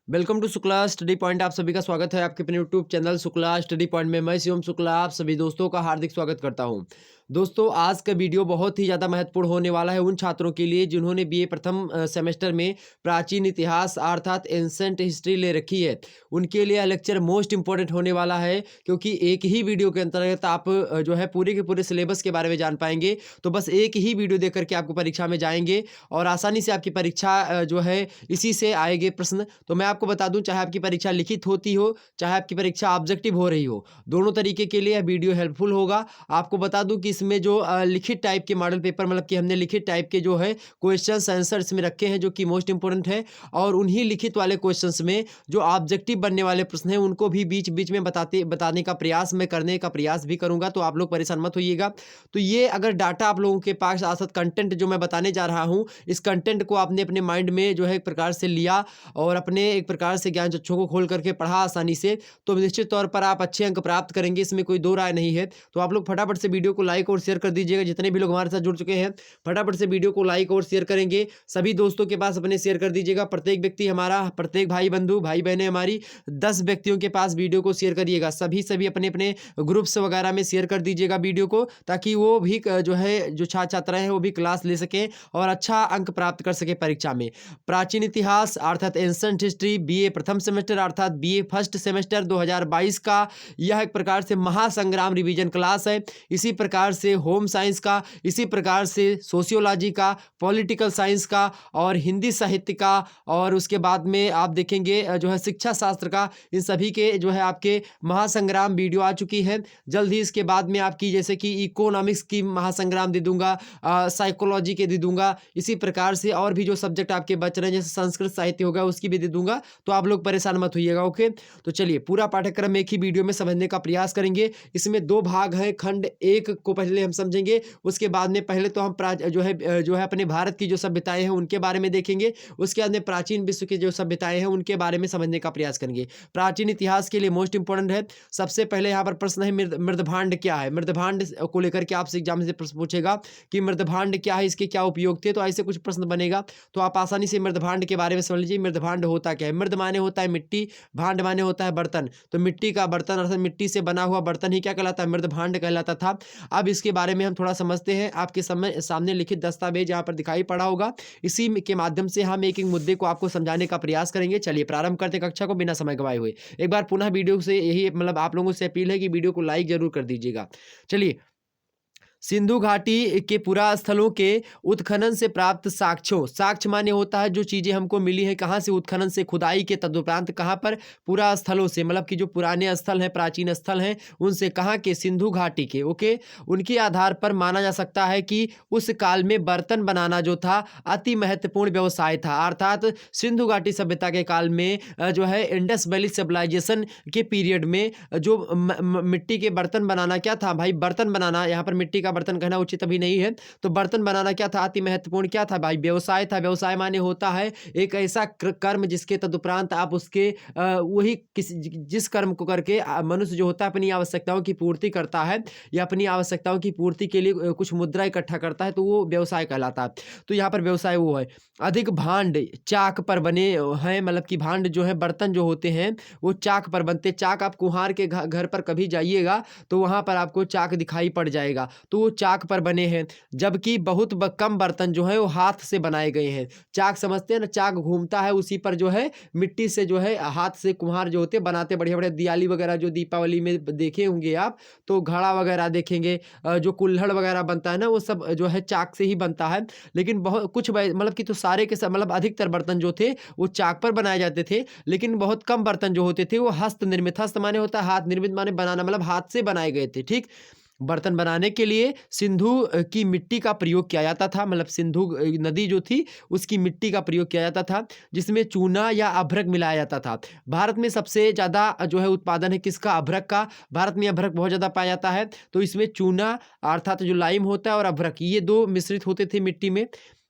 Welcome to Shukla study point. आप सभी का स्वागत है आपके अपने YouTube channel Shukla study point में। मैं शिवम शुक्ला आप सभी दोस्तों का हार्दिक स्वागत करता हूं। दोस्तों, आज का वीडियो बहुत ही ज़्यादा महत्वपूर्ण होने वाला है उन छात्रों के लिए जिन्होंने बीए प्रथम सेमेस्टर में प्राचीन इतिहास अर्थात एंसेंट हिस्ट्री ले रखी है। उनके लिए लेक्चर मोस्ट इंपॉर्टेंट होने वाला है, क्योंकि एक ही वीडियो के अंतर्गत आप जो है पूरे के पूरे सिलेबस के बारे में जान पाएंगे। तो बस एक ही वीडियो देख करके आपको परीक्षा में जाएंगे और आसानी से आपकी परीक्षा जो है इसी से आएंगे प्रश्न। तो मैं आपको बता दूं, चाहे आपकी परीक्षा लिखित होती हो, चाहे आपकी परीक्षा ऑब्जेक्टिव हो रही हो, दोनों तरीके के लिए यह वीडियो हेल्पफुल होगा। आपको बता दूं कि इसमें जो लिखित टाइप के मॉडल पेपर, मतलब कि हमने लिखित टाइप के जो है क्वेश्चंस आंसर इसमें रखे हैं, जो कि मोस्ट इंपोर्टेंट है। और उन्हीं लिखित वाले क्वेश्चंस में जो ऑब्जेक्टिव बनने वाले प्रश्न हैं उनको भी बीच बीच में बताने का प्रयास मैं करने का प्रयास भी करूंगा। तो आप लोग परेशान मत होइएगा। तो ये अगर डाटा आप लोगों के पास औसत कंटेंट जो मैं बताने जा रहा हूँ, इस कंटेंट को आपने अपने माइंड में जो है एक प्रकार से लिया और अपने एक प्रकार से ज्ञान चक्षुओं को खोल करके पढ़ा आसानी से, तो निश्चित तौर पर आप अच्छे अंक प्राप्त करेंगे। इसमें कोई दो राय नहीं है। तो आप लोग फटाफट से वीडियो को लाइक और शेयर कर दीजिएगा। जितने भी लोग हमारे साथ जुड़ चुके हैं, फटाफट से वीडियो को लाइक और शेयर करेंगे। सभी दोस्तों के पास अपने शेयर कर दीजिएगा। प्रत्येक व्यक्ति हमारा, प्रत्येक भाई बंधु भाई बहनें हमारी 10 व्यक्तियों के पास वीडियो को शेयर करिएगा। सभी अपने अपने ग्रुप्स वगैरह में शेयर कर दीजिएगा वीडियो को, ताकि वो भी जो है जो छात्र छात्राएं हैं वो भी क्लास ले सकें और अच्छा अंक प्राप्त कर सके परीक्षा में। प्राचीन इतिहास अर्थात एंसेंट हिस्ट्री बीए प्रथम सेमेस्टर अर्थात बीए फर्स्ट सेमेस्टर 2022 का यह एक प्रकार से महासंग्राम रिवीजन क्लास है। इसी प्रकार से होम साइंस का, इसी प्रकार से सोशियोलॉजी का, पॉलिटिकल साइंस का और हिंदी साहित्य का, और उसके बाद में आप देखेंगे जो है शिक्षा शास्त्र का, इन सभी के जो है आपके महासंग्राम वीडियो आ चुकी है। जल्द ही इसके बाद में आपकी जैसे कि इकोनॉमिक्स की महासंग्राम दे दूंगा, साइकोलॉजी के दे दूंगा, इसी प्रकार से और भी जो सब्जेक्ट आपके बच रहे हैं जैसे संस्कृत साहित्य होगा उसकी भी दे दूंगा। तो आप लोग परेशान मत होइएगा। ओके, तो चलिए पूरा पाठ्यक्रम एक ही वीडियो में समझने का प्रयास करेंगे। इसमें दो भाग हैं। खंड एक को पहले हम समझेंगे, उसके बाद में पहले तो हम जो है अपने भारत की जो सभ्यताएं हैं उनके बारे में देखेंगे। उसके बाद में प्राचीन विश्व की जो सभ्यताएं हैं उनके बारे में समझने का प्रयास करेंगे। प्राचीन इतिहास के लिए मोस्ट इंपोर्टेंट है। सबसे पहले यहाँ पर प्रश्न है मृदभांड क्या है। मृदभांड को लेकर के आपसे एग्जाम से प्रश्न पूछेगा कि मृदभांड क्या है, इसके क्या उपयोग थे। तो ऐसे कुछ प्रश्न बनेगा, तो आप आसानी से मृदभांड के बारे में समझ लीजिए। मृदभांड होता क्या है। मृद माने होता है मिट्टी, भांड माने होता है बर्तन। तो मिट्टी का बर्तन अर्थात मिट्टी से बना हुआ बर्तन ही क्या कहलाता है, मृदभांड कहलाता था। अब इसके बारे में हम थोड़ा समझते हैं। आपके सामने लिखित दस्तावेज यहाँ पर दिखाई पड़ा होगा, इसी के माध्यम से हम एक एक मुद्दे को आपको समझाने का प्रयास करेंगे। चलिए प्रारंभ करते कक्षा को बिना समय गवाए हुए। एक बार पुनः वीडियो से यही मतलब आप लोगों से अपील है कि वीडियो को लाइक जरूर कर दीजिएगा। चलिए, सिंधु घाटी के पुरा स्थलों के उत्खनन से प्राप्त साक्ष्यों, साक्ष्य माने होता है जो चीजें हमको मिली है कहाँ से, उत्खनन से, खुदाई के तदुपरांत कहाँ पर, पुरा स्थलों से, मतलब कि जो पुराने स्थल हैं, प्राचीन स्थल हैं, उनसे, कहाँ के, सिंधु घाटी के। ओके, उनके आधार पर माना जा सकता है कि उस काल में बर्तन बनाना जो था अति महत्वपूर्ण व्यवसाय था। अर्थात सिंधु घाटी सभ्यता के काल में जो है इंडस वैली सिविलाइजेशन के पीरियड में जो मिट्टी के बर्तन बनाना क्या था भाई, बर्तन बनाना, यहाँ पर मिट्टी का बर्तन कहना उचित अभी नहीं है। तो बर्तन बनाना क्या था, अति महत्वपूर्ण क्या था भाई, व्यवसाय था। व्यवसाय माने होता है एक ऐसा कर्म जिसके तदुपरांत आप उसके वही जिस कर्म को करके मनुष्य जो होता है अपनी आवश्यकताओं की पूर्ति करता है या अपनी आवश्यकताओं की पूर्ति के लिए कुछ मुद्रा इकट्ठा करता है, तो वो व्यवसाय कहलाता है। तो यहाँ पर व्यवसाय वो है। अधिक भांड चाक पर बने हैं, मतलब कि भांड जो है बर्तन जो होते हैं वो चाक पर बनते। चाक आप कुम्हार के घर पर कभी जाइएगा तो वहां पर आपको चाक दिखाई पड़ जाएगा, तो वो चाक पर बने हैं। जबकि बहुत कम बर्तन जो है वो हाथ से बनाए गए हैं। चाक समझते हैं ना, चाक घूमता है, उसी पर जो है मिट्टी से जो है हाथ से कुम्हार जो होते बनाते। बढ़िया बढ़िया दिवाली वगैरह जो दीपावली में देखे होंगे आप, तो घड़ा वगैरह देखेंगे, जो कुल्हड़ वगैरह बनता है ना, वो सब जो है चाक से ही बनता है। लेकिन बहुत कुछ मतलब कि तो सारे के सब मतलब अधिकतर बर्तन जो थे वो चाक पर बनाए जाते थे, लेकिन बहुत कम बर्तन जो होते थे वो हस्त निर्मित। हस्त माने होता है हाथ, निर्मित माने बनाना, मतलब हाथ से बनाए गए थे। ठीक, बर्तन बनाने के लिए सिंधु की मिट्टी का प्रयोग किया जाता था, मतलब सिंधु नदी जो थी उसकी मिट्टी का प्रयोग किया जाता था, जिसमें चूना या अभ्रक मिलाया जाता था। भारत में सबसे ज़्यादा जो है उत्पादन है किसका, अभ्रक का। भारत में अभ्रक बहुत ज़्यादा पाया जाता है। तो इसमें चूना अर्थात जो लाइम होता है और अभ्रक, ये दो मिश्रित होते थे मिट्टी में।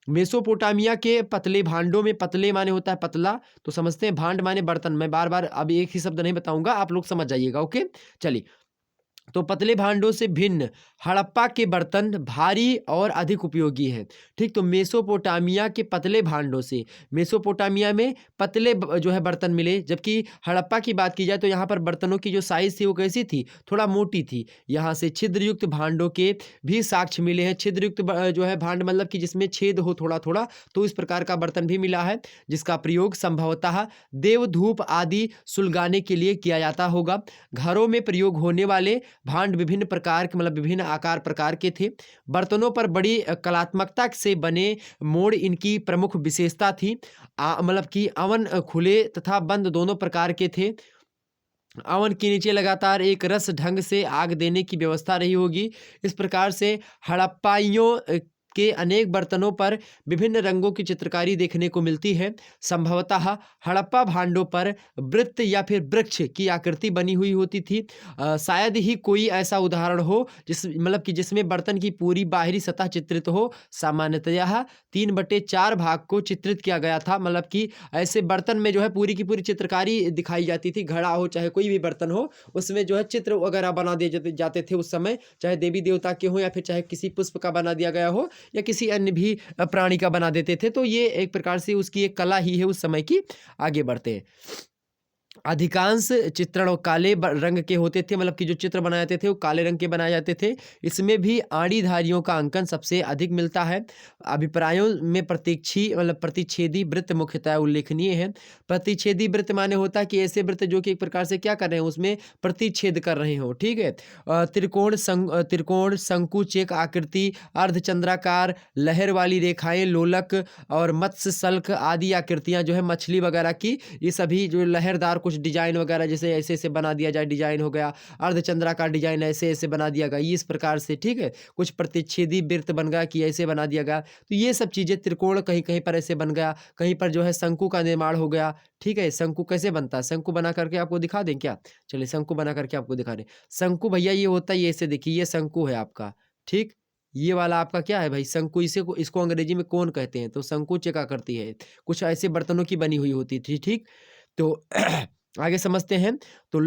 मेसोपोटामिया के पतले भांडों में, पतले माने होता है पतला, तो समझते हैं भांड माने बर्तन। मैं बार बार अब एक ही शब्द नहीं बताऊंगा, आप लोग समझ जाइएगा। ओके, चलिए तो पतले भांडों से भिन्न हड़प्पा के बर्तन भारी और अधिक उपयोगी हैं। ठीक, तो मेसोपोटामिया के पतले भांडों से, मेसोपोटामिया में पतले जो है बर्तन मिले, जबकि हड़प्पा की बात की जाए तो यहाँ पर बर्तनों की जो साइज़ थी वो कैसी थी, थोड़ा मोटी थी। यहाँ से छिद्रयुक्त भांडों के भी साक्ष्य मिले हैं। छिद्रयुक्त जो है भांड मतलब कि जिसमें छेद हो थोड़ा थोड़ा, तो इस प्रकार का बर्तन भी मिला है, जिसका प्रयोग संभवतः देव धूप आदि सुलगाने के लिए किया जाता होगा। घरों में प्रयोग होने वाले भांड विभिन्न प्रकार के मतलब विभिन्न आकार प्रकार के थे। बर्तनों पर बड़ी कलात्मकता से बने मोड़ इनकी प्रमुख विशेषता थी। मतलब कि अवन खुले तथा बंद दोनों प्रकार के थे। अवन के नीचे लगातार एक रस ढंग से आग देने की व्यवस्था रही होगी। इस प्रकार से हड़प्पाइयों के अनेक बर्तनों पर विभिन्न रंगों की चित्रकारी देखने को मिलती है। संभवतः हड़प्पा भांडों पर वृत्त या फिर वृक्ष की आकृति बनी हुई होती थी। शायद ही कोई ऐसा उदाहरण हो जिस मतलब कि जिसमें बर्तन की पूरी बाहरी सतह चित्रित हो। सामान्यतः 3/4 भाग को चित्रित किया गया था। मतलब कि ऐसे बर्तन में जो है पूरी की पूरी चित्रकारी दिखाई जाती थी। घड़ा हो चाहे कोई भी बर्तन हो, उसमें जो है चित्र वगैरह बना दिए जाते थे उस समय, चाहे देवी देवता के हो या फिर चाहे किसी पुष्प का बना दिया गया हो या किसी अन्य भी प्राणी का बना देते थे। तो ये एक प्रकार से उसकी एक कला ही है उस समय की। आगे बढ़ते हैं। अधिकांश चित्रण वो काले रंग के होते थे, मतलब कि जो चित्र बनाए जाते थे वो काले रंग के बनाए जाते थे। इसमें भी आड़ीधारियों का अंकन सबसे अधिक मिलता है। अभिप्रायों में प्रतिच्छेदी वृत्त मुख्यतः उल्लेखनीय है। प्रतिच्छेदी वृत्त माने होता है कि ऐसे वृत्त जो कि एक प्रकार से क्या कर रहे हैं, उसमें प्रतिच्छेद कर रहे हो। ठीक है। त्रिकोण शंकु चेक आकृति, अर्धचंद्राकार, लहर वाली रेखाएं, लोलक और मत्स्य सल्क आदि आकृतियां जो है मछली वगैरह की, ये सभी जो लहरदार कुछ डिजाइन वगैरह जैसे ऐसे ऐसे बना दिया जाए, डिजाइन हो गया, अर्धचंद्राकार डिजाइन ऐसे ऐसे बना दिया गया, इस प्रकार से। ठीक है। कुछ प्रतिच्छेदी वृत्त बन गया कि ऐसे बना दिया गया, तो ये सब चीजें, त्रिकोण कहीं कहीं पर ऐसे बन गया, कहीं पर जो है शंकु का निर्माण हो गया। ठीक है। शंकु कैसे बनता है, शंकु बना करके आपको दिखा दें क्या? चलिए शंकु बना करके आपको दिखा दें। शंकु भैया ये होता है, ये ऐसे देखिए, ये शंकु है आपका। ठीक, ये वाला आपका क्या है भाई, शंकु। इसको अंग्रेजी में कौन कहते हैं, तो शंकु चेक आकृति है, कुछ ऐसे बर्तनों की बनी हुई होती थी। ठीक, तो आगे समझते हैं। तो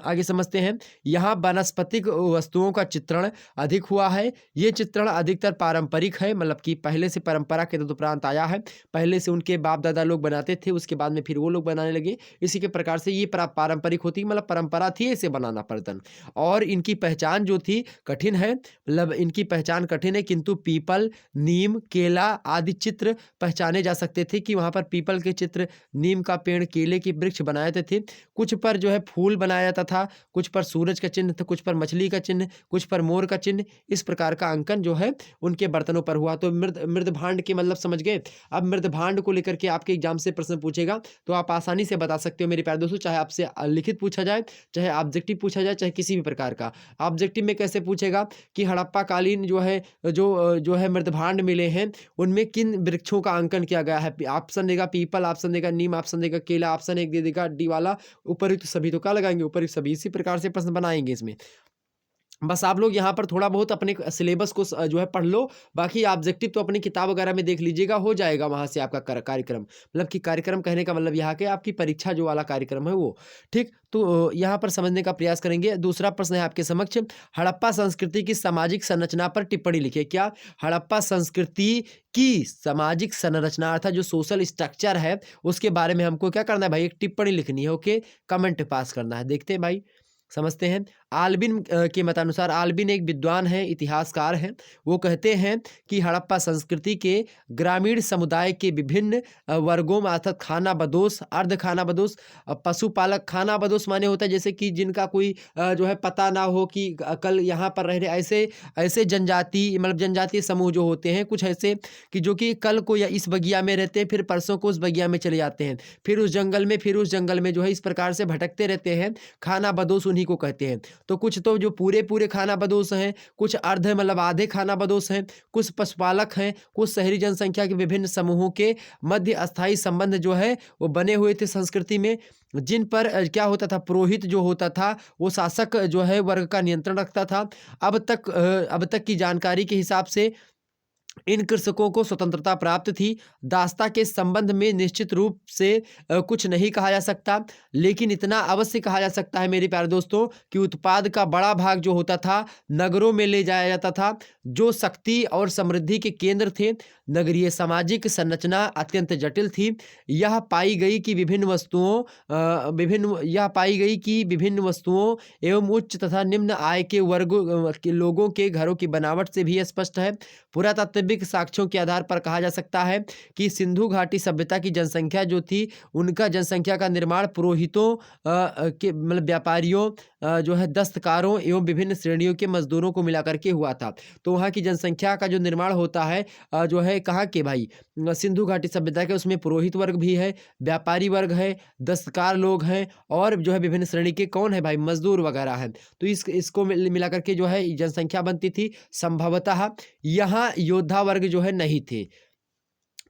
आगे समझते हैं। यहाँ वनस्पतिक वस्तुओं का चित्रण अधिक हुआ है। ये चित्रण अधिकतर पारंपरिक है, मतलब कि पहले से परंपरा के तदुपरांत आया है। पहले से उनके बाप दादा लोग बनाते थे, उसके बाद में फिर वो लोग बनाने लगे। इसी के प्रकार से ये पारंपरिक होती, मतलब परंपरा थी ऐसे बनाना बर्तन। और इनकी पहचान जो थी कठिन है, मतलब इनकी पहचान कठिन है, किंतु पीपल, नीम, केला आदि चित्र पहचाने जा सकते थे कि वहाँ पर पीपल के चित्र, नीम का पेड़, केले के वृक्ष बनाए जाते थे। कुछ पर जो है फूल बनाया जाता था, कुछ पर सूरज का चिन्ह था, कुछ पर मछली का चिन्ह, कुछ पर मोर का चिन्ह। इस प्रकार का अंकन जो है उनके बर्तनों पर हुआ। तो मृद भांड के मतलब समझ गए। अब मृद भांड को लेकर के आपके एग्जाम से प्रश्न पूछेगा तो आप आसानी से बता सकते हो मेरे प्यारे दोस्तों, चाहे आपसे लिखित पूछा जाए, चाहे ऑब्जेक्टिव पूछा जाए, चाहे किसी भी प्रकार का। ऑब्जेक्टिव में कैसे पूछेगा कि हड़प्पा कालीन जो है मृद भांड मिले हैं, उनमें किन वृक्षों का अंकन किया गया है। ऑप्शन देगा पीपल, ऑप्शन देगा नीम, ऑप्शन देगा केला, ऑप्शन एक दे देगा डी वाला उपयुक्त सभी। तो क्या लगाएंगे, उपयुक्त सभी। इसी प्रकार से प्रश्न बनाएंगे इसमें। बस आप लोग यहाँ पर थोड़ा बहुत अपने सिलेबस को जो है पढ़ लो, बाकी ऑब्जेक्टिव तो अपनी किताब वगैरह में देख लीजिएगा, हो जाएगा वहाँ से आपका कार्यक्रम। मतलब कि कार्यक्रम कहने का मतलब यहाँ के आपकी परीक्षा जो वाला कार्यक्रम है वो। ठीक, तो यहाँ पर समझने का प्रयास करेंगे। दूसरा प्रश्न है आपके समक्ष, हड़प्पा संस्कृति की सामाजिक संरचना पर टिप्पणी लिखिए। क्या हड़प्पा संस्कृति की सामाजिक संरचना अर्थात जो सोशल स्ट्रक्चर है उसके बारे में हमको क्या करना है भाई, एक टिप्पणी लिखनी है। ओके, कमेंट पास करना है। देखते हैं भाई, समझते हैं। आल्बिन के मतानुसार, आल्बिन एक विद्वान है, इतिहासकार हैं। वो कहते हैं कि हड़प्पा संस्कृति के ग्रामीण समुदाय के विभिन्न वर्गों में अर्थात खाना बदोश, अर्ध खाना बदोश, पशुपालक। खाना बदोश माने होता है जैसे कि जिनका कोई जो है पता ना हो कि कल यहाँ पर रह रहे, ऐसे ऐसे जनजाति मतलब जनजातीय समूह जो होते हैं कुछ ऐसे कि जो कि कल को या इस बगिया में रहते हैं, फिर परसों को उस बगिया में चले जाते हैं, फिर उस जंगल में, फिर उस जंगल में, जो है इस प्रकार से भटकते रहते हैं। खाना बदोश उन्हीं को कहते हैं। तो कुछ तो जो पूरे पूरे खाना बदोश हैं, कुछ अर्ध मतलब आधे खाना बदोश हैं, कुछ पशुपालक हैं, कुछ शहरी जनसंख्या के विभिन्न समूहों के मध्य अस्थायी संबंध जो है वो बने हुए थे संस्कृति में, जिन पर क्या होता था, पुरोहित जो होता था वो शासक जो है वर्ग का नियंत्रण रखता था। अब तक की जानकारी के हिसाब से इन कृषकों को स्वतंत्रता प्राप्त थी। दास्ता के संबंध में निश्चित रूप से कुछ नहीं कहा जा सकता, लेकिन इतना अवश्य कहा जा सकता है मेरे प्यारे दोस्तों कि उत्पाद का बड़ा भाग जो होता था नगरों में ले जाया जाता था, जो शक्ति और समृद्धि के केंद्र थे। नगरीय सामाजिक संरचना अत्यंत जटिल थी। यह पाई गई कि विभिन्न वस्तुओं एवं उच्च तथा निम्न आय के वर्गों के लोगों के घरों की बनावट से भी स्पष्ट है। पुरातात्विक साक्ष्यों के आधार पर कहा जा सकता है कि सिंधु घाटी सभ्यता की जनसंख्या जो थी, उनका जनसंख्या का निर्माण पुरोहितों के मतलब व्यापारियों जो है दस्तकारों एवं विभिन्न श्रेणियों के मजदूरों को मिलाकर के हुआ था। तो वहाँ की जनसंख्या का जो निर्माण होता है जो है कहाँ के भाई, सिंधु घाटी सभ्यता के, उसमें पुरोहित वर्ग भी है, व्यापारी वर्ग है, दस्तकार लोग हैं और जो है विभिन्न श्रेणी के कौन है भाई, मजदूर वगैरह हैं। तो इसको मिलाकर के जो है जनसंख्या बनती थी। संभवतः यहाँ योद्धा वर्ग जो है नहीं थे।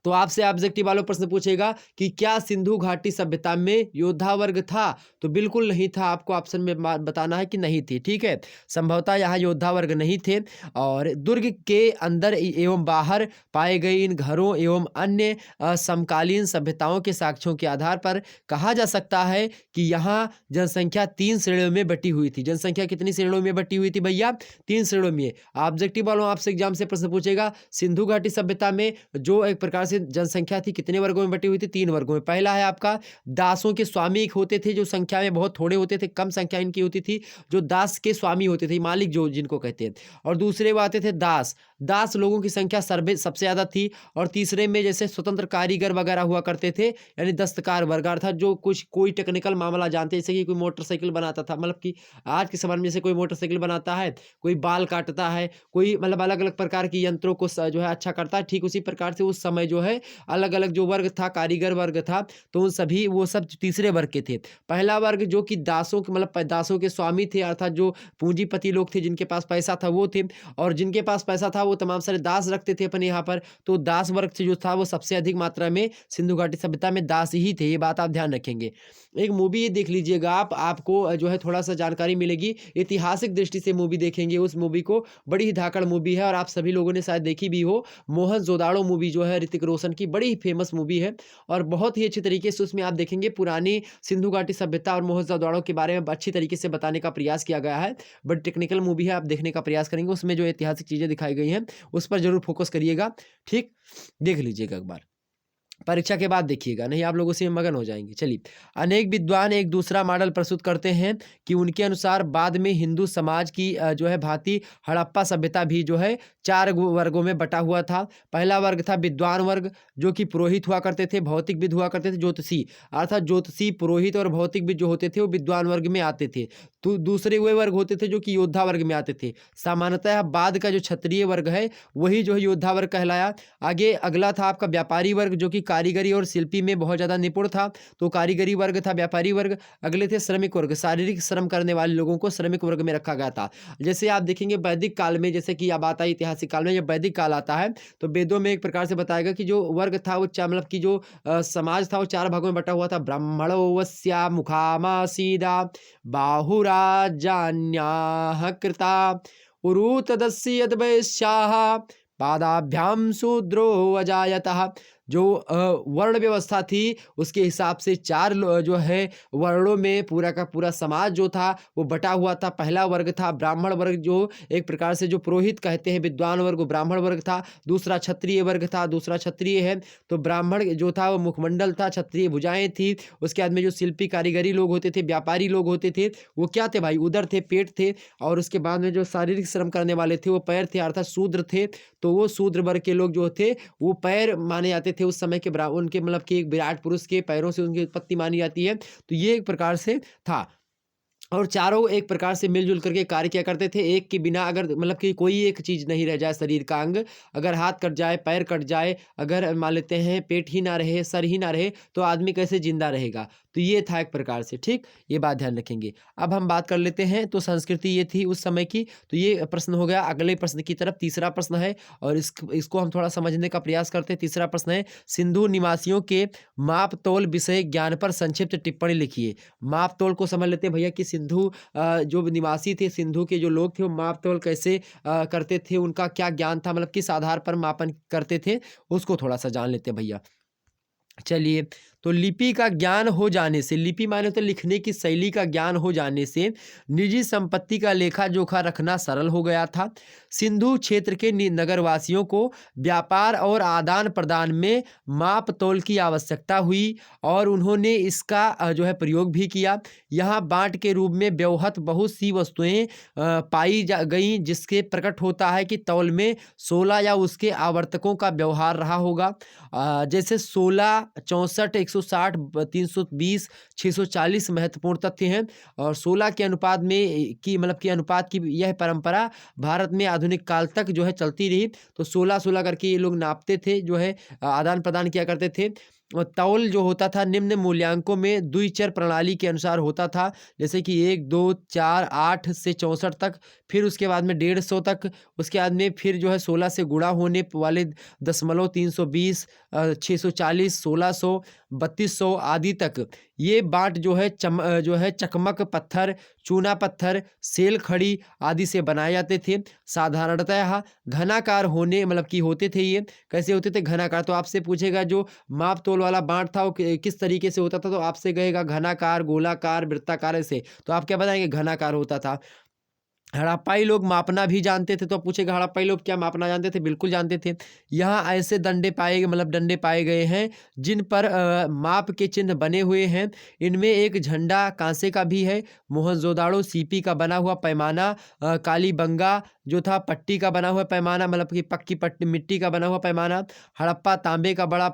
तो आपसे ऑब्जेक्टिव वालों प्रश्न पूछेगा कि क्या सिंधु घाटी सभ्यता में योद्धा वर्ग था, तो बिल्कुल नहीं था। आपको ऑप्शन में बताना है कि नहीं थी। ठीक है, संभवतः यहाँ योद्धा वर्ग नहीं थे। और दुर्ग के अंदर एवं बाहर पाए गए इन घरों एवं अन्य समकालीन सभ्यताओं के साक्ष्यों के आधार पर कहा जा सकता है कि यहाँ जनसंख्या 3 श्रेणियों में बटी हुई थी। जनसंख्या कितनी श्रेणियों में बटी हुई थी भैया, 3 श्रेणियों में। ऑब्जेक्टिव वालों आपसे एग्जाम से प्रश्न पूछेगा, सिंधु घाटी सभ्यता में जो एक प्रकार से जनसंख्या थी कितने वर्गों में बटी हुई थी, 3 वर्गों में। पहला है आपका दासों के स्वामी एक होते थे, जो संख्या में बहुत थोड़े होते थे, कम संख्या इनकी होती थी, जो दास के स्वामी होते थे, मालिक जो जिनको कहते हैं। और दूसरे वो आते थे दास लोगों की संख्या सबसे ज्यादा थी। और तीसरे में जैसे स्वतंत्र कारीगर वगैरह हुआ करते थे, यानी दस्तकार वर्ग, अर्थात जो कुछ कोई टेक्निकल मामला जानते, जैसे कि कोई मोटरसाइकिल बनाता था, मतलब कि आज के समय में जैसे कोई मोटरसाइकिल बनाता है, कोई बाल काटता है, कोई मतलब अलग अलग प्रकार की यंत्रों को जो है अच्छा करता है, ठीक उसी प्रकार से उस समय जो है अलग अलग जो वर्ग था, कारीगर वर्ग था, तो उन सभी वो सब तीसरे वर्ग के थे। पहला वर्ग जो कि दासों के मतलब दासों के स्वामी थे, अर्थात जो पूंजीपति लोग थे, जिनके पास पैसा था वो थे, और जिनके पास पैसा था वो तमाम सारे दास रखते थे अपने यहाँ पर। तो दास वर्ग से जो था वो सबसे अधिक मात्रा में सिंधु घाटी सभ्यता में दास ही थे। ये बात आप ध्यान रखेंगे। एक मूवी देख लीजिएगा आपको जो है थोड़ा सा जानकारी मिलेगी, ऐतिहासिक दृष्टि से मूवी देखेंगे उस मूवी को, बड़ी ही धाकड़ मूवी है और आप सभी लोगों ने शायद देखी भी हो। मोहनजोदाड़ो मूवी जो है ऋतिक रोशन की, बड़ी ही फेमस मूवी है और बहुत ही अच्छी तरीके से उसमें आप देखेंगे पुरानी सिंधु घाटी सभ्यता और मोहनजोदाड़ो के बारे में अच्छी तरीके से बताने का प्रयास किया गया है। बट टेक्निकल मूवी है, आप देखने का प्रयास करेंगे, उसमें जो ऐतिहासिक चीजें दिखाई गई हैं उस पर जरूर फोकस करिएगा। ठीक, देख लीजिएगा एक बार, परीक्षा के बाद देखिएगा, नहीं आप लोग उसी में मगन हो जाएंगे। चलिए, अनेक विद्वान एक दूसरा मॉडल प्रस्तुत करते हैं कि उनके अनुसार बाद में हिंदू समाज की जो है भांति हड़प्पा सभ्यता भी जो है 4 वर्गों में बटा हुआ था। पहला वर्ग था विद्वान वर्ग, जो कि पुरोहित हुआ करते थे, भौतिकविद हुआ करते थे, ज्योतिषी, अर्थात ज्योतिषी, पुरोहित और भौतिकविद जो होते थे वो विद्वान वर्ग में आते थे। तो दूसरे वे वर्ग होते थे जो कि योद्धा वर्ग में आते थे। सामान्यतः बाद का जो क्षत्रिय वर्ग है वही जो है योद्धा वर्ग कहलाया। आगे अगला था आपका व्यापारी वर्ग, जो कि कारीगरी और शिल्पी में बहुत ज़्यादा निपुण था, तो कारीगरी वर्ग था व्यापारी वर्ग। अगले थे श्रमिक वर्ग, शारीरिक श्रम करने वाले लोगों को श्रमिक वर्ग में रखा गया था। जैसे आप देखेंगे वैदिक काल में, जैसे कि अब आता है ऐतिहासिक काल में, जब वैदिक काल आता है तो वेदों में एक प्रकार से बताएगा कि जो वर्ग था वो मतलब कि जो समाज था वो 4 भागों में बटा हुआ था। ब्राह्मणो वस्या मुखामासीदा बाहुराजान्याः कृता उरुतदस्य यद्वैश्याः पादाभ्याम शूद्रो अजायतः। जो वर्ण व्यवस्था थी उसके हिसाब से 4 जो है वर्णों में पूरा का पूरा समाज जो था वो बटा हुआ था। पहला वर्ग था ब्राह्मण वर्ग, जो एक प्रकार से जो पुरोहित कहते हैं, विद्वान वर्ग वो ब्राह्मण वर्ग था। दूसरा क्षत्रिय वर्ग था, दूसरा क्षत्रिय है तो ब्राह्मण जो था वो मुखमंडल था, क्षत्रिय भुजाएं थी। उसके बाद में जो शिल्पी कारीगरी लोग होते थे, व्यापारी लोग होते थे, वो क्या थे भाई, उदर थे, पेट थे। और उसके बाद में जो शारीरिक श्रम करने वाले थे वो पैर थे, अर्थात शूद्र थे। तो वो शूद्र वर्ग के लोग जो थे वो पैर माने जाते थे उस समय के उनके मतलब कि एक विराट पुरुष के पैरों से उनकी उत्पत्ति मानी जाती है। तो ये एक प्रकार से था और चारों एक प्रकार से मिलजुल करके कार्य किया करते थे। एक के बिना अगर मतलब कि कोई एक चीज नहीं रह जाए, शरीर का अंग अगर हाथ कट जाए, पैर कट जाए, अगर मान लेते हैं पेट ही ना रहे, सर ही ना रहे, तो आदमी कैसे जिंदा रहेगा। तो ये था एक प्रकार से। ठीक, ये बात ध्यान रखेंगे। अब हम बात कर लेते हैं, तो संस्कृति ये थी उस समय की। तो ये प्रश्न हो गया। अगले प्रश्न की तरफ तीसरा प्रश्न है और इसको हम थोड़ा समझने का प्रयास करते हैं। तीसरा प्रश्न है, सिंधु निवासियों के माप तोल विषय ज्ञान पर संक्षिप्त टिप्पणी लिखिए। माप तोल को समझ लेते हैं भैया कि सिंधु जो निवासी थे, सिंधु के जो लोग थे, वो माप तोल कैसे करते थे, उनका क्या ज्ञान था, मतलब किस आधार पर मापन करते थे, उसको थोड़ा सा जान लेते हैं भैया। चलिए, तो लिपि का ज्ञान हो जाने से, लिपि माने तो लिखने की शैली का ज्ञान हो जाने से निजी संपत्ति का लेखा जोखा रखना सरल हो गया था। सिंधु क्षेत्र के नगरवासियों को व्यापार और आदान प्रदान में माप तोल की आवश्यकता हुई और उन्होंने इसका जो है प्रयोग भी किया। यहाँ बांट के रूप में व्यवहत बहुत सी वस्तुएं पाई जा गई, जिसके प्रकट होता है कि तौल में 16 या उसके आवर्तकों का व्यवहार रहा होगा। जैसे 16, 64, 160, 320, 640 महत्वपूर्ण तथ्य हैं। और 16 के अनुपात में की मतलब के अनुपात की यह परंपरा भारत में आधुनिक काल तक जो है चलती रही। तो 16-16 करके ये लोग नापते थे, जो है आदान प्रदान किया करते थे। और तौल जो होता था निम्न मूल्यांकों में द्विचर प्रणाली के अनुसार होता था, जैसे कि 1, 2, 4, 8 से 64 तक, फिर उसके बाद में 150 तक, उसके बाद में फिर जो है 16 से गुणा होने वाले दशमलव 320, 640, 1600, 3200 आदि तक। ये बाँट जो है चकमक पत्थर, चूना पत्थर, सेल खड़ी आदि से बनाए जाते थे। साधारणतः घनाकार होने मतलब कि होते थे। ये कैसे होते थे? घनाकार। तो आपसे पूछेगा जो माप तोल वाला बाँट था वो किस तरीके से होता था, तो आपसे कहेगा घनाकार, गोलाकार, वृत्ताकार ऐसे। तो आप क्या बताएंगे? घनाकार होता था। हड़प्पाई लोग मापना भी जानते थे, तो पूछेगा हड़प्पाई लोग क्या मापना जानते थे? बिल्कुल जानते थे। यहाँ ऐसे डंडे पाए गए हैं जिन पर माप के चिन्ह बने हुए हैं। इनमें एक झंडा कांसे का भी है। मोहनजोदाड़ो सीपी का बना हुआ पैमाना, कालीबंगा जो था पट्टी का बना हुआ पैमाना, मतलब कि पक्की पट्टी मिट्टी का बना हुआ पैमाना। हड़प्पा तांबे का बड़ा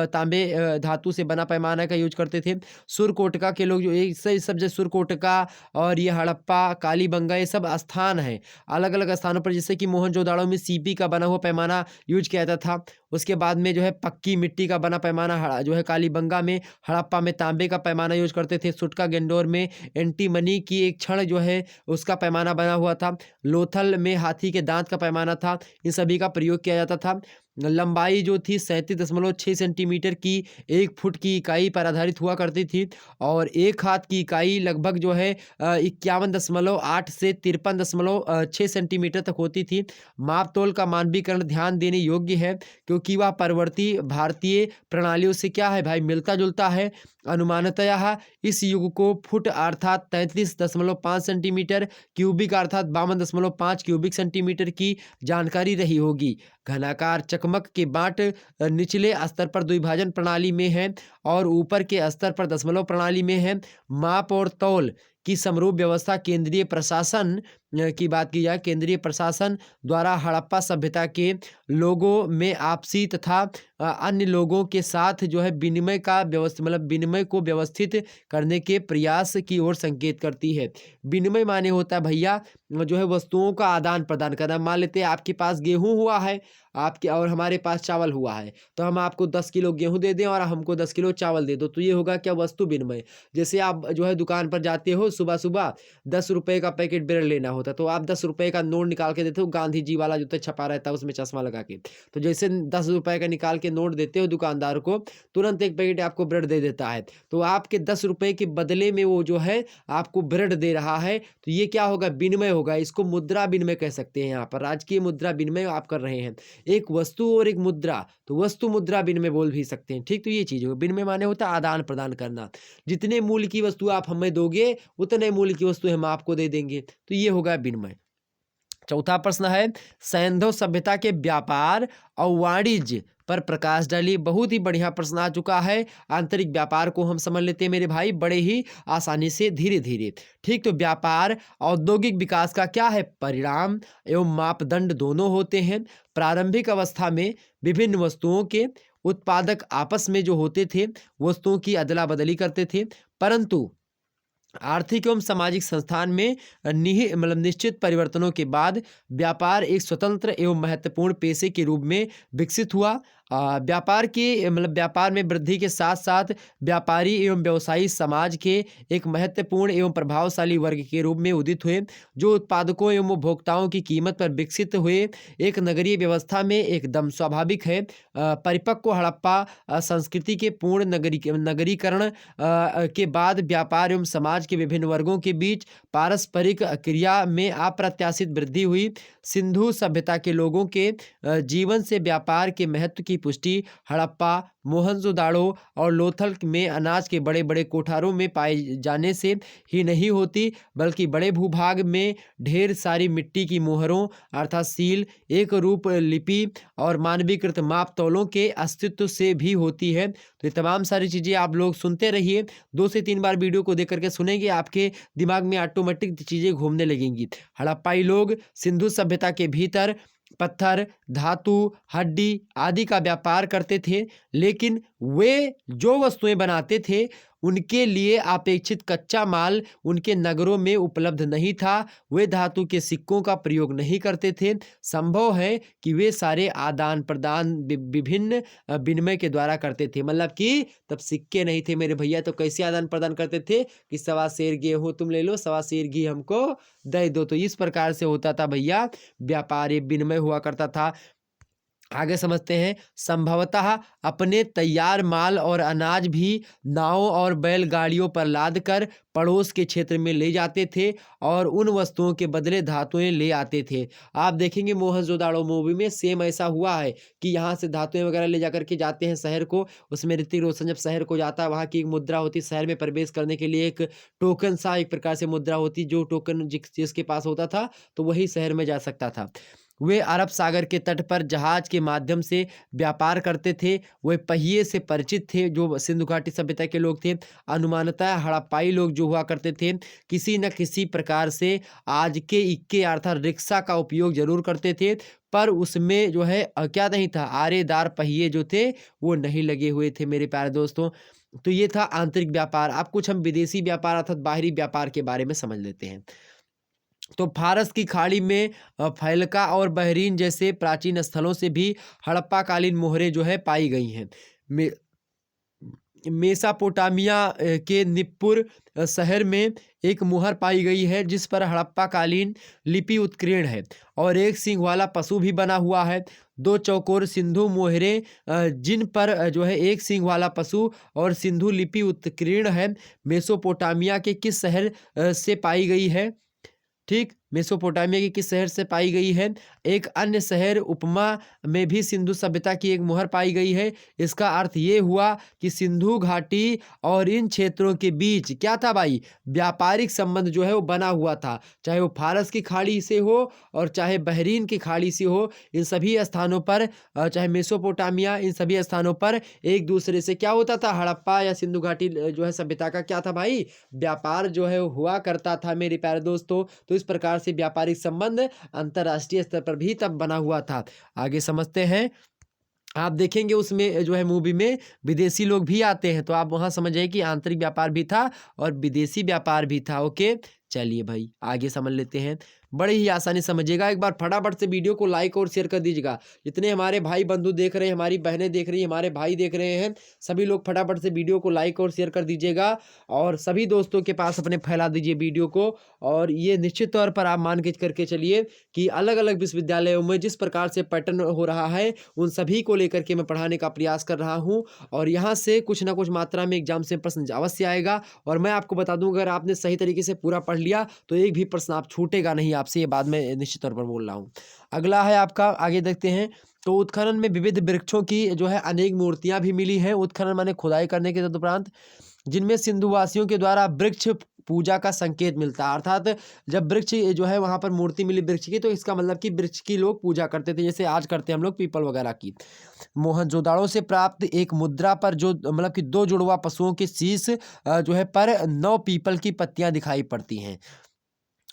तांबे धातु से बना पैमाना का यूज करते थे। सुरकोटका के लोग जो ये सब जो सुरकोटका और ये हड़प्पा, कालीबंगा, ये सब स्थान है अलग अलग स्थानों पर, जैसे कि मोहनजोदाड़ो में सीपी का बना हुआ पैमाना यूज किया जाता था। उसके बाद में जो है पक्की मिट्टी का बना पैमाना जो है कालीबंगा में, हड़प्पा में तांबे का पैमाना यूज करते थे। सुटका गेंडोर में एंटीमनी की एक क्षण जो है उसका पैमाना बना हुआ था। लोथल में हाथी के दांत का पैमाना था। इन सभी का प्रयोग किया जाता था। लंबाई जो थी 37.6 सेंटीमीटर की 1 फुट की इकाई पर आधारित हुआ करती थी। और एक हाथ की इकाई लगभग जो है 51.8 से 53.6 सेंटीमीटर तक होती थी। माप तोल का मानवीकरण ध्यान देने योग्य है, क्योंकि वह परवर्ती भारतीय प्रणालियों से क्या है भाई? मिलता जुलता है। अनुमानतः इस युग को फुट अर्थात 33.5 सेंटीमीटर, क्यूबिक अर्थात 52.5 क्यूबिक सेंटीमीटर की जानकारी रही होगी। घनाकार चकमक के बाँट निचले स्तर पर द्विभाजन प्रणाली में है और ऊपर के स्तर पर दशमलव प्रणाली में है। माप और तौल की समरूप व्यवस्था केंद्रीय प्रशासन की बात की जाए, केंद्रीय प्रशासन द्वारा हड़प्पा सभ्यता के लोगों में आपसी तथा अन्य लोगों के साथ जो है विनिमय को व्यवस्थित करने के प्रयास की ओर संकेत करती है। विनिमय माने होता है भैया जो है वस्तुओं का आदान प्रदान करना। मान लेते हैं आपके पास गेहूं हुआ है आपके और हमारे पास चावल हुआ है, तो हम आपको 10 किलो गेहूं दे दें और हमको 10 किलो चावल दे दो, तो ये होगा क्या? वस्तु विनिमय। जैसे आप जो है दुकान पर जाते हो, सुबह सुबह 10 रुपए का पैकेट ब्रेड लेना होता है, तो आप 10 रुपए का नोट निकाल के देते हो, गांधी जी वाला जो छपा रहता है उसमें चश्मा लगा के। तो जैसे 10 रुपए का निकाल के नोट देते हो दुकानदार को, तुरंत एक पैकेट आपको ब्रेड दे देता है। तो आपके 10 रुपए के बदले में वो जो है आपको ब्रेड दे रहा है, तो ये क्या होगा? विनिमय होगा। इसको मुद्रा विनिमय कह सकते हैं। यहाँ पर राजकीय मुद्रा विनिमय आप कर रहे हैं, एक वस्तु और एक मुद्रा, तो वस्तु मुद्रा विनिमय बोल भी सकते हैं। ठीक, तो ये चीज होगा। विनिमय माने होता है आदान प्रदान करना। जितने मूल्य की वस्तु आप हमें दोगे उतने मूल्य की वस्तु हम आपको दे देंगे, तो ये होगा विनिमय। चौथा प्रश्न है सैंधव सभ्यता के व्यापार और वाणिज्य पर प्रकाश डालिए। बहुत ही बढ़िया प्रश्न आ चुका है। आंतरिक व्यापार को हम समझ लेते हैं मेरे भाई, बड़े ही आसानी से धीरे धीरे। ठीक, तो व्यापार औद्योगिक विकास का क्या है? परिणाम एवं मापदंड दोनों होते हैं। प्रारंभिक अवस्था में विभिन्न वस्तुओं के उत्पादक आपस में जो होते थे वस्तुओं की अदला बदली करते थे, परंतु आर्थिक एवं सामाजिक संस्थान में निश्चित परिवर्तनों के बाद व्यापार एक स्वतंत्र एवं महत्वपूर्ण पेशे के रूप में विकसित हुआ। व्यापार के मतलब व्यापार में वृद्धि के साथ साथ व्यापारी एवं व्यवसायी समाज के एक महत्वपूर्ण एवं प्रभावशाली वर्ग के रूप में उदित हुए, जो उत्पादकों एवं उपभोक्ताओं की कीमत पर विकसित हुए। एक नगरीय व्यवस्था में एकदम स्वाभाविक है। परिपक्व हड़प्पा संस्कृति के पूर्ण नगरीकरण के बाद व्यापार एवं समाज के विभिन्न वर्गों के बीच पारस्परिक क्रिया में अप्रत्याशित वृद्धि हुई। सिंधु सभ्यता के लोगों के जीवन से व्यापार के महत्व की पुष्टि हड़प्पा, मोहनजोदाड़ो और लोथल में अनाज के बड़े बड़े कोठारों में पाए जाने से ही नहीं होती, बल्कि बड़े भूभाग में ढेर सारी मिट्टी की मोहरों अर्थात सील, एक रूप लिपि और मानवीकृत माप तौलों के अस्तित्व से भी होती है। तो ये तमाम सारी चीज़ें आप लोग सुनते रहिए, 2 से 3 बार वीडियो को देख करके सुनेंगे, आपके दिमाग में ऑटोमेटिक चीज़ें घूमने लगेंगी। हड़प्पाई लोग सिंधु सभ्यता के भीतर पत्थर, धातु, हड्डी आदि का व्यापार करते थे, लेकिन वे जो वस्तुएं बनाते थे उनके लिए अपेक्षित कच्चा माल उनके नगरों में उपलब्ध नहीं था। वे धातु के सिक्कों का प्रयोग नहीं करते थे। संभव है कि वे सारे आदान प्रदान विभिन्न विनिमय के द्वारा करते थे। मतलब कि तब सिक्के नहीं थे मेरे भैया, तो कैसे आदान प्रदान करते थे कि 1.25 सेर गेहूँ तुम ले लो, 1.25 सेर घी हमको दे दो। तो इस प्रकार से होता था भैया व्यापार, विनिमय हुआ करता था। आगे समझते हैं। संभवतः अपने तैयार माल और अनाज भी नावों और बैलगाड़ियों पर लादकर पड़ोस के क्षेत्र में ले जाते थे और उन वस्तुओं के बदले धातुएं ले आते थे। आप देखेंगे मोहनजोदाड़ो मूवी में सेम ऐसा हुआ है कि यहाँ से धातुएं वगैरह ले जाकर के जाते हैं शहर को। उसमें ऋतिक रोशन जब शहर को जाता है, वहाँ की एक मुद्रा होती है, शहर में प्रवेश करने के लिए एक टोकन सा एक प्रकार से मुद्रा होती, जो टोकन जिसके पास होता था तो वही शहर में जा सकता था। वे अरब सागर के तट पर जहाज के माध्यम से व्यापार करते थे। वे पहिए से परिचित थे जो सिंधु घाटी सभ्यता के लोग थे। अनुमानतः हड़प्पाई लोग जो हुआ करते थे किसी न किसी प्रकार से आज के इक्के अर्थात रिक्शा का उपयोग जरूर करते थे, पर उसमें जो है क्या नहीं था, आरेदार पहिए जो थे वो नहीं लगे हुए थे मेरे प्यारे दोस्तों। तो ये था आंतरिक व्यापार। अब कुछ हम विदेशी व्यापार अर्थात बाहरी व्यापार के बारे में समझ लेते हैं। तो फारस की खाड़ी में फैलका और बहरीन जैसे प्राचीन स्थलों से भी हड़प्पा कालीन मोहरें जो है पाई गई हैं। मेसापोटामिया के निप्पुर शहर में एक मुहर पाई गई है जिस पर हड़प्पा कालीन लिपि उत्कीर्ण है और एक सींग वाला पशु भी बना हुआ है। 2 चौकोर सिंधु मोहरें जिन पर जो है एक सींग वाला पशु और सिंधु लिपि उत्कीर्ण है, मेसोपोटामिया के किस शहर से पाई गई है? ठीक, मेसोपोटामिया के किस शहर से पाई गई है? एक अन्य शहर उपमा में भी सिंधु सभ्यता की एक मुहर पाई गई है। इसका अर्थ ये हुआ कि सिंधु घाटी और इन क्षेत्रों के बीच क्या था भाई, व्यापारिक संबंध जो है वो बना हुआ था, चाहे वो फारस की खाड़ी से हो और चाहे बहरीन की खाड़ी से हो। इन सभी स्थानों पर चाहे मेसोपोटामिया, इन सभी स्थानों पर एक दूसरे से क्या होता था, हड़प्पा या सिंधु घाटी जो है सभ्यता का क्या था भाई, व्यापार जो है हुआ करता था मेरे प्यारे दोस्तों। तो इस प्रकार से व्यापारिक संबंध अंतरराष्ट्रीय स्तर पर भी तब बना हुआ था। आगे समझते हैं। आप देखेंगे उसमें जो है मूवी में विदेशी लोग भी आते हैं, तो आप वहां समझिए कि आंतरिक व्यापार भी था और विदेशी व्यापार भी था। ओके, चलिए भाई आगे समझ लेते हैं। बड़े ही आसानी समझिएगा। एक बार फटाफट से वीडियो को लाइक और शेयर कर दीजिएगा। जितने हमारे भाई बंधु देख रहे हैं, हमारी बहनें देख रही हैं, हमारे भाई देख रहे हैं, सभी लोग फटाफट से वीडियो को लाइक और शेयर कर दीजिएगा और सभी दोस्तों के पास अपने फैला दीजिए वीडियो को। और ये निश्चित तौर पर आप मान के करके चलिए कि अलग अलग विश्वविद्यालयों में जिस प्रकार से पैटर्न हो रहा है उन सभी को लेकर के मैं पढ़ाने का प्रयास कर रहा हूँ और यहाँ से कुछ ना कुछ मात्रा में एग्जाम से प्रश्न अवश्य आएगा। और मैं आपको बता दूं, अगर आपने सही तरीके से पूरा पढ़ लिया तो एक भी प्रश्न आप छूटेगा नहीं आपसे, ये बात मैं निश्चित तौर पर बोल रहा हूँ। अगला है आपका, आगे देखते हैं। तो उत्खनन में विविध वृक्षों की जो है अनेक मूर्तियां भी मिली हैं। उत्खनन माने खुदाई करने के तदुपरांत, जिनमें सिंधुवासियों के द्वारा वृक्ष पूजा का संकेत मिलता है। अर्थात जब वृक्ष जो है वहां पर मूर्ति मिली वृक्ष की, तो इसका मतलब कि वृक्ष की लोग पूजा करते थे, जैसे आज करते हैं हम लोग पीपल वगैरह की। मोहनजोदाड़ो से प्राप्त एक मुद्रा पर जो मतलब कि 2 जुड़वा पशुओं के शीश जो है पर 9 पीपल की पत्तियां दिखाई पड़ती हैं।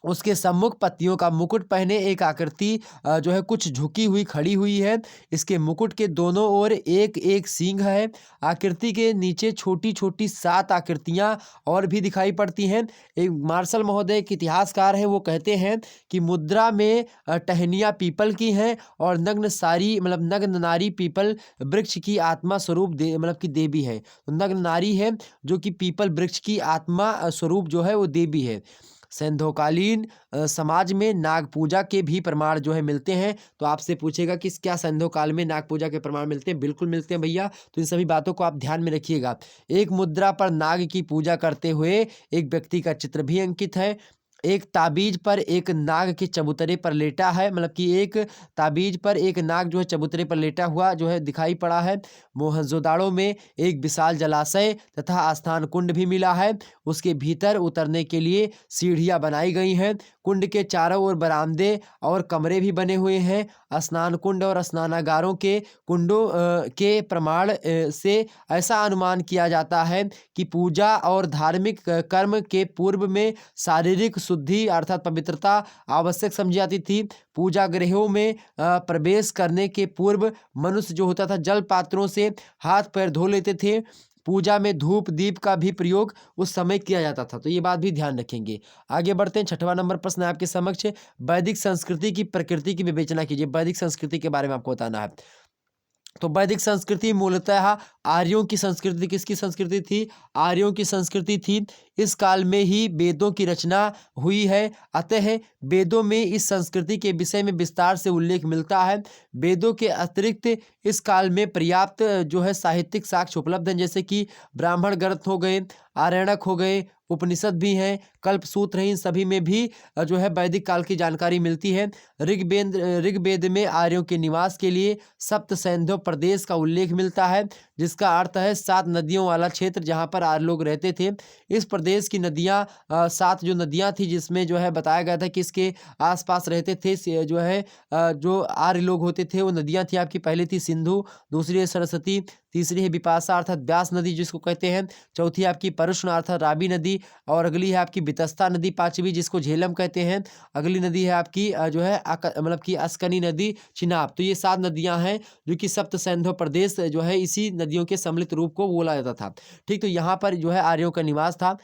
उसके सम्मुख पत्तियों का मुकुट पहने एक आकृति जो है कुछ झुकी हुई खड़ी हुई है। इसके मुकुट के दोनों ओर एक एक सींग है। आकृति के नीचे छोटी छोटी 7 आकृतियां और भी दिखाई पड़ती हैं। एक मार्शल महोदय एक इतिहासकार हैं, वो कहते हैं कि मुद्रा में टहनियाँ पीपल की हैं और नग्न नारी पीपल वृक्ष की आत्मा स्वरूप मतलब की देवी है। तो नग्न नारी है जो कि पीपल वृक्ष की आत्मा स्वरूप जो है वो देवी है। सैंधवकालीन समाज में नाग पूजा के भी प्रमाण जो है मिलते हैं। तो आपसे पूछेगा कि क्या सैंधव काल में नाग पूजा के प्रमाण मिलते हैं? बिल्कुल मिलते हैं भैया। तो इन सभी बातों को आप ध्यान में रखिएगा। एक मुद्रा पर नाग की पूजा करते हुए एक व्यक्ति का चित्र भी अंकित है। एक ताबीज पर एक नाग के चबूतरे पर लेटा है, मतलब कि एक ताबीज पर एक नाग जो है चबूतरे पर लेटा हुआ जो है दिखाई पड़ा है। मोहनजोदाड़ो में एक विशाल जलाशय तथा स्नान कुंड भी मिला है। उसके भीतर उतरने के लिए सीढ़ियां बनाई गई हैं। कुंड के चारों ओर बरामदे और कमरे भी बने हुए हैं। स्नान कुंड और स्नानागारों के कुंडों के प्रमाण से ऐसा अनुमान किया जाता है कि पूजा और धार्मिक कर्म के पूर्व में शारीरिक शुद्धि अर्थात पवित्रता आवश्यक समझी जाती थी। पूजा गृहों में प्रवेश करने के पूर्व मनुष्य जो होता था जल पात्रों से हाथ पैर धो लेते थे। पूजा में धूप दीप का भी प्रयोग उस समय किया जाता था। तो ये बात भी ध्यान रखेंगे। आगे बढ़ते हैं। 6वां नंबर प्रश्न है आपके समक्ष। वैदिक संस्कृति की प्रकृति की विवेचना कीजिए। वैदिक संस्कृति के बारे में आपको बताना है। तो वैदिक संस्कृति मूलतः आर्यों की संस्कृति, किसकी संस्कृति थी? आर्यों की संस्कृति थी। इस काल में ही वेदों की रचना हुई है, अतः वेदों में इस संस्कृति के विषय में विस्तार से उल्लेख मिलता है। वेदों के अतिरिक्त इस काल में पर्याप्त जो है साहित्यिक साक्ष्य उपलब्ध हैं, जैसे कि ब्राह्मण ग्रंथ हो गए, आरण्यक हो गए, उपनिषद भी हैं, कल्पसूत्र हैं। इन सभी में भी जो है वैदिक काल की जानकारी मिलती है। ऋग्वेद में आर्यों के निवास के लिए सप्त सैंधव प्रदेश का उल्लेख मिलता है, जिसका अर्थ है 7 नदियों वाला क्षेत्र जहाँ पर आर्य लोग रहते थे। इस प्रदेश की नदियाँ 7 जो नदियाँ थी, जिसमें जो है बताया गया था कि इसके आसपास रहते थे जो है जो आर्य लोग होते थे, वो नदियाँ थी आपकी। पहली थी सिंधु, दूसरी है सरस्वती, तीसरी है विपाशा अर्थात व्यास नदी जिसको कहते हैं, चौथी आपकी परुष्ण अर्थात रावी नदी, और अगली है आपकी वितस्ता नदी, पांचवी जिसको झेलम कहते हैं। अगली नदी है आपकी जो है मतलब कि अस्कनी नदी, चिनाब। तो ये 7 नदियां हैं जो कि सप्त सैंधव प्रदेश जो है इसी नदियों के सम्मिलित रूप को बोला जाता था। ठीक, तो यहाँ पर जो है आर्यों का निवास था।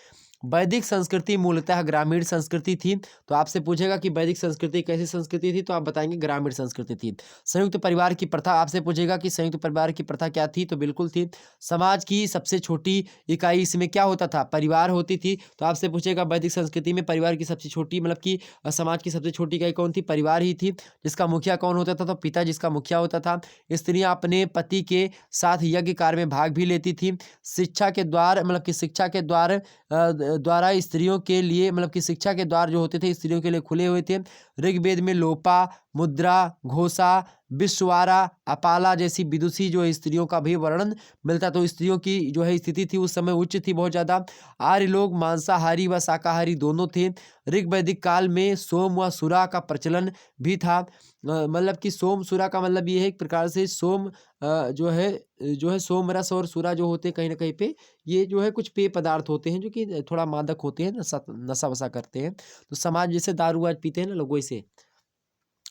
वैदिक संस्कृति मूलतः ग्रामीण संस्कृति थी। तो आपसे पूछेगा कि वैदिक संस्कृति कैसी संस्कृति थी, तो आप बताएंगे ग्रामीण संस्कृति थी। संयुक्त परिवार की प्रथा, आपसे पूछेगा कि संयुक्त परिवार की प्रथा क्या थी, तो बिल्कुल थी। समाज की सबसे छोटी इकाई इसमें क्या होता था? परिवार होती थी। तो आपसे पूछेगा वैदिक संस्कृति में परिवार की सबसे छोटी मतलब कि समाज की सबसे छोटी इकाई कौन थी? परिवार ही थी। जिसका मुखिया कौन होता था? तो पिता जिसका मुखिया होता था। स्त्रियां अपने पति के साथ यज्ञ कार्य में भाग भी लेती थी। शिक्षा के द्वार मतलब कि शिक्षा के द्वारा स्त्रियों के लिए मतलब कि शिक्षा के द्वार जो होते थे स्त्रियों के लिए खुले हुए थे। ऋग्वेद में लोपा, मुद्रा, घोषा, विश्वारा, अपाला जैसी विदुषी जो स्त्रियों का भी वर्णन मिलता। तो स्त्रियों की जो है स्थिति थी उस समय उच्च थी बहुत ज़्यादा। आर्य लोग मांसाहारी व शाकाहारी दोनों थे। ऋग्वैदिक काल में सोम व सुरा का प्रचलन भी था। मतलब कि सोम सुरा का मतलब ये है एक प्रकार से सोम जो है सोम रस और सुरा जो होते हैं कहीं ना कहीं पे ये जो है कुछ पेय पदार्थ होते हैं जो कि थोड़ा मादक होते हैं, नशा वसा करते हैं। तो समाज जैसे दारू आज पीते हैं ना लोग, वैसे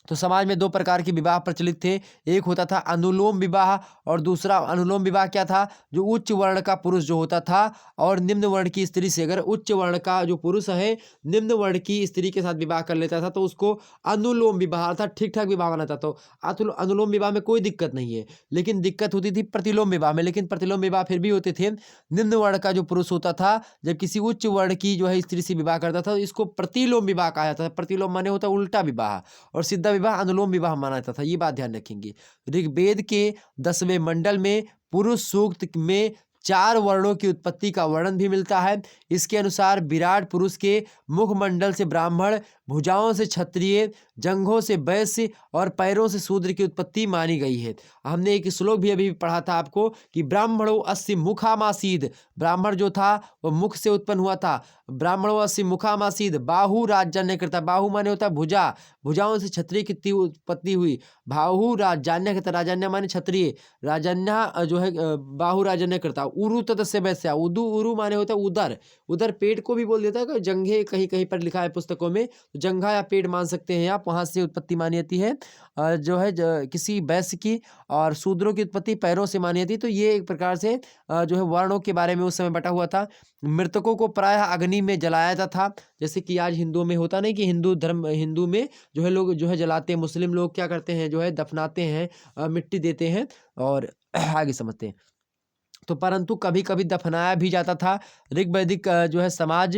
तो समाज में 2 प्रकार के विवाह प्रचलित थे। एक होता था अनुलोम विवाह और दूसरा अनुलोम विवाह क्या था? जो उच्च वर्ण का पुरुष जो होता था और निम्न वर्ण की स्त्री से, अगर उच्च वर्ण का जो पुरुष है निम्न वर्ण की स्त्री के साथ विवाह कर लेता था तो उसको अनुलोम विवाह अर्थात ठीक ठाक विवाह माना था। तो अनुलोम विवाह में कोई दिक्कत नहीं है, लेकिन दिक्कत होती थी प्रतिलोम विवाह में। लेकिन प्रतिलोम विवाह फिर भी होते थे। निम्न वर्ण का जो पुरुष होता था जब किसी उच्च वर्ण की जो है स्त्री से विवाह करता था तो इसको प्रतिलोम विवाह कहा जाता था। प्रतिलोम माने होता उल्टा विवाह, और सिद्ध विवाह अनुलोम विवाह माना जाता था। ये बात ध्यान रखेंगे। ऋग्वेद के 10वें मंडल में पुरुष सूक्त में 4 वर्णों की उत्पत्ति का वर्णन भी मिलता है। इसके अनुसार विराट पुरुष के मुखमंडल से ब्राह्मण, भुजाओं से क्षत्रिय, जंघों से वैश्य और पैरों से शूद्र की उत्पत्ति मानी गई है। हमने एक श्लोक भी अभी पढ़ा था आपको कि ब्राह्मणो अस्य मुखामासीद, ब्राह्मण जो था वो मुख से उत्पन्न हुआ था। ब्राह्मणो अस्य मुखामासीद बाहु राजन्य करता, बाहु माने होता भुजा, भुजाओं से क्षत्रिय की उत्पत्ति हुई। बाहु राजन्य करता, राजन्य माने क्षत्रिय, राजन्य जो है बाहु राजन्य करता। उरु तदस्य वैश्या, उरु माने होता उदर, उदर पेट को भी बोल देता है, जंघे कहीं कहीं पर लिखा है पुस्तकों में, तो जंघा या पेट मान सकते हैं आप, वहाँ से उत्पत्ति मानी जाती है जो है किसी वैश्य की। और शूद्रों की उत्पत्ति पैरों से मानी जाती है। तो ये एक प्रकार से जो है वर्णों के बारे में उस समय बटा हुआ था। मृतकों को प्रायः अग्नि में जलाया जाता था, जैसे कि आज हिंदुओं में होता नहीं कि हिंदू में जो है लोग जो है जलाते हैं, मुस्लिम लोग क्या करते हैं जो है दफनाते हैं, मिट्टी देते हैं और आगे समझते हैं। तो परंतु कभी-कभी दफनाया भी जाता था। ऋग्वैदिक जो है समाज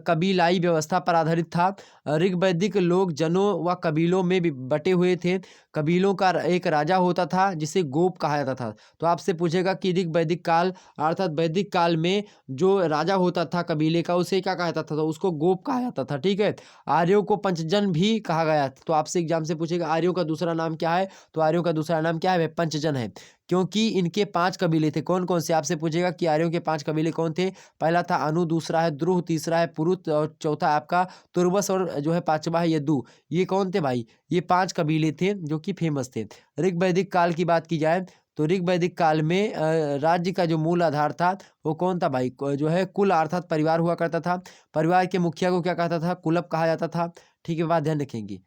कबीलाई व्यवस्था पर आधारित था। ऋग्वैदिक लोग जनों व कबीलों में भी बटे हुए थे। कबीलों का एक राजा होता था जिसे गोप कहा जाता था। तो आपसे पूछेगा कि ऋग्वैदिक काल अर्थात वैदिक काल में जो राजा होता था कबीले का उसे क्या कहा जाता था? तो उसको गोप कहा जाता था, ठीक है। आर्यों को पंचजन भी कहा गया। तो आपसे एग्जाम से पूछेगा आर्यों का दूसरा नाम क्या है? तो आर्यों का दूसरा नाम क्या है? वह पंचजन है, क्योंकि इनके 5 कबीले थे। कौन-कौन से? आपसे पूछेगा कि आर्यों के 5 कबीले कौन थे? पहला था अनु, दूसरा है द्रुह, तीसरा है पुरुत और चौथा आपका तुर्वस और जो है 5वां है यदु। ये कौन थे भाई? ये 5 कबीले थे जो कि फेमस थे। ऋग्वैदिक काल की बात की जाए तो ऋग्वैदिक काल में राज्य का जो मूल आधार था वो कौन था भाई? जो है कुल अर्थात परिवार हुआ करता था। परिवार के मुखिया को क्या कहता था? कुलप कहा जाता था, ठीक है। बात ध्यान रखेंगे।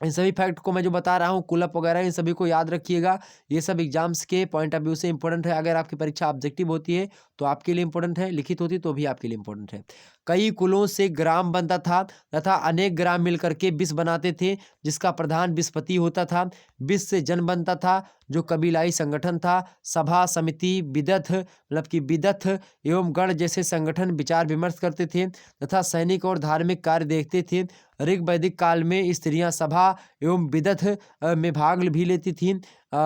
इन सभी फैक्ट को मैं जो बता रहा हूँ कुलअप वगैरह इन सभी को याद रखिएगा। ये सब एग्जाम्स के पॉइंट ऑफ व्यू से इंपॉर्टेंट है। अगर आपकी परीक्षा ऑब्जेक्टिव होती है तो आपके लिए इंपॉर्टेंट है, लिखित होती तो भी आपके लिए इंपॉर्टेंट है। कई कुलों से ग्राम बनता था तथा अनेक ग्राम मिलकर के विष बनाते थे, जिसका प्रधान विषपति होता था। विष से जन बनता था जो कबीलाई संगठन था। सभा समिति विदथ मतलब कि विदथ एवं गण जैसे संगठन विचार विमर्श करते थे तथा सैनिक और धार्मिक कार्य देखते थे। ऋग्वैदिक काल में स्त्रियां सभा एवं विदथ में भाग भी लेती थीं।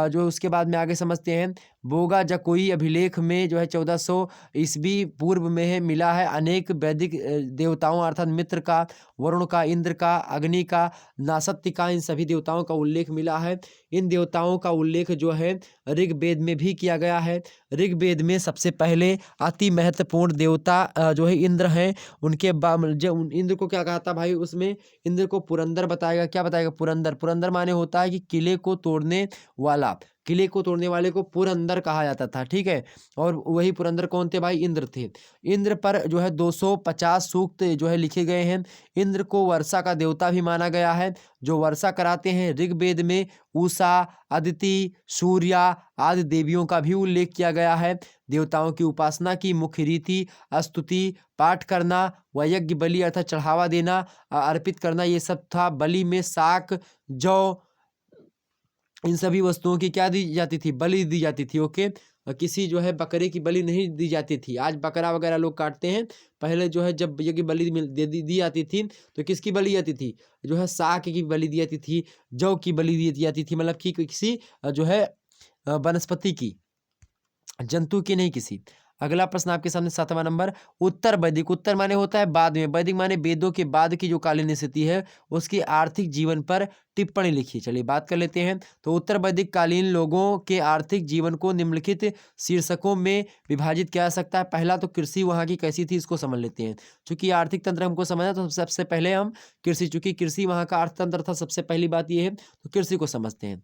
जो उसके बाद में आगे समझते हैं। बोगा जकोई अभिलेख में जो है 1400 ईस्वी पूर्व में है मिला है। अनेक वैदिक देवताओं अर्थात मित्र का, वरुण का, इंद्र का, अग्नि का, नासत्य का, इन सभी देवताओं का उल्लेख मिला है। इन देवताओं का उल्लेख जो है ऋग्वेद में भी किया गया है। ऋग्वेद में सबसे पहले अति महत्वपूर्ण देवता जो है इंद्र हैं। उनके इंद्र को क्या कहा था भाई? उसमें इंद्र को पुरंदर बताएगा। क्या बताएगा? पुरंदर। पुरंदर माने होता है कि किले को तोड़ने वाला। किले को तोड़ने वाले को पुरंदर कहा जाता था, ठीक है। और वही पुरंदर कौन थे भाई? इंद्र थे। इंद्र पर जो है 250 सूक्त जो है लिखे गए हैं। इंद्र को वर्षा का देवता भी माना गया है, जो वर्षा कराते हैं। ऋग्वेद में उषा, अदिति, सूर्या आदि देवियों का भी उल्लेख किया गया है। देवताओं की उपासना की मुख्य रीति स्तुति, पाठ करना व यज्ञ बलि अर्थात चढ़ावा देना, अर्पित करना, ये सब था। बलि में शाक, जौ, इन सभी वस्तुओं की क्या दी जाती थी? बलि दी जाती थी, ओके। किसी जो है बकरे की बलि नहीं दी जाती थी। आज बकरा वगैरह लोग काटते हैं, पहले जो है जब यज्ञ बलि दी जाती थी तो किसकी बलि जाती थी? जो है शाक की बलि दी जाती थी, जौ की बलि दी जाती थी, मतलब कि किसी जो है वनस्पति की, जंतु की नहीं किसी। अगला प्रश्न आपके सामने 7वां नंबर। उत्तर वैदिक, उत्तर माने होता है बाद में, वैदिक माने वेदों के बाद की जो कालीन स्थिति है उसकी आर्थिक जीवन पर टिप्पणी लिखी। चलिए बात कर लेते हैं। तो उत्तर वैदिक कालीन लोगों के आर्थिक जीवन को निम्नलिखित शीर्षकों में विभाजित किया जा सकता है। पहला तो कृषि वहाँ की कैसी थी इसको समझ लेते हैं। चूंकि आर्थिक तंत्र हमको समझना तो सबसे पहले हम कृषि, चूंकि कृषि वहाँ का अर्थतंत्र था, सबसे पहली बात यह है तो कृषि को समझते हैं।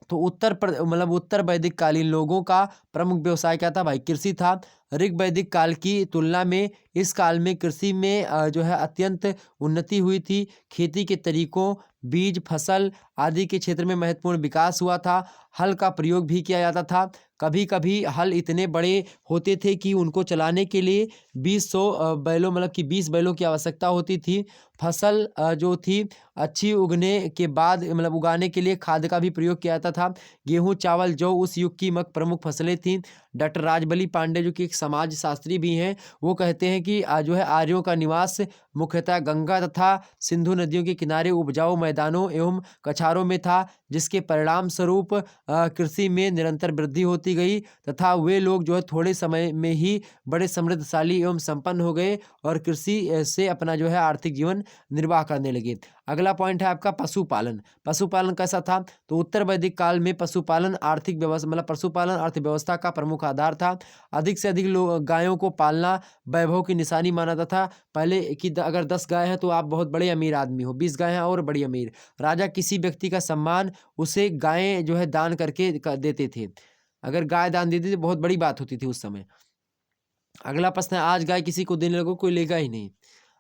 तो उत्तर वैदिक कालीन लोगों का प्रमुख व्यवसाय क्या था भाई? कृषि था। ऋग्वैदिक काल की तुलना में इस काल में कृषि में जो है अत्यंत उन्नति हुई थी। खेती के तरीकों, बीज, फसल आदि के क्षेत्र में महत्वपूर्ण विकास हुआ था। हल का प्रयोग भी किया जाता था। कभी कभी हल इतने बड़े होते थे कि उनको चलाने के लिए 20 बैलों मतलब कि 20 बैलों की आवश्यकता होती थी। फसल जो थी अच्छी उगने के बाद मतलब उगाने के लिए खाद का भी प्रयोग किया जाता था। गेहूं, चावल, जौ उस युग की प्रमुख फसलें थीं। डॉक्टर राजबली पांडे जो कि एक समाज शास्त्री भी हैं, वो कहते हैं कि जो है आर्यों का निवास मुख्यतः गंगा तथा सिंधु नदियों के किनारे उपजाऊ मैदानों एवं कछारों में था, जिसके परिणाम स्वरूप कृषि में निरंतर वृद्धि होती गई तथा वे लोग जो है थोड़े समय में ही बड़े समृद्धशाली एवं संपन्न हो गए और कृषि से अपना जो है आर्थिक जीवन निर्वाह करने लगे। अगला पॉइंट है आपका पशुपालन। पशुपालन कैसा था? तो उत्तर वैदिक काल में पशुपालन आर्थिक व्यवस्था मतलब पशुपालन अर्थव्यवस्था का प्रमुख आधार था। अधिक से अधिक लोग गायों को पालना वैभव की निशानी माना जाता था। पहले कि अगर 10 गाय हैं तो आप बहुत बड़े अमीर आदमी हो, 20 गाय हैं और बड़ी अमीर। राजा किसी व्यक्ति का सम्मान उसे गायें जो है दान करके देते थे। अगर गाय दान देती थी बहुत बड़ी बात होती थी उस समय। अगला प्रश्न है, आज गाय किसी को देने लगो कोई लेगा ही नहीं।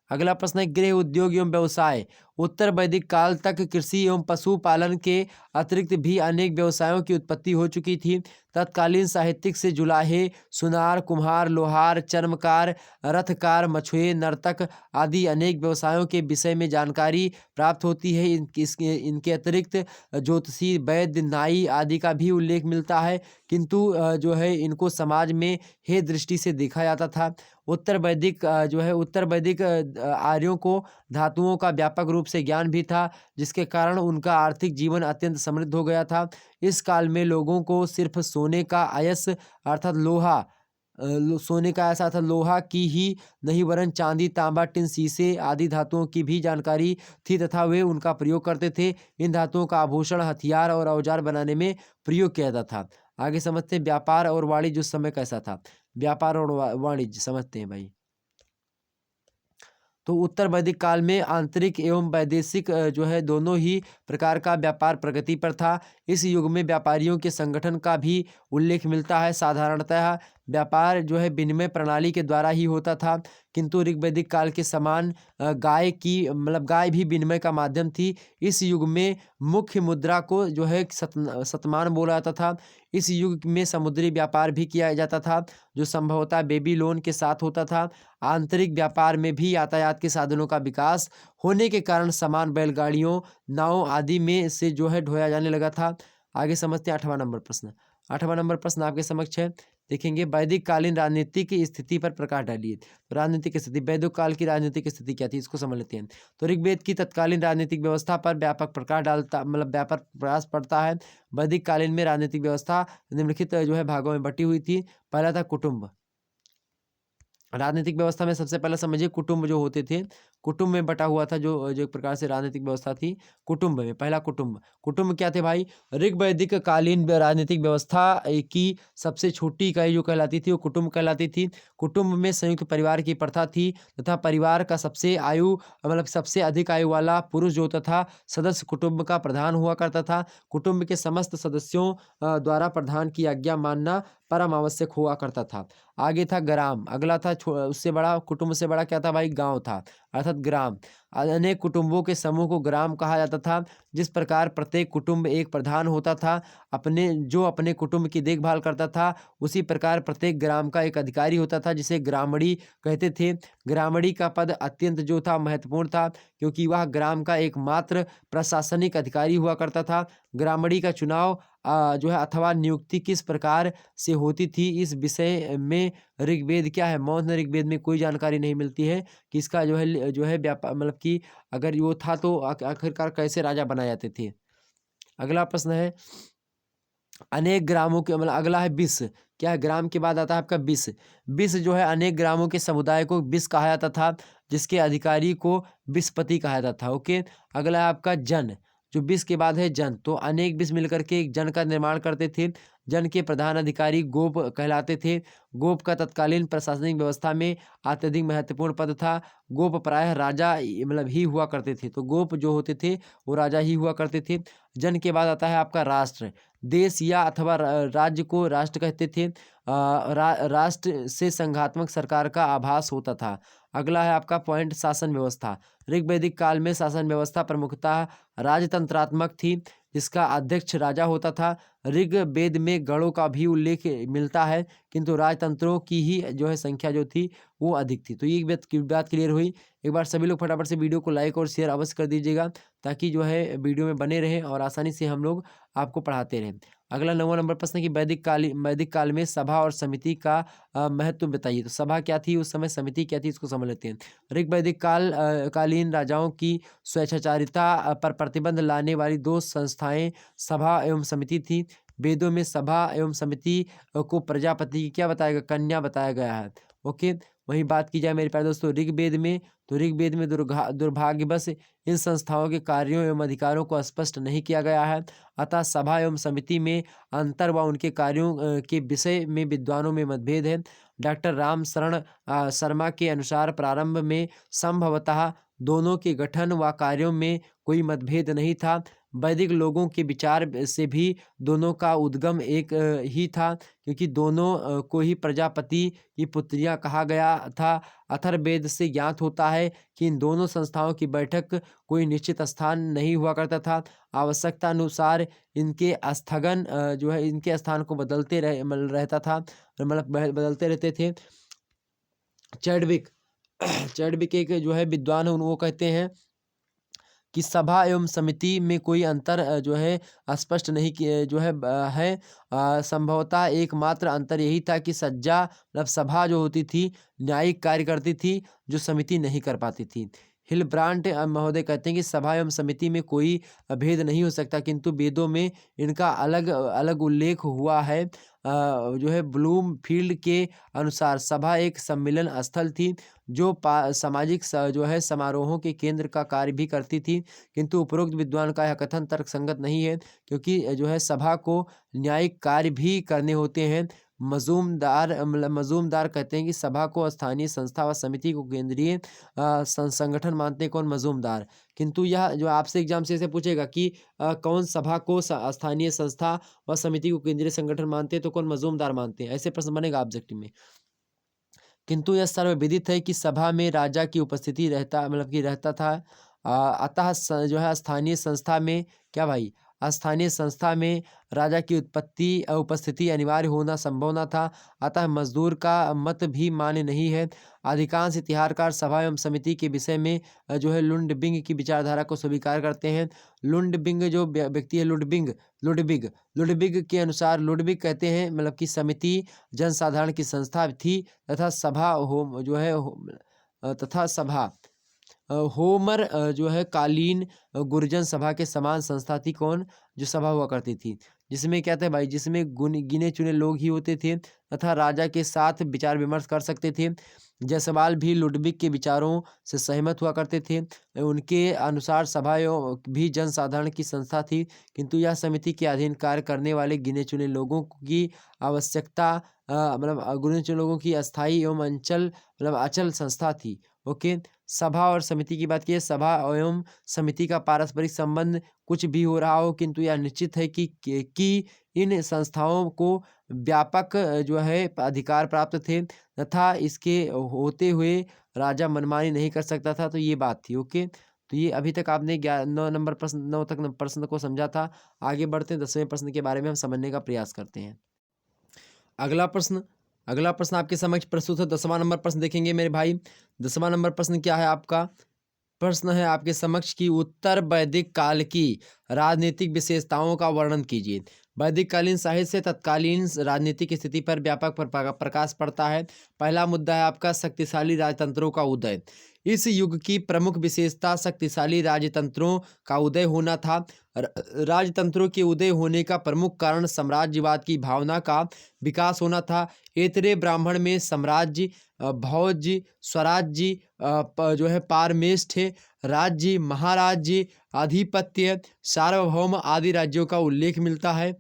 अगला प्रश्न है गृह उद्योग एवं व्यवसाय। उत्तर वैदिक काल तक कृषि एवं पशुपालन के अतिरिक्त भी अनेक व्यवसायों की उत्पत्ति हो चुकी थी। तत्कालीन साहित्यिक से जुलाहे, सुनार, कुम्हार, लोहार, चर्मकार, रथकार, मछुए, नर्तक आदि अनेक व्यवसायों के विषय में जानकारी प्राप्त होती है। इनके अतिरिक्त ज्योतिषी, वैद्य, नाई आदि का भी उल्लेख मिलता है, किंतु जो है इनको समाज में हे दृष्टि से देखा जाता था। उत्तर वैदिक आर्यों को धातुओं का व्यापक रूप से ज्ञान भी था, जिसके कारण उनका आर्थिक जीवन अत्यंत समृद्ध हो गया था। इस काल में लोगों को सिर्फ सोने का अयस अर्थात लोहा की ही नहीं वरन चांदी, तांबा, टिन, शीशे आदि धातुओं की भी जानकारी थी तथा वे उनका प्रयोग करते थे। इन धातुओं का आभूषण, हथियार और औजार बनाने में प्रयोग किया जाता था। आगे समझते हैं व्यापार और वाणिज्य उस समय कैसा था। व्यापार और वाणिज्य समझते हैं भाई। तो उत्तर वैदिक काल में आंतरिक एवं वैदेशिक जो है दोनों ही प्रकार का व्यापार प्रगति पर था। इस युग में व्यापारियों के संगठन का भी उल्लेख मिलता है। साधारणतः व्यापार जो है विनिमय प्रणाली के द्वारा ही होता था, किंतु ऋग्वैदिक काल के समान गाय भी विनिमय का माध्यम थी। इस युग में मुख्य मुद्रा को जो है शतमान बोला जाता था। इस युग में समुद्री व्यापार भी किया जाता था, जो संभवतः बेबीलोन के साथ होता था। आंतरिक व्यापार में भी यातायात के साधनों का विकास होने के कारण सामान बैलगाड़ियों, नावों आदि में से जो है ढोया जाने लगा था। आगे समझते हैं 8वां नंबर प्रश्न। 8वां नंबर प्रश्न आपके समक्ष है, देखेंगे वैदिक कालीन राजनीतिक स्थिति पर प्रकाश डालिए। तो राजनीतिक स्थिति, वैदिक काल की राजनीतिक स्थिति क्या थी, इसको समझ लेते हैं। तो ऋग्वेद की तत्कालीन राजनीतिक व्यवस्था पर व्यापक प्रकाश पड़ता है। वैदिक कालीन में राजनीतिक व्यवस्था निम्नलिखित जो है भागों में बटी हुई थी। पहला था कुटुंब। राजनीतिक व्यवस्था में सबसे पहले समझिए कुटुंब जो होते थे, कुटुंब में बटा हुआ था। जो जो एक प्रकार से राजनीतिक व्यवस्था थी कुटुंब में। पहला कुटुंब क्या थे भाई, ऋग्वैदिक कालीन राजनीतिक व्यवस्था की सबसे छोटी इकाई जो कहलाती थी वो कुटुंब कहलाती थी। कुटुंब में संयुक्त परिवार की प्रथा थी तथा परिवार का सबसे अधिक आयु वाला पुरुष जो होता था सदस्य कुटुंब का प्रधान हुआ करता था। कुटुंब के समस्त सदस्यों द्वारा प्रधान की आज्ञा मानना परम आवश्यक हुआ करता था। आगे था ग्राम। अगला था उससे बड़ा, कुटुंब से बड़ा क्या था भाई, गांव था अर्थात ग्राम। अनेक कुटुंबों के समूह को ग्राम कहा जाता था। जिस प्रकार प्रत्येक कुटुंब एक प्रधान होता था अपने कुटुंब की देखभाल करता था, उसी प्रकार प्रत्येक ग्राम का एक अधिकारी होता था जिसे ग्रामणी कहते थे। ग्रामणी का पद अत्यंत जो था महत्वपूर्ण था, क्योंकि वह ग्राम का एकमात्र प्रशासनिक अधिकारी हुआ करता था। ग्रामणी का चुनाव जो है अथवा नियुक्ति किस प्रकार से होती थी, इस विषय में ऋग्वेद क्या है, मौन ऋग्वेद में कोई जानकारी नहीं मिलती है कि इसका जो है व्यापार कि अगर वो था तो आखिरकार कैसे राजा बनाए जाते थे। अगला प्रश्न है अनेक ग्रामों के अगला है विष। क्या है, ग्राम के बाद आता है आपका विष। विष जो है अनेक ग्रामों के समुदाय को विष कहा जाता था, जिसके अधिकारी को विषपति कहा जाता था। ओके, अगला है आपका जन। जो विष के बाद है जन, तो अनेक विष मिलकर के एक जन का निर्माण करते थे। जन के प्रधान अधिकारी गोप कहलाते थे। गोप का तत्कालीन प्रशासनिक व्यवस्था में अत्यधिक महत्वपूर्ण पद था। गोप प्रायः राजा ही हुआ करते थे, तो गोप जो होते थे वो राजा ही हुआ करते थे। जन के बाद आता है आपका राष्ट्र। देश या अथवा राज्य को राष्ट्र कहते थे। राष्ट्र से संघात्मक सरकार का आभास होता था। अगला है आपका पॉइंट शासन व्यवस्था। ऋग्वैदिक काल में शासन व्यवस्था प्रमुखतः राजतंत्रात्मक थी, जिसका अध्यक्ष राजा होता था। ऋग्वेद में गणों का भी उल्लेख मिलता है, किंतु राजतंत्रों की ही जो है संख्या जो थी वो अधिक थी। तो ये बात क्लियर हुई। एक बार सभी लोग फटाफट से वीडियो को लाइक और शेयर अवश्य कर दीजिएगा, ताकि जो है वीडियो में बने रहें और आसानी से हम लोग आपको पढ़ाते रहें। अगला 9वां नंबर प्रश्न है कि वैदिक काल में सभा और समिति का महत्व बताइए। तो सभा क्या थी उस समय, समिति क्या थी, इसको समझ लेते हैं। ऋग्वैदिक कालीन राजाओं की स्वेच्छाचारिता पर प्रतिबंध लाने वाली दो संस्थाएं सभा एवं समिति थी। वेदों में सभा एवं समिति को प्रजापति की क्या बताया गया, कन्या बताया गया है। ओके, वहीं बात की जाए मेरे प्यारे दोस्तों ऋग्वेद में, तो ऋग्वेद में दुर्भाग्यवश इन संस्थाओं के कार्यों एवं अधिकारों को स्पष्ट नहीं किया गया है। अतः सभा एवं समिति में अंतर व उनके कार्यों के विषय में विद्वानों में मतभेद है। डॉक्टर राम शरण शर्मा के अनुसार प्रारंभ में संभवतः दोनों के गठन व कार्यों में कोई मतभेद नहीं था। वैदिक लोगों के विचार से भी दोनों का उद्गम एक ही था, क्योंकि दोनों को ही प्रजापति की पुत्रियां कहा गया था। अथर्ववेद से ज्ञात होता है कि इन दोनों संस्थाओं की बैठक कोई निश्चित स्थान नहीं हुआ करता था। आवश्यकता अनुसार इनके स्थगन जो है इनके स्थान को बदलते रहता था, मतलब बदलते रहते थे। चैडविक चैडविक एक जो है विद्वान है, वो कहते हैं कि सभा एवं समिति में कोई अंतर जो है स्पष्ट नहीं जो है संभवतः एकमात्र अंतर यही था कि सज्जा मतलब सभा जो होती थी न्यायिक कार्य करती थी, जो समिति नहीं कर पाती थी। हिलब्रांट महोदय कहते हैं कि सभा एवं समिति में कोई भेद नहीं हो सकता, किंतु वेदों में इनका अलग अलग उल्लेख हुआ है। जो है ब्लूमफील्ड के अनुसार सभा एक सम्मेलन स्थल थी जो सामाजिक जो है समारोहों के केंद्र का कार्य भी करती थी, किंतु उपरोक्त विद्वान का यह कथन तर्कसंगत नहीं है, क्योंकि जो है सभा को न्यायिक कार्य भी करने होते हैं। मजूमदार कहते हैं कि सभा को स्थानीय संस्था व समिति को केंद्रीय संगठन मानते हैं। कौन? मजूमदार। किंतु यह जो आपसे एग्जाम से ऐसे पूछेगा कि कौन सभा को स्थानीय संस्था व समिति को केंद्रीय संगठन मानते हैं, तो कौन? मजूमदार मानते हैं। ऐसे प्रश्न बनेगा ऑब्जेक्टिव में। किंतु यह सर्वविदित है कि सभा में राजा की उपस्थिति रहता था। अतः जो है स्थानीय संस्था में क्या भाई, स्थानीय संस्था में राजा की उपस्थिति अनिवार्य होना संभव न था। अतः मजदूर का मत भी मान्य नहीं है। अधिकांश इतिहासकार सभा एवं समिति के विषय में जो है लुंडबिंग की विचारधारा को स्वीकार करते हैं। लुंडबिंग जो व्यक्ति है, लुडबिग के अनुसार, लुडबिग कहते हैं मतलब कि समिति जनसाधारण की संस्था थी तथा सभा होमर जो है कालीन गुरजन सभा के समान संस्था थी। कौन? जो सभा हुआ करती थी, जिसमें क्या था भाई, जिसमें गिने चुने लोग ही होते थे तथा राजा के साथ विचार विमर्श कर सकते थे। जायसवाल भी लुडबिग के विचारों से सहमत हुआ करते थे। उनके अनुसार सभा भी जनसाधारण की संस्था थी, किंतु यह समिति के अधीन कार्य करने वाले गिने चुने लोगों की आवश्यकता गिने चुने लोगों की अस्थायी एवं अचल संस्था थी। ओके, सभा और समिति की बात की, सभा एवं समिति का पारस्परिक संबंध कुछ भी हो रहा हो, किंतु यह निश्चित है कि इन संस्थाओं को व्यापक जो है अधिकार प्राप्त थे तथा इसके होते हुए राजा मनमानी नहीं कर सकता था। तो ये बात थी। ओके, तो ये अभी तक आपने 9 तक प्रश्न को समझा था। आगे बढ़ते हैं 10वें प्रश्न के बारे में हम समझने का प्रयास करते हैं। अगला प्रश्न आपके समक्ष प्रस्तुत है। 10वां नंबर प्रश्न देखेंगे मेरे भाई। 10वां नंबर प्रश्न क्या है आपका? प्रश्न है आपके समक्ष की उत्तर वैदिक काल की राजनीतिक विशेषताओं का वर्णन कीजिए। वैदिक कालीन साहित्य से तत्कालीन राजनीतिक स्थिति पर व्यापक प्रकाश पड़ता है। पहला मुद्दा है आपका शक्तिशाली राजतंत्रों का उदय। इस युग की प्रमुख विशेषता शक्तिशाली राजतंत्रों का उदय होना था। राजतंत्रों के उदय होने का प्रमुख कारण साम्राज्यवाद की भावना का विकास होना था। ऐतरेय ब्राह्मण में साम्राज्य, भौज्य, स्वराज्य, जो है पारमेष्ठ्य, राज्य, महाराज्य, आधिपत्य, सार्वभौम आदि राज्यों का उल्लेख मिलता है।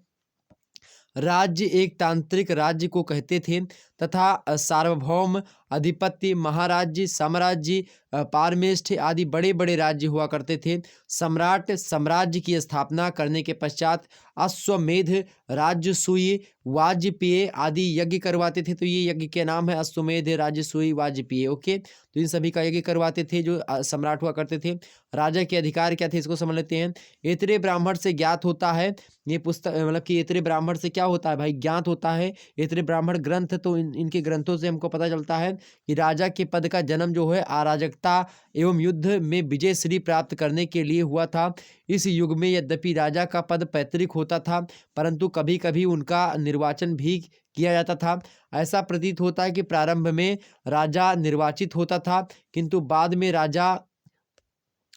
राज्य एक तांत्रिक राज्य को कहते थे तथा सार्वभौम, अधिपत्य, महाराज्य, साम्राज्य, पारमेष्ठ्य आदि बड़े बड़े राज्य हुआ करते थे। सम्राट साम्राज्य की स्थापना करने के पश्चात अश्वमेध, राजसूय, वाजपेय आदि यज्ञ करवाते थे। तो ये यज्ञ के नाम है अश्वमेध, राजसूय, वाजपेय। ओके, तो इन सभी का यज्ञ करवाते थे जो सम्राट हुआ करते थे। राजा के अधिकार क्या थे, इसको समझ लेते हैं। ऐतरेय ब्राह्मण से ज्ञात होता है, ये पुस्तक मतलब कि ऐतरेय ब्राह्मण से क्या होता है भाई, ज्ञात होता है। ऐतरेय ब्राह्मण ग्रंथ, तो इनके ग्रंथों से हमको पता चलता है कि राजा के पद का जन्म जो है अराजकता एवं युद्ध में विजय श्री प्राप्त करने के लिए हुआ था। इस युग में यद्यपि राजा का पद पैतृक होता था, परंतु कभी कभी उनका निर्वाचन भी किया जाता था। ऐसा प्रतीत होता है कि प्रारंभ में राजा निर्वाचित होता था, किंतु बाद में राजा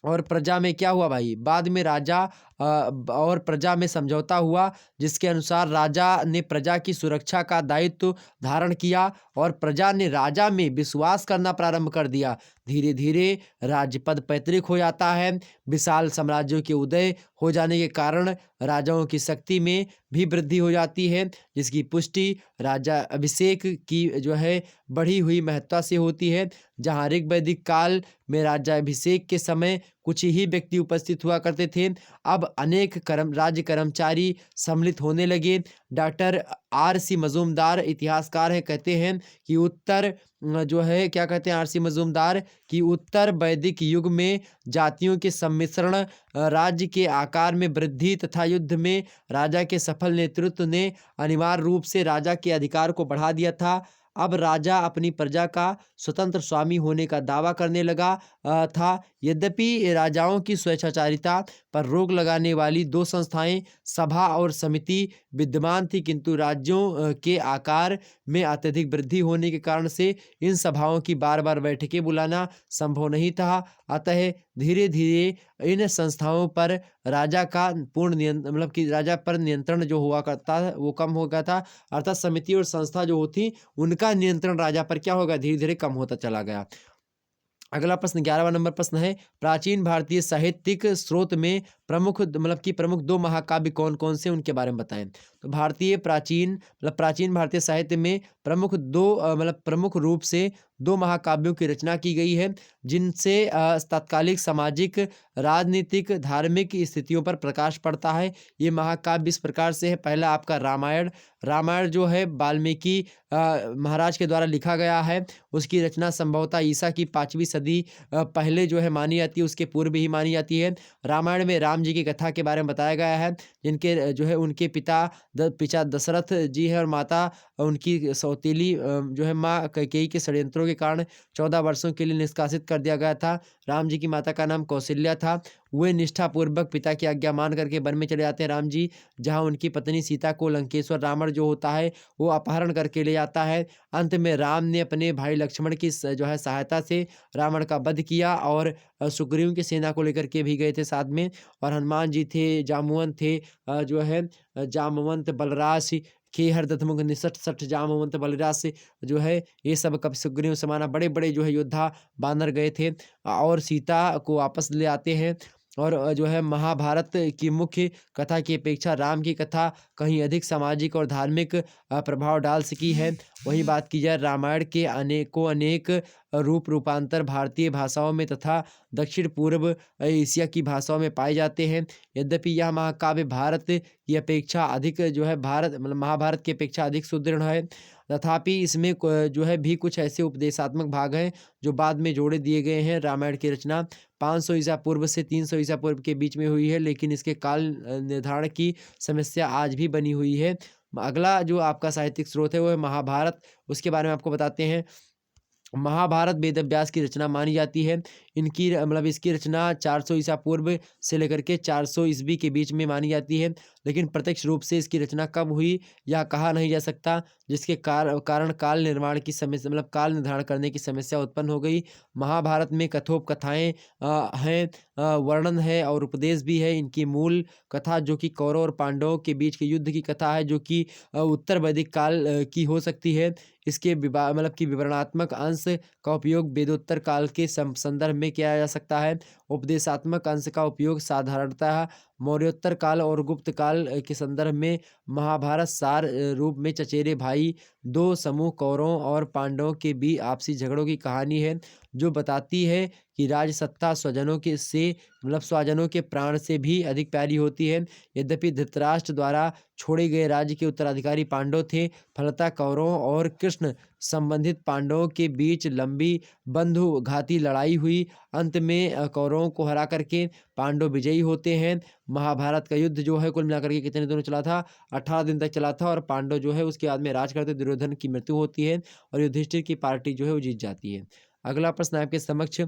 और प्रजा में क्या हुआ भाई, बाद में राजा और प्रजा में समझौता हुआ, जिसके अनुसार राजा ने प्रजा की सुरक्षा का दायित्व धारण किया और प्रजा ने राजा में विश्वास करना प्रारंभ कर दिया। धीरे धीरे राज्यपद पैतृक हो जाता है। विशाल साम्राज्यों के उदय हो जाने के कारण राजाओं की शक्ति में भी वृद्धि हो जाती है, जिसकी पुष्टि राजा अभिषेक की जो है बढ़ी हुई महत्ता से होती है। जहाँ ऋग्वैदिक काल में राज्याभिषेक के समय कुछ ही व्यक्ति उपस्थित हुआ करते थे। अब अनेक राज्य कर्मचारी सम्मिलित होने लगे। Doctor RC. मजूमदार इतिहासकार हैं, कहते हैं कि जो है क्या कहते हैं आर.सी. मजूमदार कि उत्तर वैदिक युग में जातियों के सम्मिश्रण, राज्य के आकार में वृद्धि तथा युद्ध में राजा के सफल नेतृत्व ने अनिवार्य रूप से राजा के अधिकार को बढ़ा दिया था। अब राजा अपनी प्रजा का स्वतंत्र स्वामी होने का दावा करने लगा था। यद्यपि राजाओं की स्वेच्छाचारिता पर रोक लगाने वाली दो संस्थाएं, सभा और समिति, विद्यमान थी, किंतु राज्यों के आकार में अत्यधिक वृद्धि होने के कारण से इन सभाओं की बार बार बैठकें बुलाना संभव नहीं था। अतः धीरे धीरे इन संस्थाओं पर राजा का पूर्ण नियंत्रण, मतलब कि राजा पर नियंत्रण जो हुआ करता है वो कम हो गया था। अर्थात समिति और संस्था जो होती उनका नियंत्रण राजा पर क्या होगा, धीरे धीरे कम होता चला गया। अगला प्रश्न 11वां नंबर प्रश्न है, प्राचीन भारतीय साहित्यिक स्रोत में प्रमुख दो महाकाव्य कौन कौन से, उनके बारे में बताएं। तो प्राचीन भारतीय साहित्य में प्रमुख रूप से दो महाकाव्यों की रचना की गई है, जिनसे तत्कालिक सामाजिक, राजनीतिक, धार्मिक स्थितियों पर प्रकाश पड़ता है। ये महाकाव्य इस प्रकार से है। पहला आपका रामायण जो है वाल्मीकि महाराज के द्वारा लिखा गया है। उसकी रचना संभवतः ईसा की 5वीं सदी पहले जो है मानी जाती है, उसके पूर्व ही मानी जाती है। रामायण में राम जी की कथा के बारे में बताया गया है, जिनके जो है उनके पिता दशरथ जी है और माता उनकी सौतेली जो है माँ कैकेयी के षड्यंत्रों के कारण 14 वर्षों के लिए निष्कासित कर दिया गया था। राम जी की माता का नाम कौशल्या था। वे निष्ठापूर्वक पिता की आज्ञा मान करके वन में चले जाते हैं राम जी, जहाँ उनकी पत्नी सीता को लंकेश्वर रावण जो होता है वो अपहरण करके ले जाता है। अंत में राम ने अपने भाई लक्ष्मण की जो है सहायता से रावण का वध किया और सुग्रीव की सेना को लेकर के भी गए थे साथ में। और हनुमान जी थे, जामुवन थे, जो है जामवंत बलराज खेहर दत्तमुख निसठ सठ जामवंत बलराज से जो है ये सब कब सुग्रीव समाना बड़े बड़े जो है योद्धा बानर गए थे और सीता को वापस ले आते हैं। और जो है महाभारत की मुख्य कथा की अपेक्षा राम की कथा कहीं अधिक सामाजिक और धार्मिक प्रभाव डाल सकी है। वहीं बात की जाए रामायण के अनेक रूपांतर भारतीय भाषाओं में तथा दक्षिण पूर्व एशिया की भाषाओं में पाए जाते हैं। यद्यपि यह महाकाव्य भारत की अपेक्षा अधिक जो है महाभारत की अपेक्षा अधिक सुदृढ़ है, तथापि इसमें जो है भी कुछ ऐसे उपदेशात्मक भाग हैं जो बाद में जोड़े दिए गए हैं। रामायण की रचना 500 ईसा पूर्व से 300 ईसा पूर्व के बीच में हुई है, लेकिन इसके काल निर्धारण की समस्या आज भी बनी हुई है। अगला जो आपका साहित्यिक स्रोत है वो है महाभारत। उसके बारे में आपको बताते हैं। महाभारत वेद व्यास की रचना मानी जाती है। इसकी रचना 400 ईसा पूर्व से लेकर के 400 ईस्वी के बीच में मानी जाती है, लेकिन प्रत्यक्ष रूप से इसकी रचना कब हुई यह कहा नहीं जा सकता, जिसके कारण काल निर्माण की समस्या काल निर्धारण करने की समस्या उत्पन्न हो गई। महाभारत में कथाएं हैं, वर्णन है और उपदेश भी है। इनकी मूल कथा जो कि कौरव और पांडवों के बीच के युद्ध की कथा है, जो कि उत्तर वैदिक काल की हो सकती है। इसके विवरणात्मक अंश का उपयोग वेदोत्तर काल के संदर्भ में किया जा सकता है। उपदेशात्मक अंश का उपयोग साधारणतः मौर्योत्तर काल और गुप्त काल के संदर्भ में। महाभारत सार रूप में चचेरे भाई दो समूह कौरवों और पांडवों के बीच आपसी झगड़ों की कहानी है, जो बताती है कि राजसत्ता स्वजनों के प्राण से भी अधिक प्यारी होती है। यद्यपि धृतराष्ट्र द्वारा छोड़े गए राज्य के उत्तराधिकारी पांडव थे, फलतः कौरवों और कृष्ण संबंधित पांडवों के बीच लंबी बंधुघाती लड़ाई हुई। अंत में कौरवों को हरा करके पांडव विजयी होते हैं। महाभारत का युद्ध जो है कुल मिलाकर के कितने दिनों चला था, 18 दिन तक चला था। और पांडव जो है उसके बाद में राज करते दुर्योधन की मृत्यु होती है और युधिष्ठिर की पार्टी जो है वो जीत जाती है। अगला प्रश्न आपके समक्ष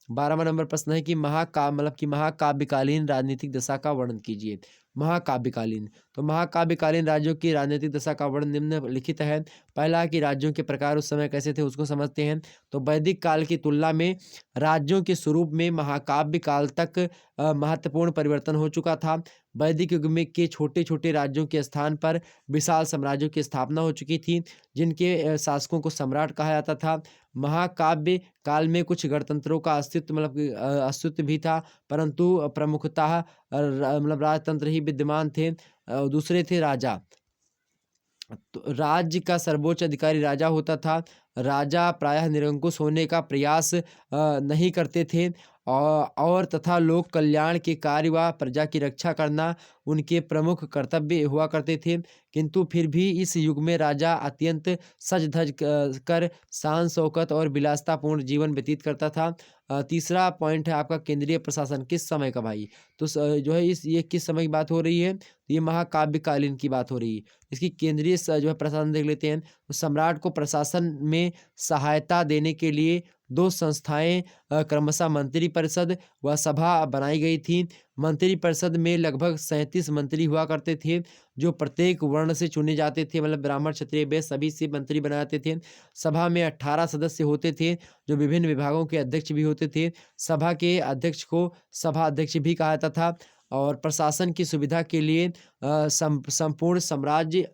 12वां नंबर प्रश्न है कि महाकाव्यकालीन राजनीतिक दशा का वर्णन कीजिए। महाकाव्यकालीन, तो महाकाव्यकालीन राज्यों की राजनीतिक दशा का वर्णन निम्नलिखित है। पहला कि राज्यों के प्रकार उस समय कैसे थे उसको समझते हैं। तो वैदिक काल की तुलना में राज्यों के स्वरूप में महाकाव्य काल तक महत्वपूर्ण परिवर्तन हो चुका था। वैदिक युग में के छोटे छोटे राज्यों के स्थान पर विशाल साम्राज्यों की स्थापना हो चुकी थी, जिनके शासकों को सम्राट कहा जाता था। महाकाव्य काल में कुछ गणतंत्रों का अस्तित्व भी था, परंतु प्रमुखतः राजतंत्र ही विद्यमान थे। दूसरे थे राजा। तो राज्य का सर्वोच्च अधिकारी राजा होता था। राजा प्रायः निरंकुश होने का प्रयास नहीं करते थे और तथा लोक कल्याण के कार्य व प्रजा की रक्षा करना उनके प्रमुख कर्तव्य हुआ करते थे। किंतु फिर भी इस युग में राजा अत्यंत सज धज कर शान शौकत और विलासितापूर्ण जीवन व्यतीत करता था। तीसरा पॉइंट है आपका केंद्रीय प्रशासन किस समय का भाई। तो जो है ये किस समय की बात हो रही है, तो ये महाकाव्यकालीन की बात हो रही है। इसकी केंद्रीय जो है प्रशासन देख लेते हैं। तो सम्राट को प्रशासन में सहायता देने के लिए दो संस्थाएं क्रमशः मंत्री परिषद व सभा बनाई गई थी। मंत्री परिषद में लगभग 37 मंत्री हुआ करते थे, जो प्रत्येक वर्ण से चुने जाते थे, मतलब ब्राह्मण क्षत्रिय वैश्य सभी से मंत्री बनाते थे। सभा में 18 सदस्य होते थे, जो विभिन्न विभागों के अध्यक्ष भी होते थे। सभा के अध्यक्ष को सभा अध्यक्ष भी कहा जाता था। और प्रशासन की सुविधा के लिए संपूर्ण साम्राज्य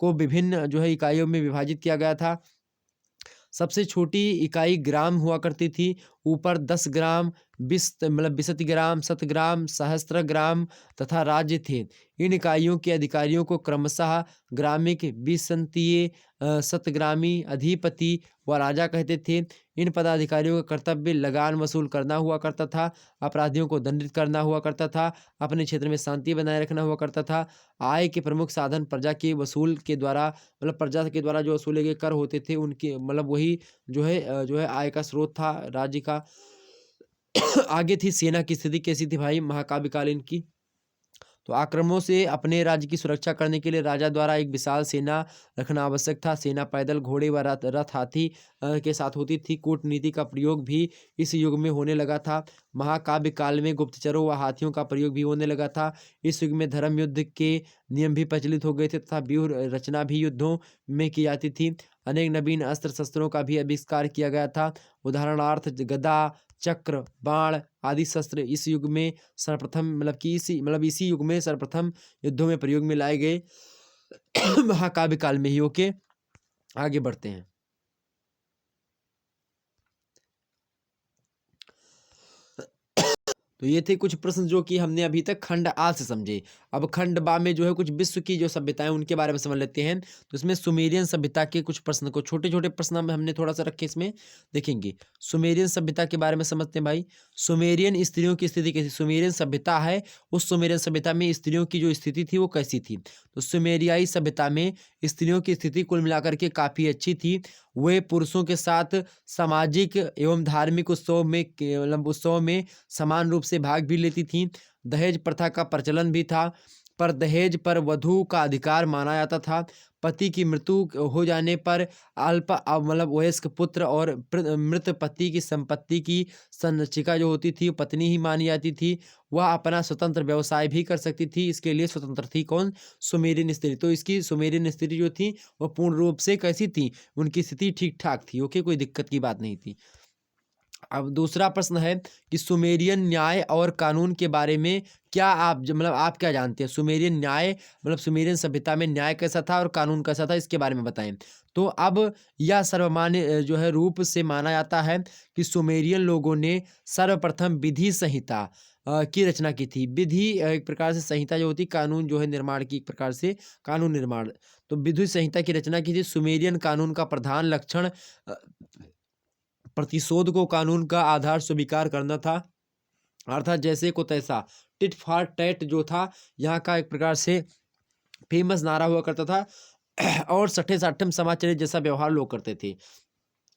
को विभिन्न जो है इकाइयों में विभाजित किया गया था। सबसे छोटी इकाई ग्राम हुआ करती थी। ऊपर 10 ग्राम, 20 मतलब 20 ग्राम, 7 ग्राम, सहस्त्र ग्राम तथा राज्य थे। इन इकाइयों के अधिकारियों को क्रमशः ग्रामिक, बीसंतीय, शतग्रामी, अधिपति व राजा कहते थे। इन पदाधिकारियों का कर्तव्य लगान वसूल करना हुआ करता था, अपराधियों को दंडित करना हुआ करता था, अपने क्षेत्र में शांति बनाए रखना हुआ करता था। आय के प्रमुख साधन प्रजा के वसूल के द्वारा, मतलब प्रजा के द्वारा जो वसूले गए कर होते थे उनके, मतलब वही जो है आय का स्रोत था राज्य का। आगे थी सेना की स्थिति कैसी थी भाई महाकाव्यकालीन की। तो आक्रमणों से अपने राज्य की सुरक्षा करने के लिए राजा द्वारा एक विशाल सेना रखना आवश्यक था। सेना पैदल, घोड़े व रथ, हाथी के साथ होती थी। कूटनीति का प्रयोग भी इस युग में होने लगा था। महाकाव्य काल में गुप्तचरों व हाथियों का प्रयोग भी होने लगा था। इस युग में धर्म युद्ध के नियम भी प्रचलित हो गए थे तथा व्यूह रचना भी युद्धों में की जाती थी। अनेक नवीन अस्त्र शस्त्रों का भी आविष्कार किया गया था। उदाहरणार्थ गदा, चक्र, बाण आदि शस्त्र इस युग में सर्वप्रथम इसी युग में सर्वप्रथम युद्धों में प्रयोग में लाए गए महाकाव्य काल में ही। ओके, आगे बढ़ते हैं। तो ये थे कुछ प्रश्न जो कि हमने अभी तक खंड आ से समझे। अब खंड बा में जो है कुछ विश्व की जो सभ्यताएं उनके बारे में समझ लेते हैं। तो इसमें सुमेरियन सभ्यता के कुछ प्रश्न को, छोटे छोटे प्रश्न में हमने थोड़ा सा रखे, इसमें देखेंगे। सुमेरियन सभ्यता के बारे में समझते हैं भाई। सुमेरियन स्त्रियों की स्थिति कैसी, सुमेरियन सभ्यता है, उस सुमेरियन सभ्यता में स्त्रियों की जो स्थिति थी वो कैसी थी। तो सुमेरियाई सभ्यता में स्त्रियों की स्थिति कुल मिलाकर के काफी अच्छी थी। वे पुरुषों के साथ सामाजिक एवं धार्मिक उत्सव में समान रूप से भाग भी लेती थीं। दहेज प्रथा का प्रचलन भी था, पर दहेज पर वधू का अधिकार माना जाता था। पति की मृत्यु हो जाने पर वयस्क पुत्र और मृत पति की संपत्ति की संरक्षिका जो होती थी पत्नी ही मानी जाती थी। वह अपना स्वतंत्र व्यवसाय भी कर सकती थी, इसके लिए स्वतंत्र थी कौन, सुमेरियन स्त्री। तो इसकी सुमेरियन स्त्री जो थी वह पूर्ण रूप से कैसी थी, उनकी स्थिति ठीक ठाक थी। ओके, कोई दिक्कत की बात नहीं थी। अब दूसरा प्रश्न है कि सुमेरियन न्याय और कानून के बारे में क्या आप आप क्या जानते हैं। सुमेरियन न्याय सुमेरियन सभ्यता में न्याय कैसा था और कानून कैसा था, इसके बारे में बताएं। तो अब यह सर्वमान्य जो है रूप से माना जाता है कि सुमेरियन लोगों ने सर्वप्रथम विधि संहिता की रचना की थी। विधि एक प्रकार से संहिता जो होती, कानून जो है निर्माण की, एक प्रकार से कानून निर्माण। तो विधि संहिता की रचना की थी। सुमेरियन कानून का प्रधान लक्षण प्रतिशोध को कानून का आधार स्वीकार करना था, अर्थात जैसे को तैसा, टिट फॉर टैट जो था यहाँ का एक प्रकार से फेमस नारा हुआ करता था। और सठे साठम समाचरित जैसा व्यवहार लोग करते थे।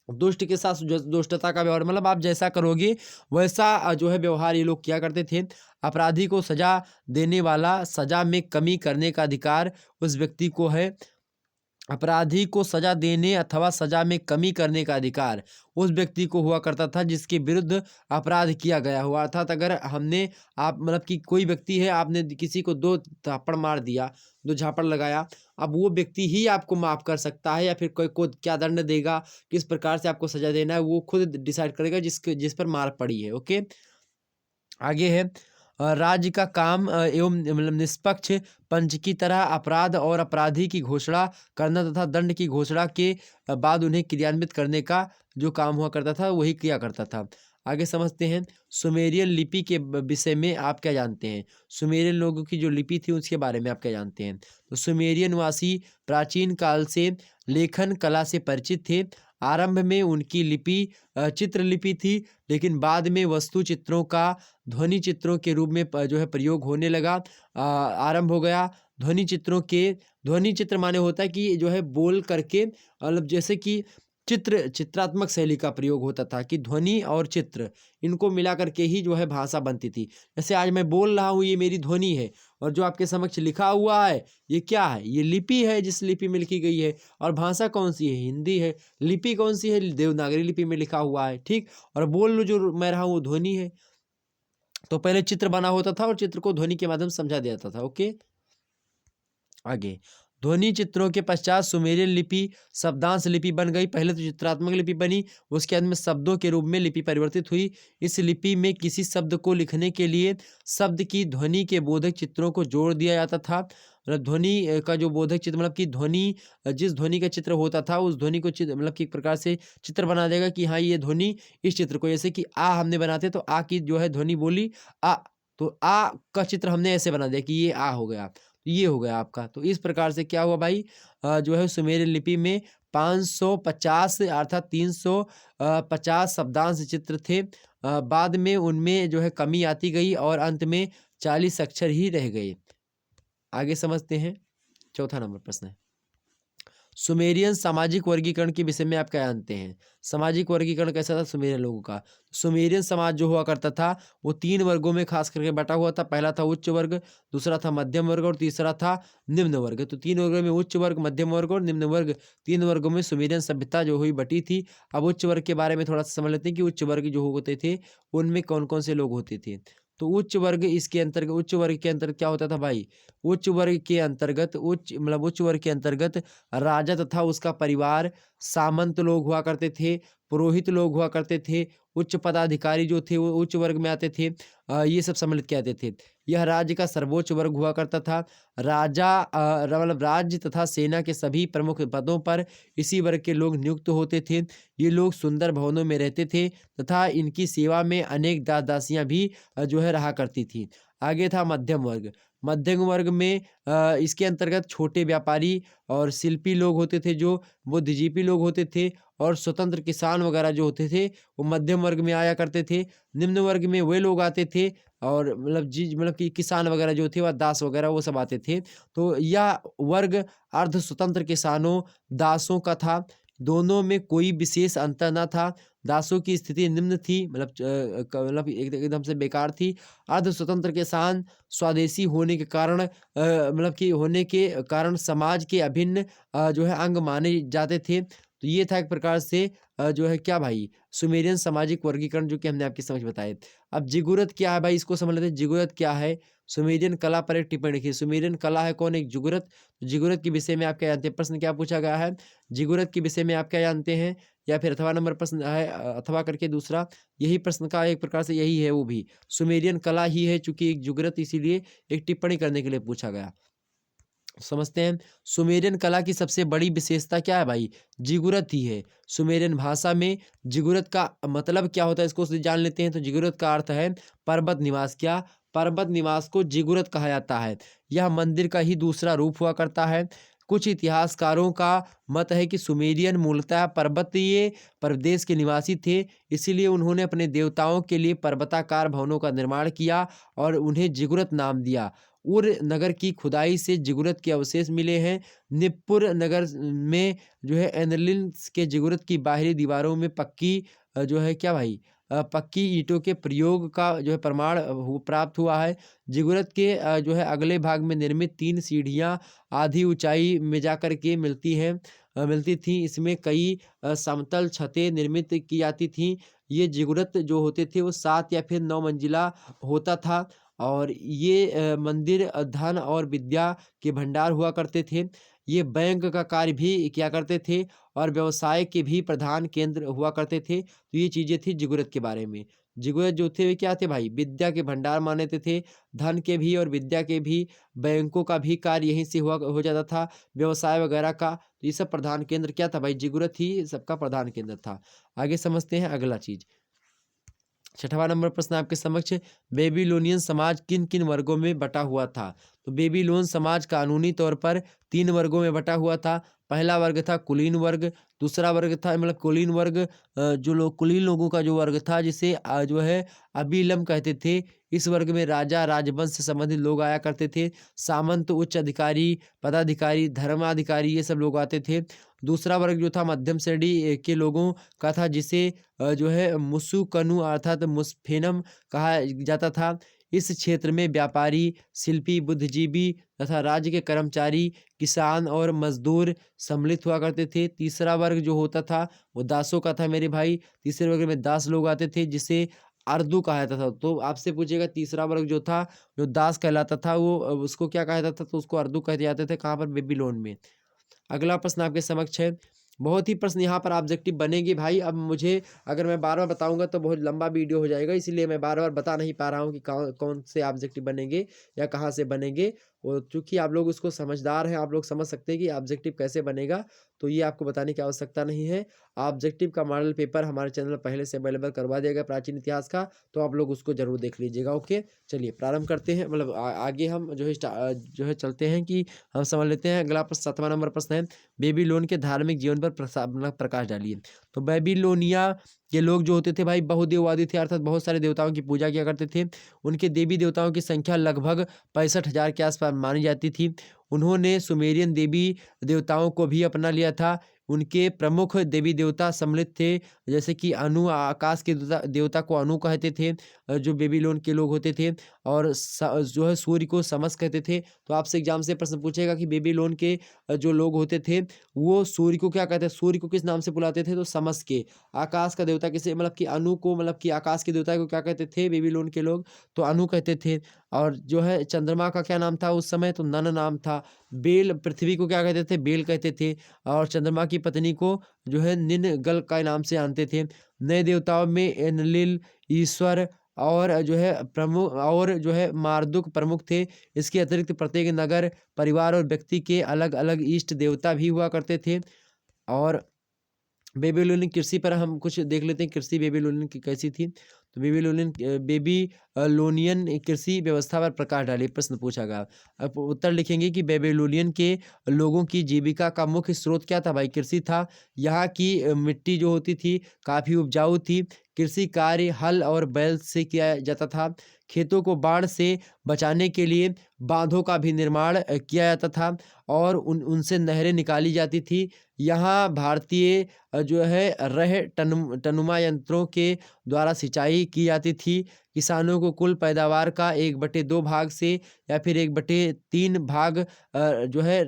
दुष्ट के साथ दुष्टता का व्यवहार, आप जैसा करोगे वैसा जो है व्यवहार ये लोग किया करते थे। अपराधी को सजा देने वाला, सजा में कमी करने का अधिकार उस व्यक्ति को है। अपराधी को सजा देने अथवा सजा में कमी करने का अधिकार उस व्यक्ति को हुआ करता था जिसके विरुद्ध अपराध किया गया हुआ। अर्थात अगर हमने आप कि कोई व्यक्ति है, आपने किसी को 2 थप्पड़ मार दिया, 2 झापड़ लगाया, अब वो व्यक्ति ही आपको माफ कर सकता है या फिर कोई को क्या दंड देगा, किस प्रकार से आपको सजा देना है, वो खुद डिसाइड करेगा जिस पर मार पड़ी है। ओके, आगे है राज्य का काम एवं निष्पक्ष पंच की तरह अपराध और अपराधी की घोषणा करना तथा दंड की घोषणा के बाद उन्हें क्रियान्वित करने का जो काम हुआ करता था वही किया करता था। आगे समझते हैं सुमेरियन लिपि के विषय में आप क्या जानते हैं। सुमेरियन लोगों की जो लिपि थी उसके बारे में आप क्या जानते हैं। तो सुमेरियन वासी प्राचीन काल से लेखन कला से परिचित थे। आरंभ में उनकी लिपि चित्रलिपि थी, लेकिन बाद में वस्तु चित्रों का ध्वनि चित्रों के रूप में जो है प्रयोग होने लगा, आरंभ हो गया। ध्वनि चित्र माने होता है कि जो है बोल करके, मतलब जैसे कि चित्रात्मक शैली का प्रयोग होता था कि ध्वनि और चित्र इनको मिला करके ही जो है भाषा बनती थी। जैसे आज मैं बोल रहा हूँ, ये मेरी ध्वनि है, और जो आपके समक्ष लिखा हुआ है ये क्या है? ये लिपि है, जिस लिपि में लिखी गई है। और भाषा कौन सी है? हिंदी है। लिपि कौन सी है? देवनागरी लिपि में लिखा हुआ है, ठीक। और बोल जो मैं रहा हूँ वो ध्वनि है। तो पहले चित्र बना होता था और चित्र को ध्वनि के माध्यम से समझा दिया जाता था। ओके, आगे ध्वनि चित्रों के पश्चात सुमेरियन लिपि शब्दांश लिपि बन गई। पहले तो चित्रात्मक लिपि बनी, उसके बाद में शब्दों के रूप में लिपि परिवर्तित हुई। इस लिपि में किसी शब्द को लिखने के लिए शब्द की ध्वनि के बोधक चित्रों को जोड़ दिया जाता था। मतलब ध्वनि का जो बोधक चित्र, मतलब कि ध्वनि, जिस ध्वनि का चित्र होता था उस ध्वनि को चित्र, मतलब कि एक प्रकार से चित्र बना देगा कि हाँ ये ध्वनि इस चित्र को, जैसे कि आ हमने बनाते तो आ की जो है ध्वनि बोली आ, तो आ का चित्र हमने ऐसे बना दिया कि ये आ हो गया, ये हो गया आपका। तो इस प्रकार से क्या हुआ भाई, जो है सुमेरियन लिपि में 550 अर्थात 350 शब्दांश चित्र थे। बाद में उनमें जो है कमी आती गई और अंत में 40 अक्षर ही रह गए। आगे समझते हैं, चौथा नंबर प्रश्न है, सुमेरियन सामाजिक वर्गीकरण के विषय में आप क्या जानते हैं? सामाजिक वर्गीकरण कैसा था सुमेरियन लोगों का? सुमेरियन समाज जो हुआ करता था वो 3 वर्गों में खास करके बटा हुआ था। पहला था उच्च वर्ग, दूसरा था मध्यम वर्ग और तीसरा था निम्न वर्ग। तो 3 वर्गों में उच्च वर्ग, मध्यम वर्ग और निम्न वर्ग, 3 वर्गों में सुमेरियन सभ्यता जो हुई बटी थी। अब उच्च वर्ग के बारे में थोड़ा सा समझ लेते हैं कि उच्च वर्ग जो होते थे उनमें कौन कौन से लोग होते थे। तो उच्च वर्ग उच्च वर्ग के अंतर्गत क्या होता था भाई? उच्च वर्ग के अंतर्गत उच्च वर्ग के अंतर्गत राजा तथा उसका परिवार, सामंत लोग हुआ करते थे, पुरोहित लोग हुआ करते थे, उच्च पदाधिकारी जो थे वो उच्च वर्ग में आते थे। ये सब सम्मिलित कहते थे। यह राज्य का सर्वोच्च वर्ग हुआ करता था। राजा मतलब राज्य तथा सेना के सभी प्रमुख पदों पर इसी वर्ग के लोग नियुक्त होते थे। ये लोग सुंदर भवनों में रहते थे तथा इनकी सेवा में अनेक दास दासियां भी जो है रहा करती थी। आगे था मध्यम वर्ग। मध्यम वर्ग में इसके अंतर्गत छोटे व्यापारी और शिल्पी लोग होते थे, जो बुद्धिजीवी लोग होते थे, और स्वतंत्र किसान वगैरह जो होते थे वो मध्यम वर्ग में आया करते थे। निम्न वर्ग में वे लोग आते थे और मतलब कि किसान वगैरह जो थे वह दास वगैरह वो सब आते थे। तो यह वर्ग अर्ध स्वतंत्र किसानों दासों का था। दोनों में कोई विशेष अंतर न था। दासों की स्थिति निम्न थी, मतलब एकदम से बेकार थी। अर्ध स्वतंत्र किसान स्वदेशी होने के कारण मतलब कि होने के कारण समाज के अभिन्न जो है अंग माने जाते थे। तो ये था एक प्रकार से जो है क्या भाई, सुमेरियन सामाजिक वर्गीकरण जो कि हमने आपकी समझ बताए। अब जिगुरत क्या है भाई, इसको समझ लेते हैं। जिगुरत क्या है? सुमेरियन कला पर एक टिप्पणी लिखिए। सुमेरियन कला है कौन? एक जिगुरत। जिगुरत के विषय में आप क्या जानते हैं? प्रश्न क्या पूछा गया है? जिगुरत के विषय में आप क्या जानते हैं? या फिर अथवा नंबर प्रश्न है, अथवा करके दूसरा, यही प्रश्न का एक प्रकार से यही है वो भी। सुमेरियन कला ही है, चूंकि एक जिगुरत इसीलिए एक टिप्पणी करने के लिए पूछा गया। समझते हैं, सुमेरियन कला की सबसे बड़ी विशेषता क्या है भाई? जिगुरत ही है। सुमेरियन भाषा में जिगुरत का मतलब क्या होता है इसको जान लेते हैं। तो जिगुरत का अर्थ है पर्वत निवास। क्या? पर्वत निवास को जिगुरत कहा जाता है। यह मंदिर का ही दूसरा रूप हुआ करता है। कुछ इतिहासकारों का मत है कि सुमेरियन मूलतः पर्वतीय प्रदेश के निवासी थे, इसीलिए उन्होंने अपने देवताओं के लिए पर्वताकार भवनों का निर्माण किया और उन्हें जिगुरत नाम दिया। उर नगर की खुदाई से जिगुरत के अवशेष मिले हैं। निप्पुर नगर में जो है एनलिन के जिगुरत की बाहरी दीवारों में पक्की जो है क्या भाई, पक्की ईंटों के प्रयोग का जो है प्रमाण प्राप्त हुआ है। जिगुरत के जो है अगले भाग में निर्मित 3 सीढ़ियां आधी ऊंचाई में जाकर के मिलती थी। इसमें कई समतल छतें निर्मित की जाती थी। ये जिगुरत जो होते थे वो 7 या फिर 9 मंजिला होता था। और ये मंदिर धन और विद्या के भंडार हुआ करते थे। ये बैंक का कार्य भी किया करते थे और व्यवसाय के भी प्रधान केंद्र हुआ करते थे। तो ये चीज़ें थी जिगुरत के बारे में। जिगुरत जो थे वे क्या थे भाई? विद्या के भंडार मानते थे। धन के भी और विद्या के भी, बैंकों का भी कार्य यहीं से हो जाता था, व्यवसाय वगैरह का। तो ये सब प्रधान केंद्र क्या था भाई? जिगुरत ही सबका प्रधान केंद्र था। आगे समझते हैं अगला चीज़। छठवां नंबर प्रश्न आपके समक्ष, बेबीलोनियन समाज किन किन वर्गों में बटा हुआ था? तो बेबीलोन समाज कानूनी तौर पर 3 वर्गों में बटा हुआ था। पहला वर्ग था कुलीन वर्ग, दूसरा वर्ग था मतलब कुलीन वर्ग, जो लोग कुलीन लोगों का जो वर्ग था जिसे जो है अबीलम कहते थे। इस वर्ग में राजा, राजवंश से संबंधित लोग आया करते थे। सामंत, उच्च अधिकारी, पदाधिकारी, धर्माधिकारी, ये सब लोग आते थे। दूसरा वर्ग जो था मध्यम श्रेणी के लोगों का था, जिसे जो है मुसुकनु अर्थात मुस्फेनम कहा जाता था। इस क्षेत्र में व्यापारी, शिल्पी, बुद्धिजीवी तथा राज्य के कर्मचारी, किसान और मजदूर सम्मिलित हुआ करते थे। तीसरा वर्ग जो होता था वो दासों का था मेरे भाई। तीसरे वर्ग में दास लोग आते थे, जिसे अर्दू कहा जाता था। तो आपसे पूछेगा तीसरा वर्ग जो था, जो दास कहलाता था, वो उसको क्या कहा जाता था? तो उसको अर्दू कहते जाते थे। कहाँ पर? बेबीलोन में। अगला प्रश्न आपके समक्ष है। बहुत ही प्रश्न यहाँ पर ऑब्जेक्टिव बनेंगे भाई। अब मुझे अगर मैं बार बार बताऊंगा तो बहुत लंबा वीडियो हो जाएगा, इसलिए मैं बार बार बता नहीं पा रहा हूँ कि कौन कौन से ऑब्जेक्टिव बनेंगे या कहाँ से बनेंगे। और चूंकि आप लोग उसको समझदार हैं, आप लोग समझ सकते हैं कि ऑब्जेक्टिव कैसे बनेगा, तो ये आपको बताने की आवश्यकता नहीं है। ऑब्जेक्टिव का मॉडल पेपर हमारे चैनल पर पहले से अवेलेबल करवा दिया गया प्राचीन इतिहास का, तो आप लोग उसको जरूर देख लीजिएगा। ओके, चलिए प्रारंभ करते हैं। मतलब आगे हम जो है चलते हैं कि हम समझ लेते हैं। अगला प्रश्न 7वां नंबर प्रश्न है, बेबीलोन के धार्मिक जीवन पर प्रकाश डालिए। तो बेबीलोनिया के लोग जो होते थे भाई बहुदेववादी थे, अर्थात बहुत सारे देवताओं की पूजा किया करते थे। उनके देवी देवताओं की संख्या लगभग 65,000 के आसपास मानी जाती थी। उन्होंने सुमेरियन देवी देवताओं को भी अपना लिया था। उनके प्रमुख देवी देवता सम्मिलित थे, जैसे कि अनु, आकाश के देवता को अनु कहते थे, जो बेबीलोन के लोग होते थे। और जो है सूर्य को समस कहते थे। तो आपसे एग्जाम से प्रश्न पूछेगा कि बेबीलोन के जो लोग होते थे वो सूर्य को क्या कहते हैं? सूर्य को किस नाम से बुलाते थे? तो समस के। आकाश का देवता किसे, मतलब कि अनु को, मतलब कि आकाश के देवता को क्या कहते थे बेबीलोन के लोग? तो अनु कहते थे। और जो है चंद्रमा का क्या नाम था उस समय? तो नन नाम था। बेल, पृथ्वी को क्या कहते थे? बेल कहते थे। और चंद्रमा की पत्नी को जो है निनगल का नाम से जानते थे। नए देवताओं में एनलिल, ईश्वर और जो है प्रमुख, और जो है मार्दुक प्रमुख थे। इसके अतिरिक्त प्रत्येक नगर, परिवार और व्यक्ति के अलग अलग इष्ट देवता भी हुआ करते थे। और बेबीलोनियन कृषि पर हम कुछ देख लेते हैं, कृषि बेबीलोनियन की कैसी थी। तो बेबीलोनियन कृषि व्यवस्था पर प्रकाश डालिए, प्रश्न पूछा गया। अब उत्तर लिखेंगे कि बेबीलोनियन के लोगों की जीविका का मुख्य स्रोत क्या था भाई? कृषि था। यहाँ की मिट्टी जो होती थी काफ़ी उपजाऊ थी। कृषि कार्य हल और बैल से किया जाता था। खेतों को बाढ़ से बचाने के लिए बांधों का भी निर्माण किया जाता था, और उनसे नहरें निकाली जाती थी। यहाँ भारतीय जो है टनुमा यंत्रों के द्वारा सिंचाई की जाती थी। किसानों को कुल पैदावार का 1/2 भाग से या फिर 1/3 भाग जो है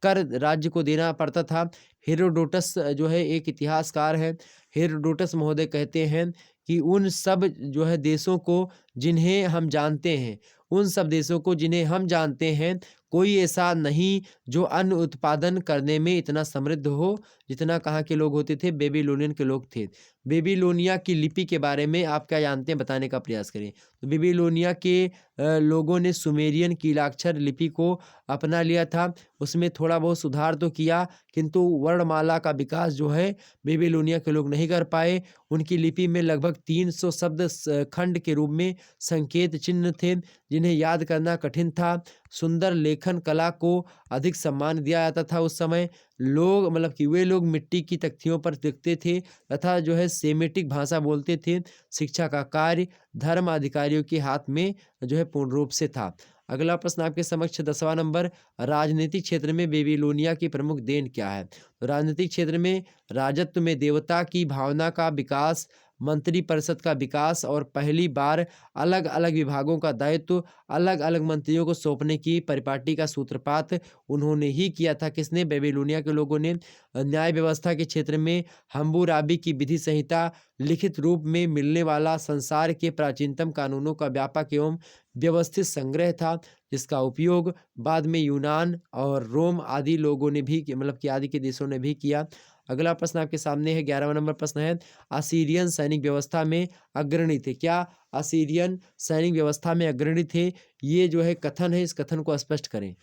कर राज्य को देना पड़ता था। हेरोडोटस जो है एक इतिहासकार है। हेरोडोटस महोदय कहते हैं कि उन सब जो है देशों को जिन्हें हम जानते हैं, उन सब देशों को जिन्हें हम जानते हैं, कोई ऐसा नहीं जो अन्न उत्पादन करने में इतना समृद्ध हो जितना कहाँ के लोग होते थे? बेबीलोनियन के लोग थे। बेबीलोनिया की लिपि के बारे में आप क्या जानते हैं? बताने का प्रयास करें। तो बेबीलोनिया के लोगों ने सुमेरियन कीलाक्षर लिपि को अपना लिया था। उसमें थोड़ा बहुत सुधार तो किया, किंतु वर्णमाला का विकास जो है बेबीलोनिया के लोग नहीं कर पाए। उनकी लिपि में लगभग 300 शब्द खंड के रूप में संकेत चिन्ह थे, जिन्हें याद करना कठिन था। सुंदर लेखन कला को अधिक सम्मान दिया जाता था उस समय। लोग, मतलब कि वे लोग मिट्टी की तख्तियों पर लिखते थे तथा जो है सेमेटिक भाषा बोलते थे। शिक्षा का कार्य धर्म अधिकारियों के हाथ में जो है पूर्ण रूप से था। अगला प्रश्न आपके समक्ष 10वां नंबर, राजनीतिक क्षेत्र में बेबीलोनिया की प्रमुख देन क्या है? तो राजनीतिक क्षेत्र में राजत्व में देवता की भावना का विकास, मंत्री परिषद का विकास और पहली बार अलग अलग विभागों का दायित्व अलग अलग मंत्रियों को सौंपने की परिपाटी का सूत्रपात उन्होंने ही किया था। किसने? बेबीलोनिया के लोगों ने। न्याय व्यवस्था के क्षेत्र में हम्बुराबी की विधि संहिता लिखित रूप में मिलने वाला संसार के प्राचीनतम कानूनों का व्यापक एवं व्यवस्थित संग्रह था, जिसका उपयोग बाद में यूनान और रोम आदि लोगों ने भी, मतलब कि आदि के देशों ने भी किया। अगला प्रश्न आपके सामने है, 11वां नंबर प्रश्न है, असीरियन सैनिक व्यवस्था में अग्रणी थे। क्या असीरियन सैनिक व्यवस्था में अग्रणी थे? ये जो है कथन है, इस कथन को स्पष्ट करें।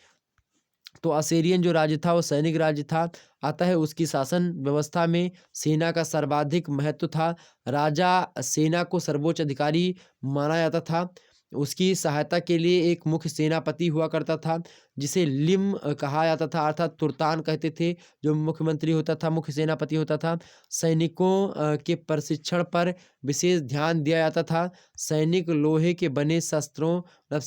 तो असीरियन जो राज्य था वो सैनिक राज्य था, अतः उसकी शासन व्यवस्था में सेना का सर्वाधिक महत्व था। राजा सेना को सर्वोच्च अधिकारी माना जाता था। उसकी सहायता के लिए एक मुख्य सेनापति हुआ करता था, जिसे लिम कहा जाता था, अर्थात तुर्तान कहते थे, जो मुख्यमंत्री होता था, मुख्य सेनापति होता था। सैनिकों के प्रशिक्षण पर विशेष ध्यान दिया जाता था। सैनिक लोहे के बने शस्त्रों मतलब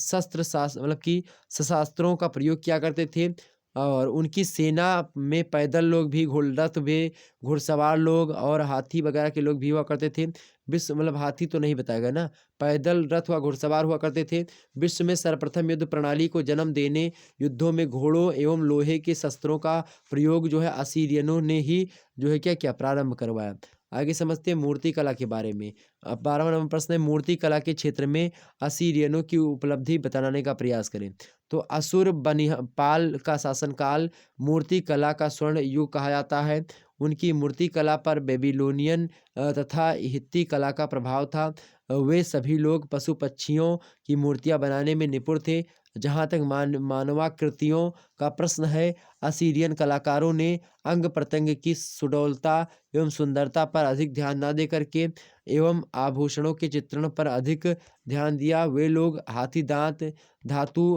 मतलब कि शस्त्रों का प्रयोग किया करते थे, और उनकी सेना में पैदल लोग भी, घोड़रथ भी, घुड़सवार लोग और हाथी वगैरह के लोग भी हुआ करते थे। विश्व मतलब हाथी तो नहीं बताया गया ना, पैदल रथ व घुड़सवार हुआ करते थे। विश्व में सर्वप्रथम युद्ध प्रणाली को जन्म देने युद्धों में घोड़ों एवं लोहे के शस्त्रों का प्रयोग जो है असीरियनों ने ही जो है क्या क्या प्रारंभ करवाया। आगे समझते हैं मूर्ति कला के बारे में। अब 12वां नंबर प्रश्न है, मूर्ति कला के क्षेत्र में असीरियनों की उपलब्धि बताने का प्रयास करें। तो असुर बनिहाल का शासनकाल मूर्ति कला का स्वर्ण युग कहा जाता है। उनकी मूर्ति कला पर बेबीलोनियन तथा हित्ती कला का प्रभाव था। वे सभी लोग पशु पक्षियों की मूर्तियां बनाने में निपुण थे। जहाँ तक मानवाकृतियों का प्रश्न है, असीरियन कलाकारों ने अंग प्रत्यंग की सुडौलता एवं सुंदरता पर अधिक ध्यान न देकर के एवं आभूषणों के चित्रण पर अधिक ध्यान दिया। वे लोग हाथी दांत, धातु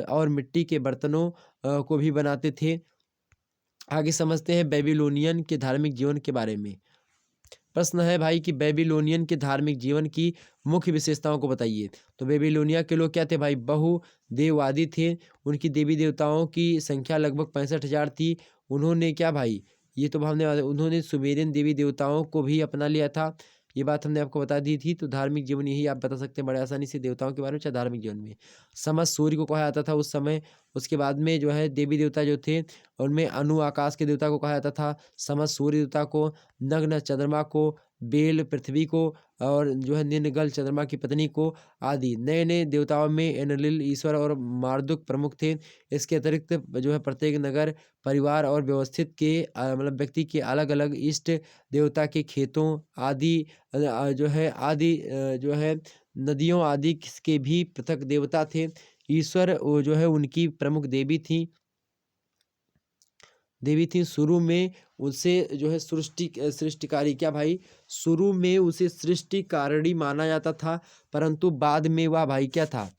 और मिट्टी के बर्तनों को भी बनाते थे। आगे समझते हैं बेबीलोनियन के धार्मिक जीवन के बारे में। प्रश्न है भाई कि बेबीलोनियन के धार्मिक जीवन की मुख्य विशेषताओं को बताइए। तो बेबीलोनिया के लोग क्या थे भाई, बहुदेववादी थे। उनकी देवी देवताओं की संख्या लगभग 65,000 थी। उन्होंने क्या भाई, ये तो हमने उन्होंने सुमेरियन देवी देवताओं को भी अपना लिया था। ये बात हमने आपको बता दी थी। तो धार्मिक जीवन यही आप बता सकते हैं बड़े आसानी से देवताओं के बारे में, चाहे धार्मिक जीवन में। समझ सूर्य को कहा जाता था उस समय। उसके बाद में जो है देवी देवता जो थे उनमें अनु आकाश के देवता को कहा जाता था, समझ सूर्य देवता को, नग्न चंद्रमा को, बेल पृथ्वी को, और जो है नीलगल चंद्रमा की पत्नी को आदि। नए नए देवताओं में एनलिल ईश्वर और मार्दुक प्रमुख थे। इसके अतिरिक्त जो है प्रत्येक नगर परिवार और व्यवस्थित के मतलब व्यक्ति के अलग अलग इष्ट देवता के खेतों आदि जो है जो है नदियों आदि के भी पृथक देवता थे। ईश्वर जो है उनकी प्रमुख देवी थी। शुरू में उसे जो है सृष्टिकारी क्या भाई, शुरू में उसे सृष्टिकारिणी माना जाता था, परंतु बाद में वह भाई क्या था,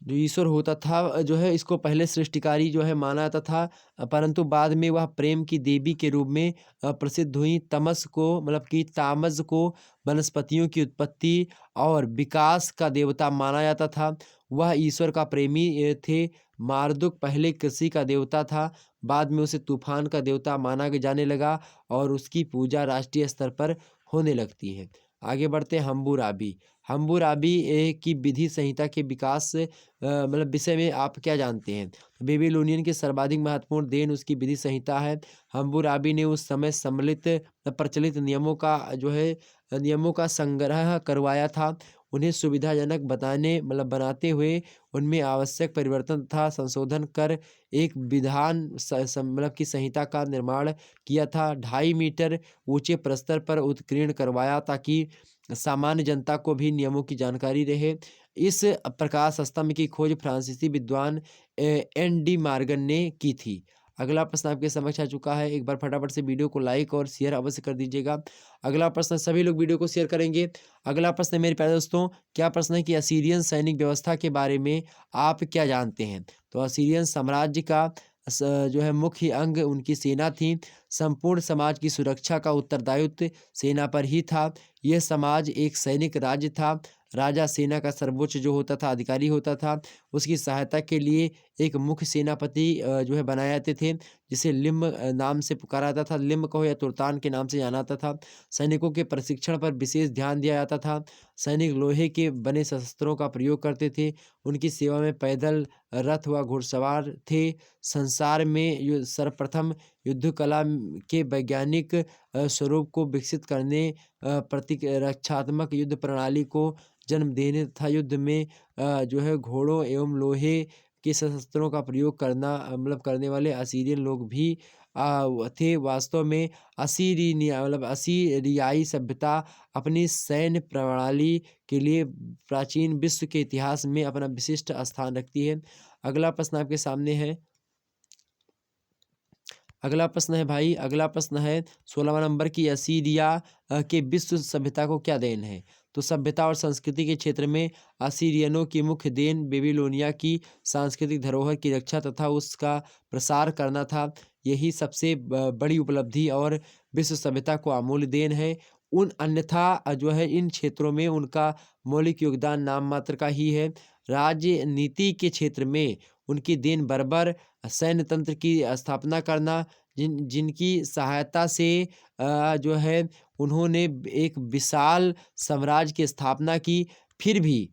जो ईश्वर होता था जो है इसको पहले सृष्टिकारी जो है माना जाता था, परंतु बाद में वह प्रेम की देवी के रूप में प्रसिद्ध हुई। तमस को मतलब कि तामस को वनस्पतियों की उत्पत्ति और विकास का देवता माना जाता था। वह ईश्वर का प्रेमी थे। मार्दुक पहले कृषि का देवता था, बाद में उसे तूफान का देवता माना जाने लगा और उसकी पूजा राष्ट्रीय स्तर पर होने लगती है। आगे बढ़ते हैं हम्बुराबी। हम्बुराबी की विधि संहिता के विकास मतलब विषय में आप क्या जानते हैं। बेबीलोनियन के सर्वाधिक महत्वपूर्ण देन उसकी विधि संहिता है। हम्बुराबी ने उस समय सम्मिलित प्रचलित नियमों का संग्रह करवाया था। उन्हें सुविधाजनक बनाते हुए उनमें आवश्यक परिवर्तन तथा संशोधन कर एक विधान मतलब की संहिता का निर्माण किया था। 2.5 मीटर ऊंचे प्रस्तर पर उत्कीर्ण करवाया ताकि सामान्य जनता को भी नियमों की जानकारी रहे। इस प्रकाश स्तंभ की खोज फ्रांसीसी विद्वान एन.डी. मार्गन ने की थी। अगला प्रश्न आपके समक्ष आ चुका है। एक बार फटाफट से वीडियो को लाइक और शेयर अवश्य कर दीजिएगा। अगला प्रश्न, सभी लोग वीडियो को शेयर करेंगे। अगला प्रश्न मेरे प्यारे दोस्तों, क्या प्रश्न है कि असीरियन सैनिक व्यवस्था के बारे में आप क्या जानते हैं। तो असीरियन साम्राज्य का जो है मुख्य अंग उनकी सेना थी। संपूर्ण समाज की सुरक्षा का उत्तरदायित्व सेना पर ही था। यह समाज एक सैनिक राज्य था। राजा सेना का सर्वोच्च जो होता था अधिकारी होता था। उसकी सहायता के लिए एक मुख्य सेनापति जो है बनाए जाते थे, जिसे लिम्ब नाम से पुकारा जाता था। लिम्ब कहो या तुर्तान के नाम से जाना जाता था। सैनिकों के प्रशिक्षण पर विशेष ध्यान दिया जाता था। सैनिक लोहे के बने शस्त्रों का प्रयोग करते थे। उनकी सेवा में पैदल, रथ व घुड़सवार थे। संसार में सर्वप्रथम युद्ध कला के वैज्ञानिक स्वरूप को विकसित करने, प्रतिरक्षात्मक युद्ध प्रणाली को जन्म देने तथा युद्ध में जो है घोड़ों एवं लोहे के शस्त्रों का प्रयोग करने वाले असीरियन लोग भी थे। वास्तव में असीरियाई सभ्यता अपनी सैन्य प्रणाली के लिए प्राचीन विश्व के इतिहास में अपना विशिष्ट स्थान रखती है। अगला प्रश्न आपके सामने है। अगला प्रश्न है भाई, अगला प्रश्न है 16वां नंबर की, असीरिया के विश्व सभ्यता को क्या देन है। तो सभ्यता और संस्कृति के क्षेत्र में असीरियनों की मुख्य देन बेबीलोनिया की सांस्कृतिक धरोहर की रक्षा तथा उसका प्रसार करना था। यही सबसे बड़ी उपलब्धि और विश्व सभ्यता को अमूल्य देन है। उन अन्यथा जो है इन क्षेत्रों में उनका मौलिक योगदान नाम मात्र का ही है। राजनीति के क्षेत्र में उनकी देन बर्बर सैन्य तंत्र की स्थापना करना, जिनकी सहायता से जो है उन्होंने एक विशाल साम्राज्य की स्थापना की, फिर भी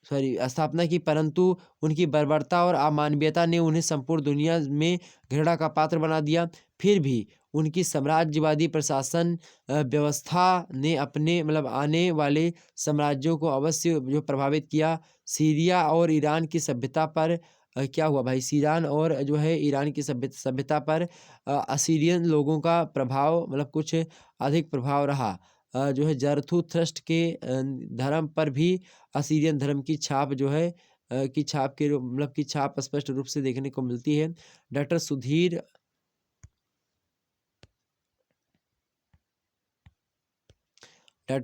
स्थापना की, परंतु उनकी बर्बरता और अमानवीयता ने उन्हें संपूर्ण दुनिया में घृणा का पात्र बना दिया। फिर भी उनकी साम्राज्यवादी प्रशासन व्यवस्था ने अपने आने वाले साम्राज्यों को अवश्य जो प्रभावित किया। सीरिया और ईरान की सभ्यता पर क्या हुआ भाई, सीरान और जो है ईरान की सभ्यता पर असीरियन लोगों का प्रभाव कुछ अधिक प्रभाव रहा। जो है जरथुस्त्र के धर्म पर भी असीरियन धर्म की छाप जो है की छाप के की छाप स्पष्ट रूप से देखने को मिलती है। डॉक्टर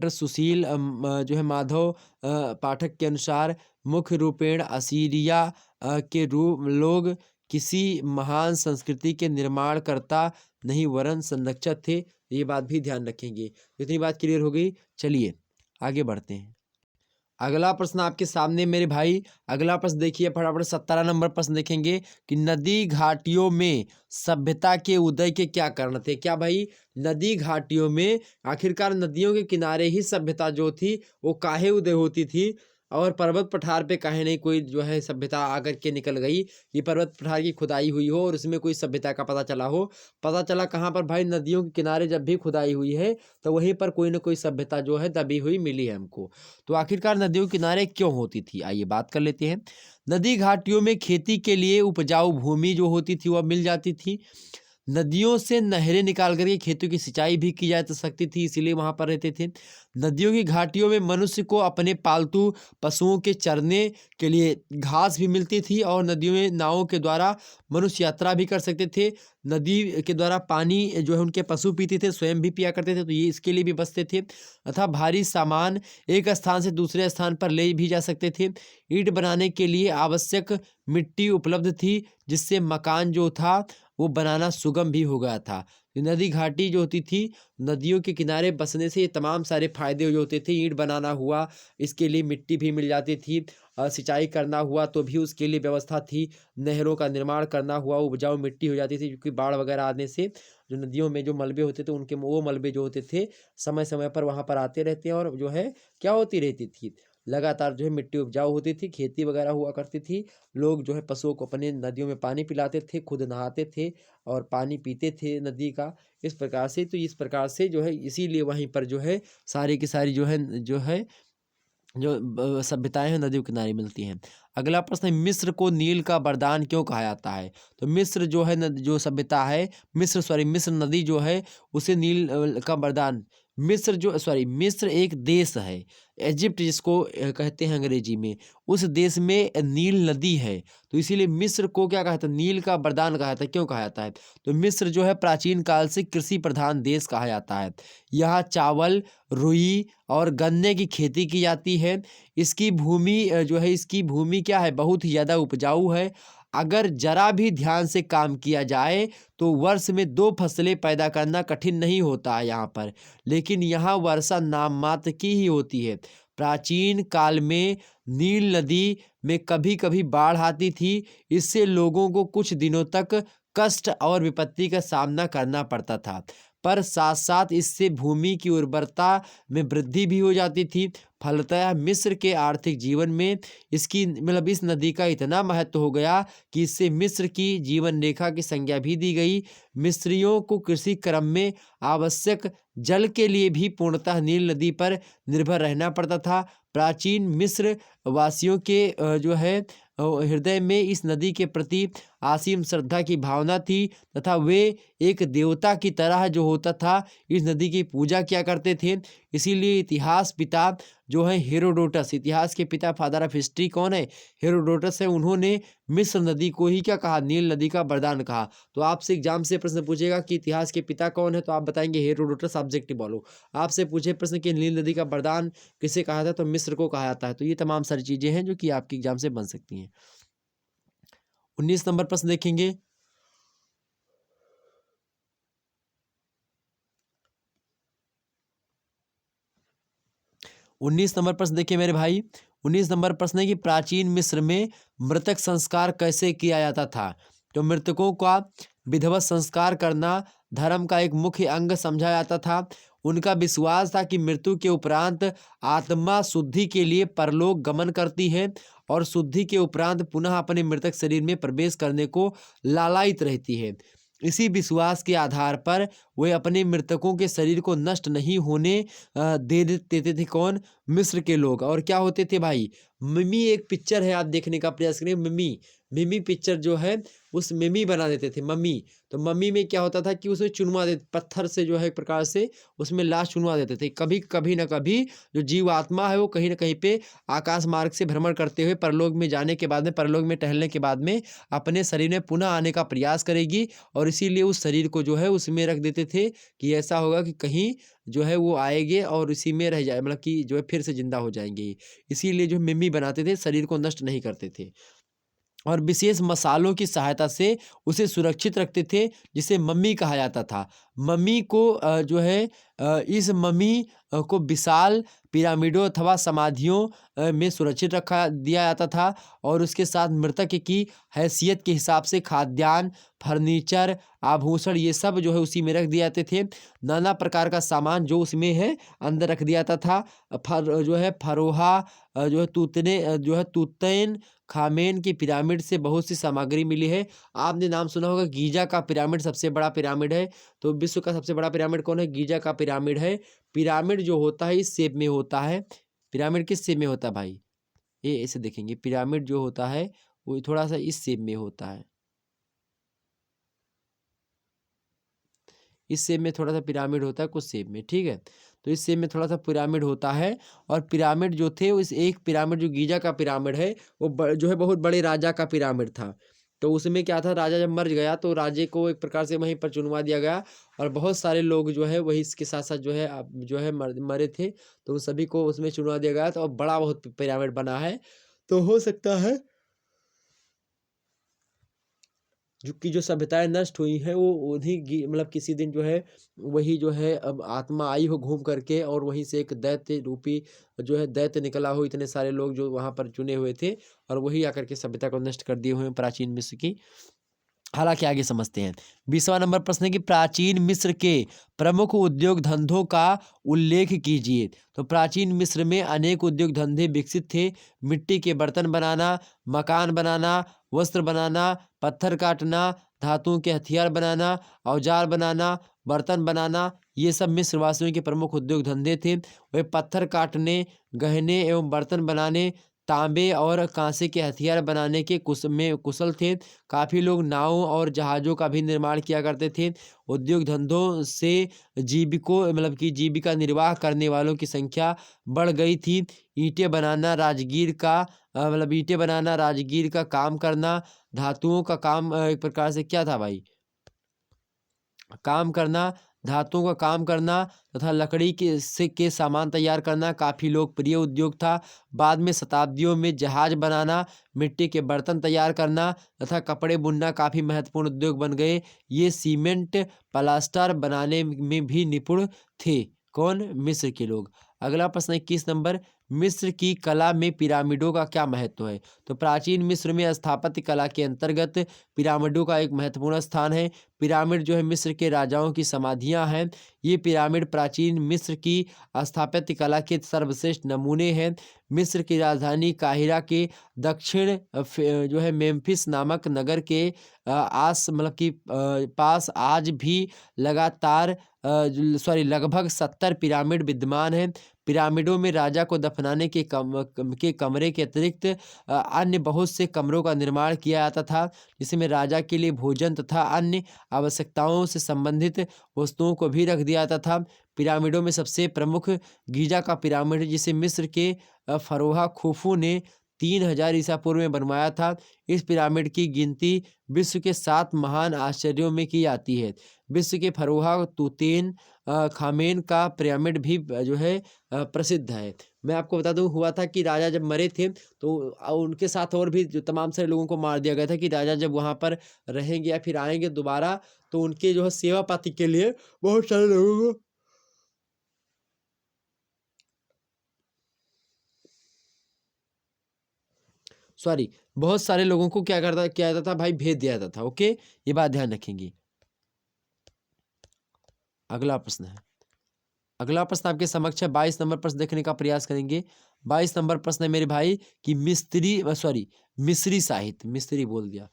सुशील जो है माधव पाठक के अनुसार मुख्य रूपेण असीरिया के लोग किसी महान संस्कृति के निर्माणकर्ता नहीं वरन संरक्षक थे। ये बात भी ध्यान रखेंगे। इतनी बात क्लियर हो गई। चलिए आगे बढ़ते हैं। अगला प्रश्न आपके सामने मेरे भाई, अगला प्रश्न देखिए फटाफट। 17 नंबर प्रश्न देखेंगे कि नदी घाटियों में सभ्यता के उदय के क्या कारण थे। क्या भाई, नदी घाटियों में आखिरकार नदियों के किनारे ही सभ्यता जो थी वो काहे उदय होती थी, और पर्वत पठार पे काहे नहीं कोई जो है सभ्यता आकर के निकल गई। ये पर्वत पठार की खुदाई हुई हो और उसमें कोई सभ्यता का पता चला हो। पता चला कहाँ पर भाई, नदियों के किनारे जब भी खुदाई हुई है तो वहीं पर कोई ना कोई सभ्यता जो है दबी हुई मिली है हमको। तो आखिरकार नदियों के किनारे क्यों होती थी, आइए बात कर लेते हैं। नदी घाटियों में खेती के लिए उपजाऊ भूमि जो होती थी वह मिल जाती थी। नदियों से नहरें निकाल करके खेतों की सिंचाई भी की जा सकती थी, इसीलिए वहां पर रहते थे। नदियों की घाटियों में मनुष्य को अपने पालतू पशुओं के चरने के लिए घास भी मिलती थी, और नदियों में नावों के द्वारा मनुष्य यात्रा भी कर सकते थे। नदी के द्वारा पानी जो है उनके पशु पीते थे, स्वयं भी पिया करते थे, तो ये इसके लिए भी बचते थे। तथा भारी सामान एक स्थान से दूसरे स्थान पर ले भी जा सकते थे। ईंट बनाने के लिए आवश्यक मिट्टी उपलब्ध थी, जिससे मकान जो था वो बनाना सुगम भी हो गया था। नदी घाटी जो होती थी, नदियों के किनारे बसने से ये तमाम सारे फायदे जो होते थे। ईंट बनाना हुआ, इसके लिए मिट्टी भी मिल जाती थी। सिंचाई करना हुआ तो भी उसके लिए व्यवस्था थी। नहरों का निर्माण करना हुआ, उपजाऊ मिट्टी हो जाती थी, क्योंकि बाढ़ वगैरह आने से जो नदियों में जो मलबे होते थे उनके वो मलबे जो होते थे समय समय पर वहाँ पर आते रहते हैं, और जो है क्या होती रहती थी, लगातार जो है मिट्टी उपजाऊ होती थी, खेती वगैरह हुआ करती थी। लोग जो है पशुओं को अपने नदियों में पानी पिलाते थे, खुद नहाते थे और पानी पीते थे नदी का। इस प्रकार से, तो इस प्रकार से जो है इसीलिए वहीं पर जो है सारी की सारी जो सभ्यताएं हैं नदियों के किनारे मिलती हैं। अगला प्रश्न है, मिस्र को नील का वरदान क्यों कहा जाता है। तो मिस्र जो है जो सभ्यता है, मिस्र नदी जो है उसे नील का वरदान, मिस्र एक देश है, इजिप्ट जिसको कहते हैं अंग्रेजी में, उस देश में नील नदी है, तो इसीलिए मिस्र को क्या कहा जाता है, नील का वरदान कहा जाता है। क्यों कहा जाता है, तो मिस्र जो है प्राचीन काल से कृषि प्रधान देश कहा जाता है। यहाँ चावल, रुई और गन्ने की खेती की जाती है। इसकी भूमि क्या है, बहुत ही ज़्यादा उपजाऊ है। अगर जरा भी ध्यान से काम किया जाए तो वर्ष में 2 फसलें पैदा करना कठिन नहीं होता है यहाँ पर, लेकिन यहाँ वर्षा नाम मात्र की ही होती है। प्राचीन काल में नील नदी में कभी कभी बाढ़ आती थी, इससे लोगों को कुछ दिनों तक कष्ट और विपत्ति का सामना करना पड़ता था, पर साथ साथ इससे भूमि की उर्वरता में वृद्धि भी हो जाती थी। फलतः मिस्र के आर्थिक जीवन में इस नदी का इतना महत्व हो गया कि इससे मिस्र की जीवन रेखा की संज्ञा भी दी गई। मिस्रियों को कृषि क्रम में आवश्यक जल के लिए भी पूर्णतः नील नदी पर निर्भर रहना पड़ता था। प्राचीन मिस्र वासियों के जो है हृदय में इस नदी के प्रति असीम श्रद्धा की भावना थी तथा वे एक देवता की तरह जो होता था इस नदी की पूजा किया करते थे। इसीलिए इतिहास पिता जो है हेरोडोटस, इतिहास के पिता फादर ऑफ हिस्ट्री कौन है? हेरोडोटस है। उन्होंने मिस्र नदी को ही क्या कहा? नील नदी का वरदान कहा। तो आपसे एग्जाम से प्रश्न पूछेगा कि इतिहास के पिता कौन है, तो आप बताएंगे हेरोडोटस, ऑब्जेक्टिव बोलो। आपसे पूछे प्रश्न कि नील नदी का वरदान किसे कहा था, तो मिस्र को कहा जाता है। तो ये तमाम सारी चीजें हैं जो कि आपके एग्जाम से बन सकती हैं। 19 नंबर प्रश्न देखेंगे। 19 नंबर प्रश्न देखिए मेरे भाई। 19 नंबर प्रश्न है कि प्राचीन मिस्र में मृतक संस्कार कैसे किया जाता था? तो मृतकों का विधिवत संस्कार करना धर्म का एक मुख्य अंग समझा जाता था। उनका विश्वास था कि मृत्यु के उपरांत आत्मा शुद्धि के लिए परलोक गमन करती है और शुद्धि के उपरांत पुनः अपने मृतक शरीर में प्रवेश करने को लालायित रहती है। इसी विश्वास के आधार पर वे अपने मृतकों के शरीर को नष्ट नहीं होने दे देते थे। कौन? मिस्र के लोग। और क्या होते थे भाई? मिमी एक पिक्चर है, आप देखने का प्रयास करें। मिमी, मिमी पिक्चर जो है उस मिमी बना देते थे, मम्मी। तो मम्मी में क्या होता था कि उसमें चुनवा देते, पत्थर से जो है एक प्रकार से उसमें लाश चुनवा देते थे। कभी कभी ना कभी जो जीवात्मा है वो कहीं ना कहीं पे आकाश मार्ग से भ्रमण करते हुए परलोक में जाने के बाद में, परलोक में टहलने के बाद में अपने शरीर में पुनः आने का प्रयास करेगी। और इसीलिए उस शरीर को जो है उसमें रख देते थे कि ऐसा होगा कि कहीं जो है वो आएंगे और इसी में रह जाए, मतलब कि जो है फिर से जिंदा हो जाएंगे। इसीलिए जो मिमी बनाते थे, शरीर को नष्ट नहीं करते थे और विशेष मसालों की सहायता से उसे सुरक्षित रखते थे, जिसे मम्मी कहा जाता था। मम्मी को जो है इस मम्मी को विशाल पिरामिडों अथवा समाधियों में सुरक्षित रखा दिया जाता था और उसके साथ मृतक की हैसियत के हिसाब से खाद्यान्न, फर्नीचर, आभूषण ये सब जो है उसी में रख दिए जाते थे। नाना प्रकार का सामान जो उसमें है अंदर रख दिया जाता था। जो है फरोहा, जो है जो है तूतैन खामेन की पिरामिड से बहुत सी सामग्री मिली है। आपने नाम सुना होगा गीजा का पिरामिड सबसे बड़ा पिरामिड है। तो विश्व का सबसे बड़ा पिरामिड कौन है? गीजा का पिरामिड है। पिरामिड जो होता है इस शेप में होता है। पिरामिड किस शेप में होता है भाई? ये ऐसे देखेंगे, पिरामिड जो होता है वो थोड़ा सा इस शेप में होता है। इस शेप में थोड़ा सा पिरामिड होता है, कुछ शेप में, ठीक है। तो इस शेप में थोड़ा सा पिरामिड होता है। और पिरामिड जो थे उस एक पिरामिड जो गीजा का पिरामिड है वो जो है बहुत बड़े राजा का पिरामिड था। तो उसमें क्या था, राजा जब मर गया तो राजे को एक प्रकार से वहीं पर चुनवा दिया गया और बहुत सारे लोग जो है वही इसके साथ साथ जो है मरे थे। तो उन सभी को उसमें चुनवा दिया गया था और बड़ा बहुत पिरामिड बना है। तो हो सकता है जो सभ्यताएं नष्ट हुई हैं वो उन्हीं मतलब किसी दिन जो है वही जो है अब आत्मा आई हो घूम करके और वहीं से एक दैत्य रूपी जो है दैत्य निकला हो, इतने सारे लोग जो वहां पर चुने हुए थे और वही आकर के सभ्यता को नष्ट कर दिए हुए हैं प्राचीन मिस्र की। हालांकि आगे समझते हैं। 20वां नंबर प्रश्न है कि प्राचीन मिस्र के प्रमुख उद्योग धंधों का उल्लेख कीजिए। तो प्राचीन मिस्र में अनेक उद्योग धंधे विकसित थे। मिट्टी के बर्तन बनाना, मकान बनाना, वस्त्र बनाना, पत्थर काटना, धातुओं के हथियार बनाना, औजार बनाना, बर्तन बनाना, ये सब मिस्र वासियों के प्रमुख उद्योग धंधे थे। वे पत्थर काटने, गहने एवं बर्तन बनाने, तांबे और कांसे के हथियार बनाने के कुशल थे। काफ़ी लोग नावों और जहाज़ों का भी निर्माण किया करते थे। उद्योग धंधों से जीविका निर्वाह करने वालों की संख्या बढ़ गई थी। ईंटें बनाना, राजगीर का काम करना, धातुओं का काम एक प्रकार से क्या था भाई? काम करना, धातुओं का काम करना तथा लकड़ी के सामान तैयार करना काफ़ी लोकप्रिय उद्योग था। बाद में शताब्दियों में जहाज बनाना, मिट्टी के बर्तन तैयार करना तथा कपड़े बुनना काफ़ी महत्वपूर्ण उद्योग बन गए। ये सीमेंट प्लास्टर बनाने में भी निपुण थे। कौन? मिस्र के लोग। अगला प्रश्न 21 नंबर, मिस्र की कला में पिरामिडों का क्या महत्व है? तो प्राचीन मिस्र में स्थापत्य कला के अंतर्गत पिरामिडों का एक महत्वपूर्ण स्थान है। पिरामिड जो है मिस्र के राजाओं की समाधियां हैं। ये पिरामिड प्राचीन मिस्र की स्थापत्य कला के सर्वश्रेष्ठ नमूने हैं। मिस्र की राजधानी काहिरा के दक्षिण जो है मेम्फिस नामक नगर के पास आज भी लगभग 70 पिरामिड विद्यमान हैं। पिरामिडों में राजा को दफनाने के कमरे के अतिरिक्त अन्य बहुत से कमरों का निर्माण किया जाता था, जिसमें राजा के लिए भोजन तथा अन्य आवश्यकताओं से संबंधित वस्तुओं को भी रख दिया जाता था। पिरामिडों में सबसे प्रमुख गीजा का पिरामिड, जिसे मिस्र के फरोहा खुफू ने 3000 ईसा पूर्व में बनवाया था। इस पिरामिड की गिनती विश्व के 7 महान आश्चर्यों में की जाती है। विश्व के फरोहा तूतेन खामेन का पिरामिड भी जो है प्रसिद्ध है। मैं आपको बता दूं, हुआ था कि राजा जब मरे थे तो उनके साथ और भी जो तमाम सारे लोगों को मार दिया गया था कि राजा जब वहां पर रहेंगे या फिर आएंगे दोबारा तो उनके जो है सेवा पाती के लिए बहुत सारे लोगों को बहुत सारे लोगों को क्या जाता था भाई, भेज दिया जाता था। ओके, ये बात ध्यान रखेंगे। अगला प्रश्न आपके समक्ष है। 22 नंबर प्रश्न देखने का प्रयास करेंगे। 22 नंबर प्रश्न है मेरे भाई कि मिस्री साहित्य मतलब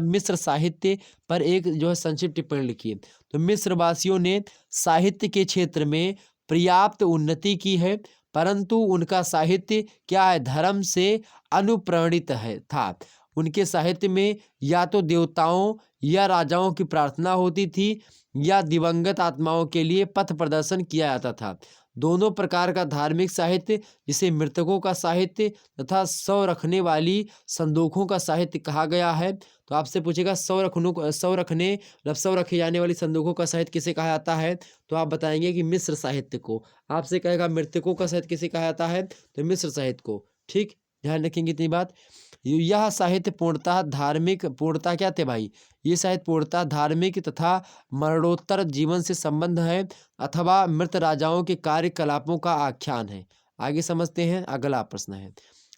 मिस्र साहित्य पर एक जो है संक्षिप्त टिप्पणी लिखी है। तो मिस्र वासियों ने साहित्य के क्षेत्र में पर्याप्त उन्नति की है, परंतु उनका साहित्य क्या है, धर्म से अनुप्राणित था। उनके साहित्य में या तो देवताओं या राजाओं की प्रार्थना होती थी या दिवंगत आत्माओं के लिए पथ प्रदर्शन किया जाता था। दोनों प्रकार का धार्मिक साहित्य, जिसे मृतकों का साहित्य तथा शव रखने वाली संदूकों का साहित्य कहा गया है। तो आपसे पूछेगा शव रखे जाने वाली संदूकों का साहित्य किसे कहा जाता है, तो आप बताएंगे कि मिस्र साहित्य को। आपसे कहेगा मृतकों का साहित्य किसे कहा जाता है, तो मिस्र साहित्य को। ठीक, ध्यान रखेंगे इतनी बात। यह साहित्य पूर्णतः क्या थे भाई, ये साहित्य पूर्णतः धार्मिक तथा मरणोत्तर जीवन से संबंध है अथवा मृत राजाओं के कार्यकलापों का आख्यान है। आगे समझते हैं। अगला प्रश्न है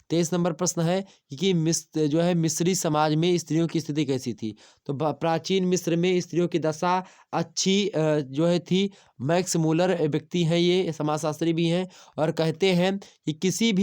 23 नंबर प्रश्न है कि मिस्री समाज में स्त्रियों की स्थिति कैसी थी। तो प्राचीन मिस्र में स्त्रियों की दशा अच्छी थी। मैक्स मूलर व्यक्ति हैं, ये समाजशास्त्री भी हैं, और कहते हैं कि किसी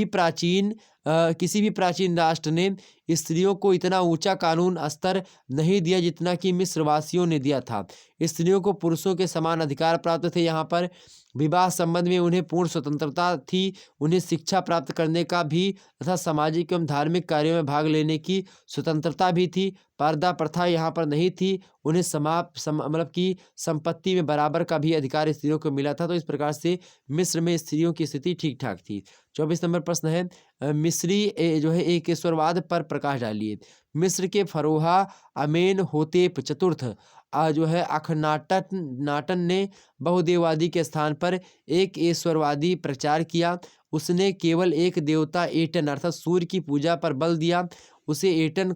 भी प्राचीन राष्ट्र ने स्त्रियों को इतना ऊंचा कानून स्तर नहीं दिया जितना कि मिस्रवासियों ने दिया था। स्त्रियों को पुरुषों के समान अधिकार प्राप्त थे। यहाँ पर विवाह संबंध में उन्हें पूर्ण स्वतंत्रता थी। उन्हें शिक्षा प्राप्त करने का भी तथा सामाजिक एवं धार्मिक कार्यों में भाग लेने की स्वतंत्रता भी थी। पर्दा प्रथा यहाँ पर नहीं थी। उन्हें मतलब कि संपत्ति में बराबर का भी अधिकार स्त्रियों को मिला था। तो इस प्रकार से मिस्र में स्त्रियों की स्थिति ठीक ठाक थी। 24 नंबर प्रश्न है मिस्री एक ईश्वरवाद पर प्रकाश डालिए। मिस्र के फरोहा अमेनहोतेप चतुर्थ अखनाटन ने बहुदेववादी के स्थान पर एक ईश्वरवादी प्रचार किया। उसने केवल एक देवता एटन अर्थात सूर्य की पूजा पर बल दिया। उसने एटन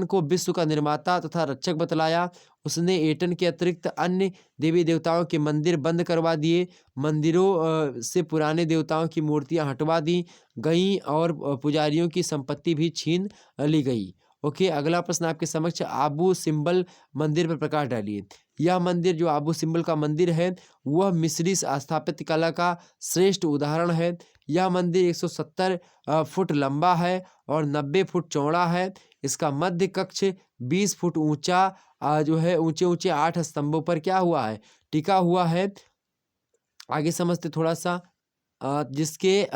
को विश्व का निर्माता तथा रक्षक बतलाया। उसने एटन के अतिरिक्त अन्य देवी देवताओं के मंदिर बंद करवा दिए। मंदिरों से पुराने देवताओं की मूर्तियां हटवा दी गई और पुजारियों की संपत्ति भी छीन ली गई। ओके, अगला प्रश्न आपके समक्ष आबू सिंबल मंदिर पर प्रकाश डालिए। यह मंदिर जो आबू सिंबल का मंदिर है वह मिस्री स्थापत्य कला का श्रेष्ठ उदाहरण है। यह मंदिर 170 फुट लंबा है और 90 फुट चौड़ा है। इसका मध्य कक्ष 20 फुट ऊंचा ऊंचे 8 स्तंभों पर क्या हुआ है, टिका हुआ है। आगे समझते थोड़ा सा। जिसके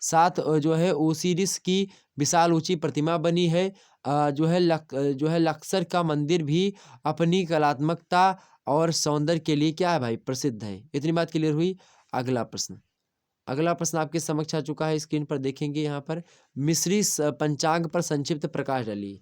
साथ ओसिरिस की विशाल ऊंची प्रतिमा बनी है। लक्सर का मंदिर भी अपनी कलात्मकता और सौंदर्य के लिए क्या है भाई, प्रसिद्ध है। इतनी बात क्लियर हुई। अगला प्रश्न आपके समक्ष आ चुका है, स्क्रीन पर देखेंगे। यहाँ पर मिस्री पंचांग पर संक्षिप्त प्रकाश डालिए।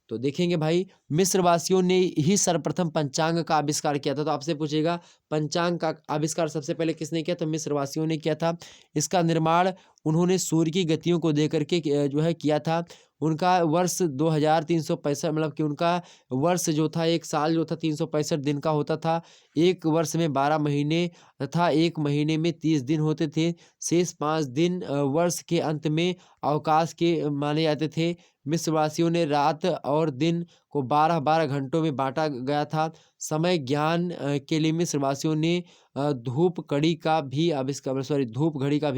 तो देखेंगे भाई, मिस्र वासियों ने ही सर्वप्रथम पंचांग का आविष्कार किया था। तो आपसे पूछेगा पंचांग का आविष्कार सबसे पहले किसने किया, तो मिस्र वासियों ने किया था। इसका निर्माण उन्होंने सूर्य की गतियों को देख करके किया था। उनका वर्ष 2365 मतलब कि उनका वर्ष एक साल 365 दिन का होता था। एक वर्ष में 12 महीने तथा एक महीने में 30 दिन होते थे। शेष 5 दिन वर्ष के अंत में अवकाश के माने जाते थे। मिस्रवासियों ने रात और दिन को 12-12 घंटों में बांटा गया था। समय ज्ञान के लिए मिस्रवासियों ने धूप घड़ी का भी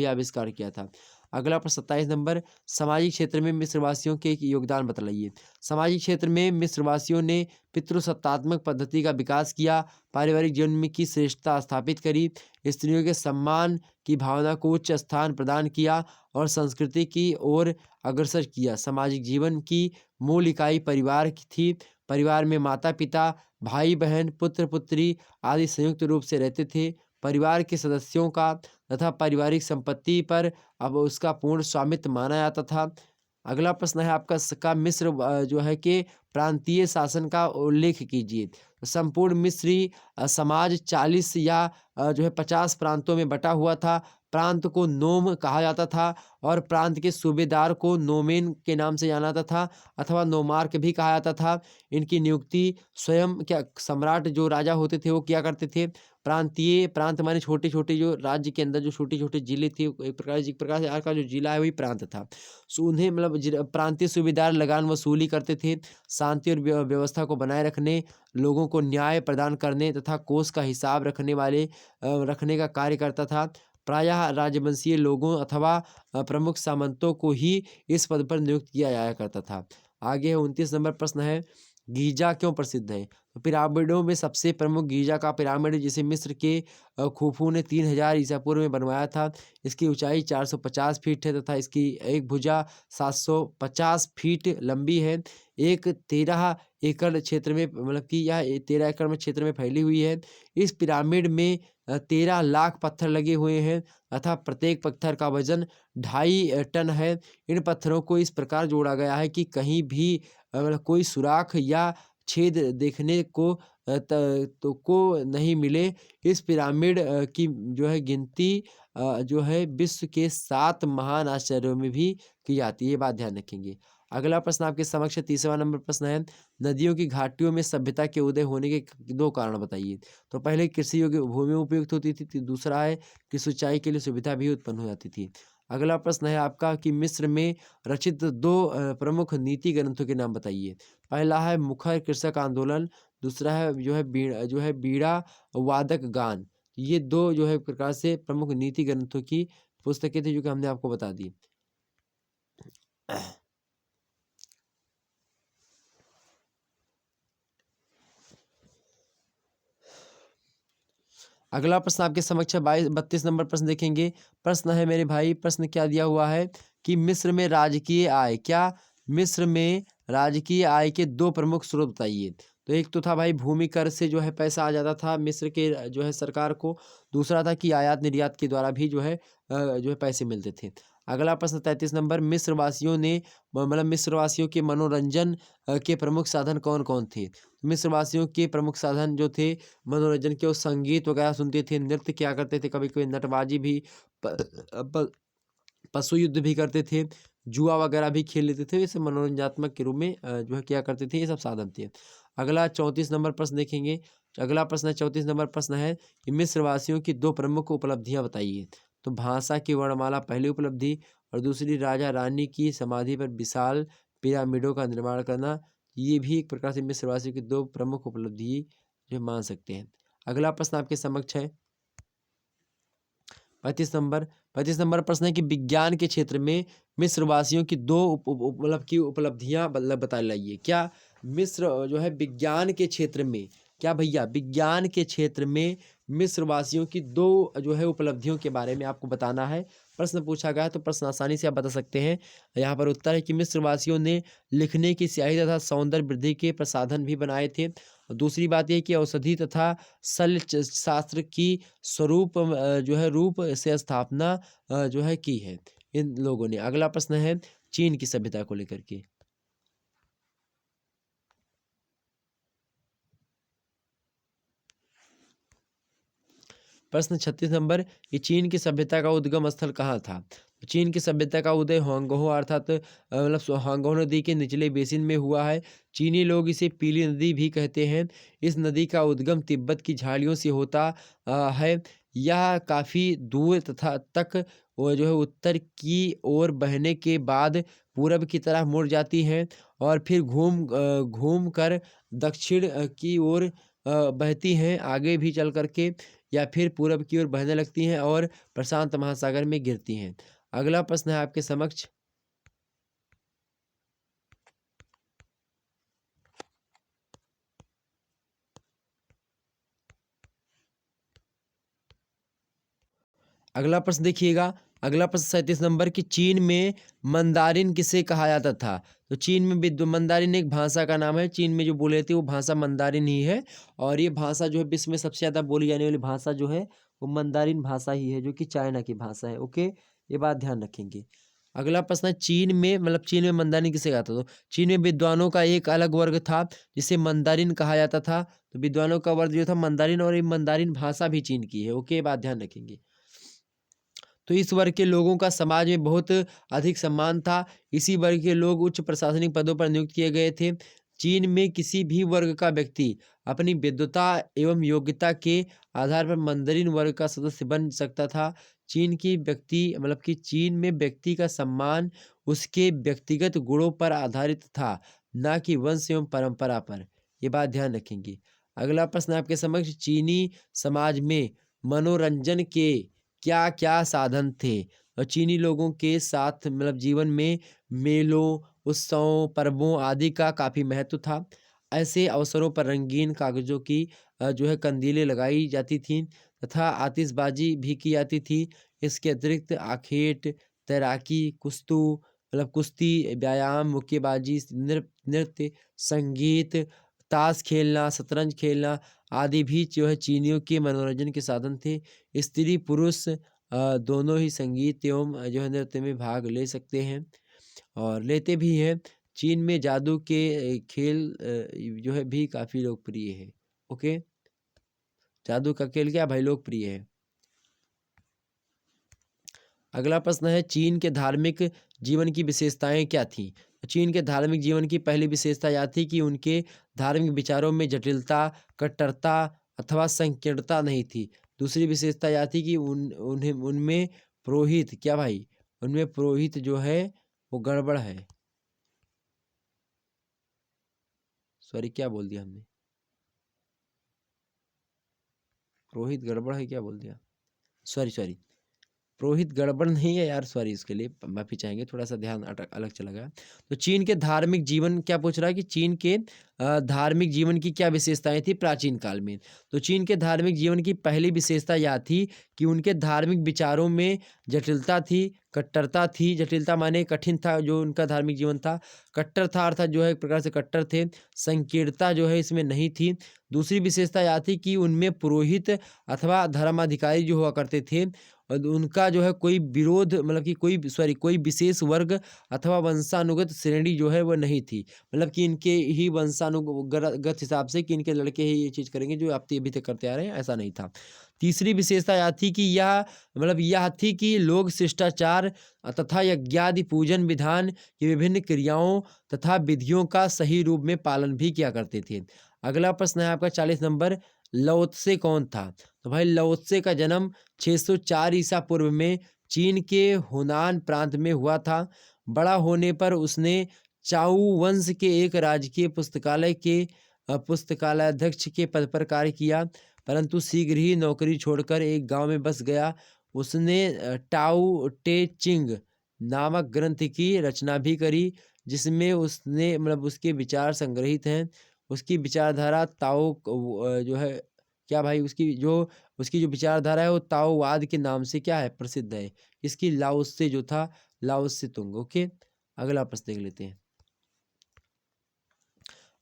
आविष्कार किया था। अगला प्रश्न 27 नंबर, सामाजिक क्षेत्र में मिस्रवासियों के योगदान बतलाइए। सामाजिक क्षेत्र में मिस्रवासियों ने पितृसत्तात्मक पद्धति का विकास किया, पारिवारिक जीवन में की श्रेष्ठता स्थापित करी, स्त्रियों के सम्मान की भावना को उच्च स्थान प्रदान किया और संस्कृति की ओर अग्रसर किया। सामाजिक जीवन की मूल इकाई परिवार की थी। परिवार में माता पिता, भाई बहन, पुत्र पुत्री आदि संयुक्त रूप से रहते थे। परिवार के सदस्यों का तथा पारिवारिक संपत्ति पर अब उसका पूर्ण स्वामित्व माना जाता था। अगला प्रश्न है आपका का मिस्र जो है कि प्रांतीय शासन का उल्लेख कीजिए। संपूर्ण मिस्री समाज 40 या जो है 50 प्रांतों में बटा हुआ था। प्रांत को नोम कहा जाता था और प्रांत के सूबेदार को नोमेन के नाम से जाना जाता था अथवा नोमार्क भी कहा जाता था। इनकी नियुक्ति स्वयं क्या सम्राट जो राजा होते थे वो किया करते थे। प्रांत माने छोटे छोटे जो राज्य के अंदर जो छोटे छोटे जिले थे, एक प्रकार से आज का जो जिला है वही प्रांत था। सो उन्हें मतलब प्रांतीय सूबेदार लगान वसूली करते थे। शांति और व्यवस्था को बनाए रखने, लोगों को न्याय प्रदान करने तथा कोष का हिसाब रखने का कार्य करता था। प्रायः राजवंशीय लोगों अथवा प्रमुख सामंतों को ही इस पद पर नियुक्त किया जाया करता था। आगे 29 नंबर प्रश्न है, गीजा क्यों प्रसिद्ध है? तो पिरामिडों में सबसे प्रमुख गीजा का पिरामिड जिसे मिस्र के खुफू ने 3000 ईसा पूर्व में बनवाया था। इसकी ऊंचाई 450 फीट है तथा इसकी एक भुजा 750 फीट लंबी है। एक 13 एकड़ क्षेत्र में मतलब कि यह 13 एकड़ में क्षेत्र में फैली हुई है। इस पिरामिड में 13 लाख पत्थर लगे हुए हैं तथा प्रत्येक पत्थर का वजन 2.5 टन है। इन पत्थरों को इस प्रकार जोड़ा गया है कि कहीं भी मतलब कोई सुराख या छेद देखने को नहीं मिले। इस पिरामिड की जो है गिनती जो है विश्व के 7 महान आश्चर्यों में भी की जाती है, ये बात ध्यान रखेंगे। अगला प्रश्न आपके समक्ष 30वां नंबर प्रश्न है, नदियों की घाटियों में सभ्यता के उदय होने के 2 कारण बताइए। तो पहले कृषि योग्य भूमि उपयुक्त होती थी, दूसरा है कि सिंचाई के लिए सुविधा भी उत्पन्न हो जाती थी। अगला प्रश्न है आपका कि मिस्र में रचित 2 प्रमुख नीति ग्रंथों के नाम बताइए। पहला है मुखर कृषक आंदोलन, दूसरा है जो है बीड़ा वादक गान। ये 2 जो है एक प्रकार से प्रमुख नीति ग्रंथों की पुस्तकें थी जो कि हमने आपको बता दी। अगला प्रश्न आपके समक्ष 32 नंबर प्रश्न देखेंगे। प्रश्न है मेरे भाई, प्रश्न क्या दिया हुआ है कि मिस्र में राजकीय आय, क्या मिस्र में राजकीय आय के 2 प्रमुख स्रोत बताइए। तो एक तो था भाई भूमि कर से जो है पैसा आ जाता था मिस्र के जो है सरकार को, दूसरा था कि आयात निर्यात के द्वारा भी जो है पैसे मिलते थे। अगला प्रश्न 33 नंबर, मिस्र वासियों के मनोरंजन के प्रमुख साधन कौन कौन थे। मिस्र वासियों के प्रमुख साधन जो थे मनोरंजन के, वो संगीत वगैरह सुनते थे, नृत्य किया करते थे, कभी कभी नटबाजी भी, पशु युद्ध भी करते थे, जुआ वगैरह भी खेल लेते थे। इसे मनोरंजनात्मक के रूप में जो है किया करते थे, ये सब साधन थे। अगला 34 नंबर प्रश्न देखेंगे। अगला प्रश्न 34 नंबर प्रश्न है कि मिस्र वासियों की 2 प्रमुख उपलब्धियां बताइए। तो भाषा की वर्णमाला पहली उपलब्धि और दूसरी राजा रानी की समाधि पर विशाल पिरामिडों का निर्माण करना। ये भी एक प्रकार से मिस्र वासियों की 2 प्रमुख उपलब्धि जो मान सकते हैं। अगला प्रश्न आपके समक्ष है 35 नंबर प्रश्न है कि विज्ञान के क्षेत्र में मिस्र वासियों की 2 उपलब्धियां बताइए। क्या मिस्र जो है विज्ञान के क्षेत्र में, क्या भैया विज्ञान के क्षेत्र में मिस्र वासियों की 2 जो है उपलब्धियों के बारे में आपको बताना है। प्रश्न पूछा गया है तो प्रश्न आसानी से आप बता सकते हैं। यहाँ पर उत्तर है कि मिस्र वासियों ने लिखने की स्याही तथा सौंदर्य वृद्धि के प्रसाधन भी बनाए थे। दूसरी बात यह कि औषधि तथा शल्य शास्त्र की जो है रूप से स्थापना जो है की है इन लोगों ने। अगला प्रश्न है चीन की सभ्यता को लेकर के। प्रश्न 36 नंबर कि चीन की सभ्यता का उद्गम स्थल कहाँ था। चीन की सभ्यता का उदय होंगहो अर्थात होंगहो नदी के निचले बेसिन में हुआ है। चीनी लोग इसे पीली नदी भी कहते हैं। इस नदी का उद्गम तिब्बत की झाड़ियों से होता है। यह काफ़ी दूर तक वो जो है उत्तर की ओर बहने के बाद पूरब की तरफ मुड़ जाती है और फिर घूम कर दक्षिण की ओर बहती हैं, आगे भी चल करके या फिर पूरब की ओर बहने लगती हैं और प्रशांत महासागर में गिरती हैं। अगला प्रश्न है आपके समक्ष। अगला प्रश्न देखिएगा। अगला प्रश्न 37 नंबर की चीन में मंदारिन किसे कहा जाता था? तो चीन में मंदारिन एक भाषा का नाम है। चीन में जो बोले थे वो भाषा मंदारिन ही है, और ये भाषा जो है विश्व में सबसे ज़्यादा बोली जाने वाली भाषा जो है वो मंदारिन भाषा ही है, जो कि चाइना की भाषा है। ओके, ये बात ध्यान रखेंगे। अगला प्रश्न है चीन में चीन में मंदारिन किसे कहा था? तो चीन में विद्वानों का एक अलग वर्ग था जिसे मंदारिन कहा जाता था। तो विद्वानों का वर्ग जो था मंदारिन, और ये मंदारिन भाषा भी चीन की है। ओके, ये बात ध्यान रखेंगे। तो इस वर्ग के लोगों का समाज में बहुत अधिक सम्मान था। इसी वर्ग के लोग उच्च प्रशासनिक पदों पर नियुक्त किए गए थे। चीन में किसी भी वर्ग का व्यक्ति अपनी विद्वता एवं योग्यता के आधार पर मंdarin वर्ग का सदस्य बन सकता था। चीन में व्यक्ति का सम्मान उसके व्यक्तिगत गुणों पर आधारित था, ना कि वंश एवं परंपरा पर। ये बात ध्यान रखेंगे। अगला प्रश्न आपके समक्ष, चीनी समाज में मनोरंजन के क्या क्या साधन थे? और चीनी लोगों के साथ जीवन में मेलों, उत्सवों, पर्वों आदि का काफ़ी महत्व था। ऐसे अवसरों पर रंगीन कागज़ों की जो है कंदीलें लगाई जाती थीं तथा आतिशबाजी भी की जाती थी। इसके अतिरिक्त आखेट, तैराकी, कुश्ती, व्यायाम, मुक्केबाजी, नृत्य, संगीत, ताश खेलना, शतरंज खेलना आदि भी जो है चीनियों के मनोरंजन के साधन थे। स्त्री पुरुष दोनों ही संगीत एवं जो है नृत्य में भाग ले सकते हैं और लेते भी हैं। चीन में जादू के खेल जो है भी काफ़ी लोकप्रिय है। ओके, जादू का खेल क्या भाई लोकप्रिय है। अगला प्रश्न है चीन के धार्मिक जीवन की विशेषताएं क्या थीं? चीन के धार्मिक जीवन की पहली विशेषता यह थी कि उनके धार्मिक विचारों में जटिलता, कट्टरता अथवा संकीर्णता नहीं थी। दूसरी विशेषता यह थी कि उनमें पुरोहित क्या भाई, उनमें पुरोहित जो है वो गड़बड़ है। सॉरी, क्या बोल दिया हमने? पुरोहित गड़बड़ है क्या बोल दिया? सॉरी, पुरोहित गड़बड़ नहीं है यार, सॉरी, इसके लिए माफ़ी चाहेंगे, थोड़ा सा ध्यान अलग चला गया। तो चीन के धार्मिक जीवन क्या पूछ रहा है कि चीन के धार्मिक जीवन की क्या विशेषताएं थी प्राचीन काल में? तो चीन के धार्मिक जीवन की पहली विशेषता यह थी कि उनके धार्मिक विचारों में जटिलता थी, कट्टरता थी। जटिलता माने कठिन था जो उनका धार्मिक जीवन था। कट्टर था अर्थात जो है एक प्रकार से कट्टर थे। संकीर्णता जो है इसमें नहीं थी। दूसरी विशेषता यह थी कि उनमें पुरोहित अथवा धर्माधिकारी जो हुआ करते थे और उनका जो है कोई विरोध कि कोई विशेष वर्ग अथवा वंशानुगत श्रेणी जो है वो नहीं थी। कि इनके ही वंशानुगत हिसाब से कि इनके लड़के ही ये चीज़ करेंगे जो आप अभी तक करते आ रहे हैं, ऐसा नहीं था। तीसरी विशेषता यह थी कि यह थी कि लोग शिष्टाचार तथा यज्ञादि पूजन विधान की विभिन्न क्रियाओं तथा विधियों का सही रूप में पालन भी किया करते थे। अगला प्रश्न है आपका 40 नंबर, लाओत्से कौन था? तो भाई लाओत्से का जन्म 604 ईसा पूर्व में चीन के हुनान प्रांत में हुआ था। बड़ा होने पर उसने चाउ वंश के एक राजकीय पुस्तकालय के पुस्तकालयाध्यक्ष के पद पर कार्य किया, परंतु शीघ्र ही नौकरी छोड़कर एक गांव में बस गया। उसने टाउ टे चिंग नामक ग्रंथ की रचना भी करी, जिसमें उसने उसके विचार संग्रहित हैं। उसकी विचारधारा जो है क्या भाई, उसकी जो विचारधारा है वो ताओवाद के नाम से क्या है प्रसिद्ध है। इसकी लाओत्से जो था, लाओत्से तुंग। ओके, अगला प्रश्न देख लेते हैं।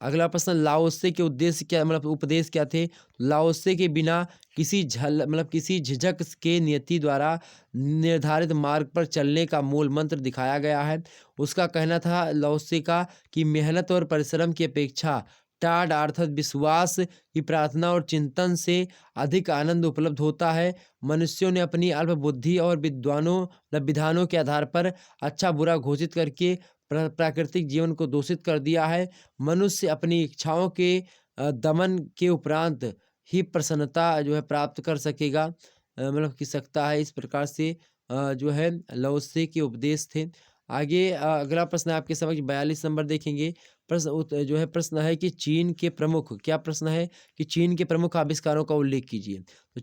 अगला प्रश्न, लाओत्से के उद्देश्य क्या उपदेश क्या थे? लाओत्से के बिना किसी झिझक के नियति द्वारा निर्धारित मार्ग पर चलने का मूल मंत्र दिखाया गया है। उसका कहना था लाओत्से का कि मेहनत और परिश्रम की अपेक्षा टाढ़ अर्थात विश्वास की प्रार्थना और चिंतन से अधिक आनंद उपलब्ध होता है। मनुष्यों ने अपनी अल्प बुद्धि और विधानों के आधार पर अच्छा बुरा घोषित करके प्राकृतिक जीवन को दूषित कर दिया है। मनुष्य अपनी इच्छाओं के दमन के उपरांत ही प्रसन्नता जो है प्राप्त कर सकेगा, की सकता है। इस प्रकार से जो है लाओत्से के उपदेश थे। आगे अगला प्रश्न आपके समक्ष 42 नंबर देखेंगे। प्रश्न है कि चीन के प्रमुख, क्या प्रश्न है कि चीन के प्रमुख आविष्कारों का उल्लेख कीजिए। तो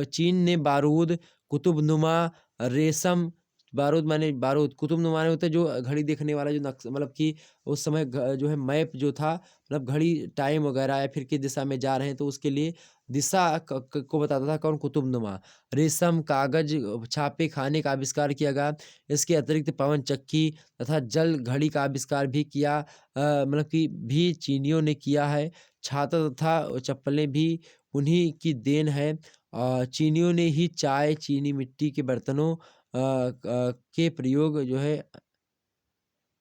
चीन ने बारूद, कुतुबनुमा, रेशम, बारूद माने बारूद, कुतुब माने होता है जो घड़ी देखने वाला जो नक्श मतलब कि उस समय जो है मैप जो था मतलब घड़ी टाइम वगैरह या फिर किस दिशा में जा रहे हैं तो उसके लिए दिशा को बताता था कौन, कुतुबनुमा। रेशम, कागज, छापे खाने का आविष्कार किया गया। इसके अतिरिक्त पवन चक्की तथा जल घड़ी का आविष्कार भी किया मतलब कि भी चीनियों ने किया है। छाता तथा चप्पलें भी उन्हीं की देन है। चीनियों ने ही चाय, चीनी मिट्टी के बर्तनों के प्रयोग जो है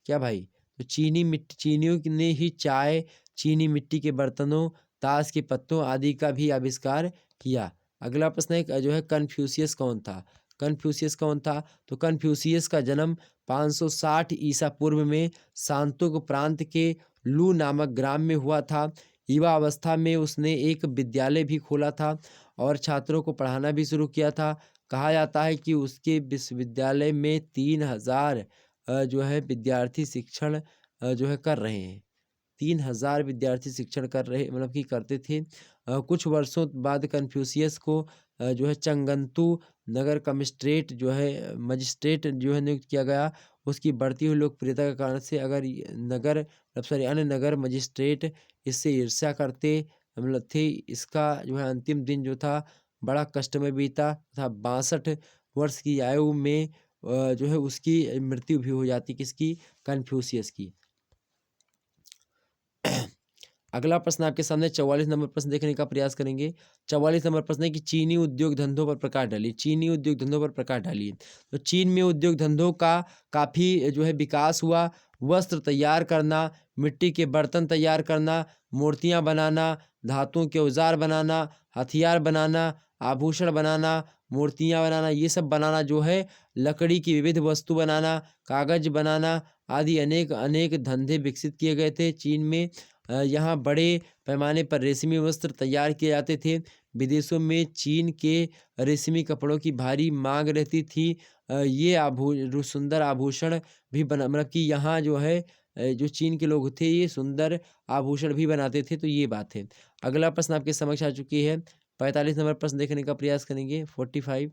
क्या भाई? तो चीनियों ने ही चाय, चीनी मिट्टी के बर्तनों, ताश के पत्तों आदि का भी आविष्कार किया। अगला प्रश्न है जो है कन्फ्यूशियस कौन था? कन्फ्यूशियस कौन था? तो कन्फ्यूशियस का जन्म 560 ईसा पूर्व में शांतुक प्रांत के लू नामक ग्राम में हुआ था। युवा अवस्था में उसने एक विद्यालय भी खोला था और छात्रों को पढ़ाना भी शुरू किया था। कहा जाता है कि उसके विश्वविद्यालय में 3000 जो है विद्यार्थी शिक्षण जो है कर रहे हैं। 3000 विद्यार्थी शिक्षण कर रहे मतलब कि करते थे। कुछ वर्षों बाद कन्फ्यूशियस को जो है चंगंतु नगर कमिस्ट्रेट जो है मजिस्ट्रेट जो है नियुक्त किया गया। उसकी बढ़ती हुई लोकप्रियता के कारण से अगर नगर सॉरी अन्य नगर मजिस्ट्रेट इससे ईर्ष्या करते मतलब थे। इसका जो है अंतिम दिन जो था बड़ा कष्टमय बीता तथा 62 वर्ष की आयु में जो है उसकी मृत्यु भी हो जाती, किसकी? कन्फ्यूशियस की। अगला प्रश्न आपके सामने 44 नंबर प्रश्न देखने का प्रयास करेंगे। 44 नंबर प्रश्न है कि चीनी उद्योग धंधों पर प्रकाश डालिए। चीनी उद्योग धंधों पर प्रकाश डालिए। तो चीन में उद्योग धंधों का काफ़ी जो है विकास हुआ। वस्त्र तैयार करना, मिट्टी के बर्तन तैयार करना, मूर्तियाँ बनाना, धातुओं के औजार बनाना, हथियार बनाना, आभूषण बनाना, मूर्तियाँ बनाना, ये सब बनाना जो है, लकड़ी की विविध वस्तु बनाना, कागज बनाना आदि अनेक अनेक धंधे विकसित किए गए थे चीन में। यहाँ बड़े पैमाने पर रेशमी वस्त्र तैयार किए जाते थे। विदेशों में चीन के रेशमी कपड़ों की भारी मांग रहती थी। ये सुंदर आभूषण भी बना मतलब कि यहाँ जो है जो चीन के लोग थे ये सुंदर आभूषण भी बनाते थे, तो ये बात है। अगला प्रश्न आपके समक्ष आ चुकी है। 45 नंबर प्रश्न देखने का प्रयास करेंगे। 45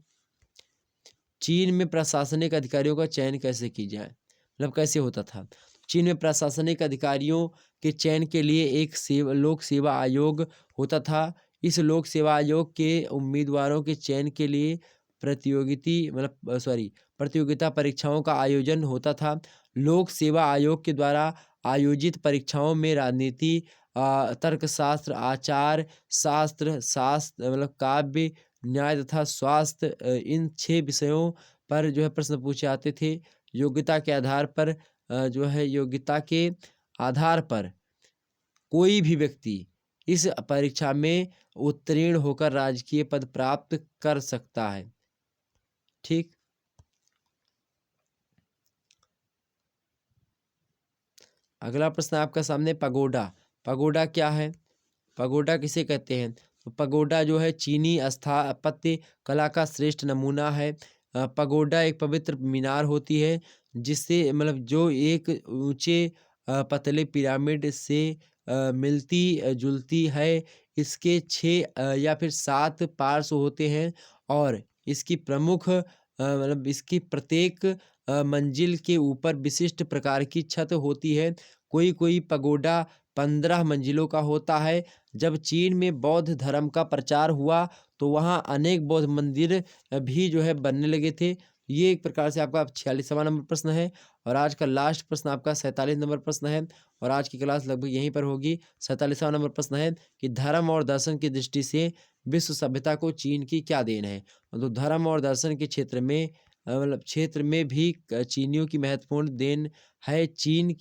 चीन में प्रशासनिक अधिकारियों का चयन कैसे की जाए? मतलब कैसे होता था? चीन में प्रशासनिक अधिकारियों के चयन के लिए एक लोक सेवा आयोग होता था। इस लोक सेवा आयोग के उम्मीदवारों के चयन के लिए प्रतियोगिता परीक्षाओं का आयोजन होता था। लोक सेवा आयोग के द्वारा आयोजित परीक्षाओं में राजनीति, तर्कशास्त्र, आचार शास्त्र, मतलब काव्य, न्याय तथा स्वास्थ्य इन 6 विषयों पर जो है प्रश्न पूछे जाते थे। योग्यता के आधार पर योग्यता के आधार पर कोई भी व्यक्ति इस परीक्षा में उत्तीर्ण होकर राजकीय पद प्राप्त कर सकता है। ठीक। अगला प्रश्न आपका सामने पगोडा। पगोडा क्या है? पगोडा किसे कहते हैं? तो पगोडा जो है चीनी स्थापत्य कला का श्रेष्ठ नमूना है। पगोडा एक पवित्र मीनार होती है जिससे मतलब जो एक ऊंचे पतले पिरामिड से मिलती जुलती है। इसके 6 या फिर 7 पार्श्व होते हैं और इसकी प्रमुख मतलब इसकी प्रत्येक मंजिल के ऊपर विशिष्ट प्रकार की छत होती है। कोई कोई पगोडा 15 मंजिलों का होता है। जब चीन में बौद्ध धर्म का प्रचार हुआ तो वहाँ अनेक बौद्ध मंदिर भी जो है बनने लगे थे। ये एक प्रकार से आपका 46वां नंबर प्रश्न है और आज का लास्ट प्रश्न आपका 47 नंबर प्रश्न है और आज की क्लास लगभग यहीं पर होगी। 47वां नंबर प्रश्न है कि धर्म और दर्शन की दृष्टि से विश्व सभ्यता को चीन की क्या देन है? तो धर्म और दर्शन के क्षेत्र में क्षेत्र में भी चीनियों की महत्वपूर्ण देन है। चीन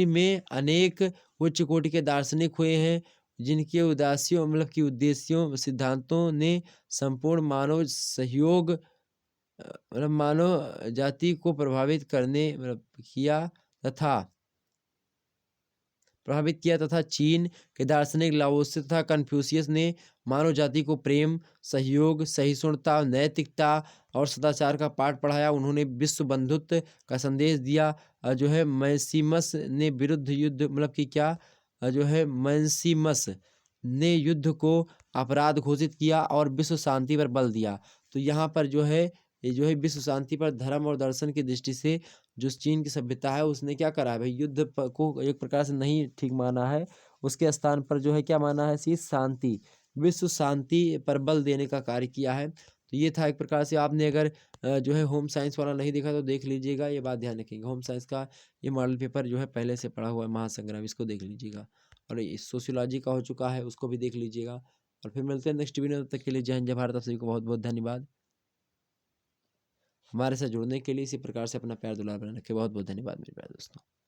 में अनेक उच्च कोटि के दार्शनिक हुए हैं जिनके उद्देश्यों सिद्धांतों ने संपूर्ण मानव सहयोग मानव जाति को प्रभावित किया तथा चीन के दार्शनिक लाओत्से तथा कन्फ्यूशियस ने मानव जाति को प्रेम, सहयोग, सहिष्णुता, नैतिकता और सदाचार का पाठ पढ़ाया। उन्होंने विश्व बंधुत्व का संदेश दिया। जो है मैक्सिमस ने विरुद्ध युद्ध मैक्सिमस ने युद्ध को अपराध घोषित किया और विश्व शांति पर बल दिया। तो यहाँ पर जो है ये जो है विश्व शांति पर धर्म और दर्शन की दृष्टि से जो चीन की सभ्यता है उसने क्या करा है भाई, युद्ध को एक प्रकार से नहीं ठीक माना है। उसके स्थान पर जो है क्या माना है, सी शांति, विश्व शांति पर बल देने का कार्य किया है। तो ये था एक प्रकार से। आपने अगर जो है होम साइंस वाला नहीं देखा तो देख लीजिएगा, ये बात ध्यान रखिएगा। होम साइंस का ये मॉडल पेपर जो है पहले से पढ़ा हुआ है, महासंग्राम, इसको देख लीजिएगा। और ये सोशियोलॉजी का हो चुका है, उसको भी देख लीजिएगा। और फिर मिलते हैं नेक्स्ट वीडियो, तब तक के लिए जय हिंद जय भारत। आप सभी को बहुत बहुत धन्यवाद हमारे साथ जुड़ने के लिए। इसी प्रकार से अपना प्यार दुलार बनाए रखें। बहुत बहुत धन्यवाद मेरे प्यारे दोस्तों।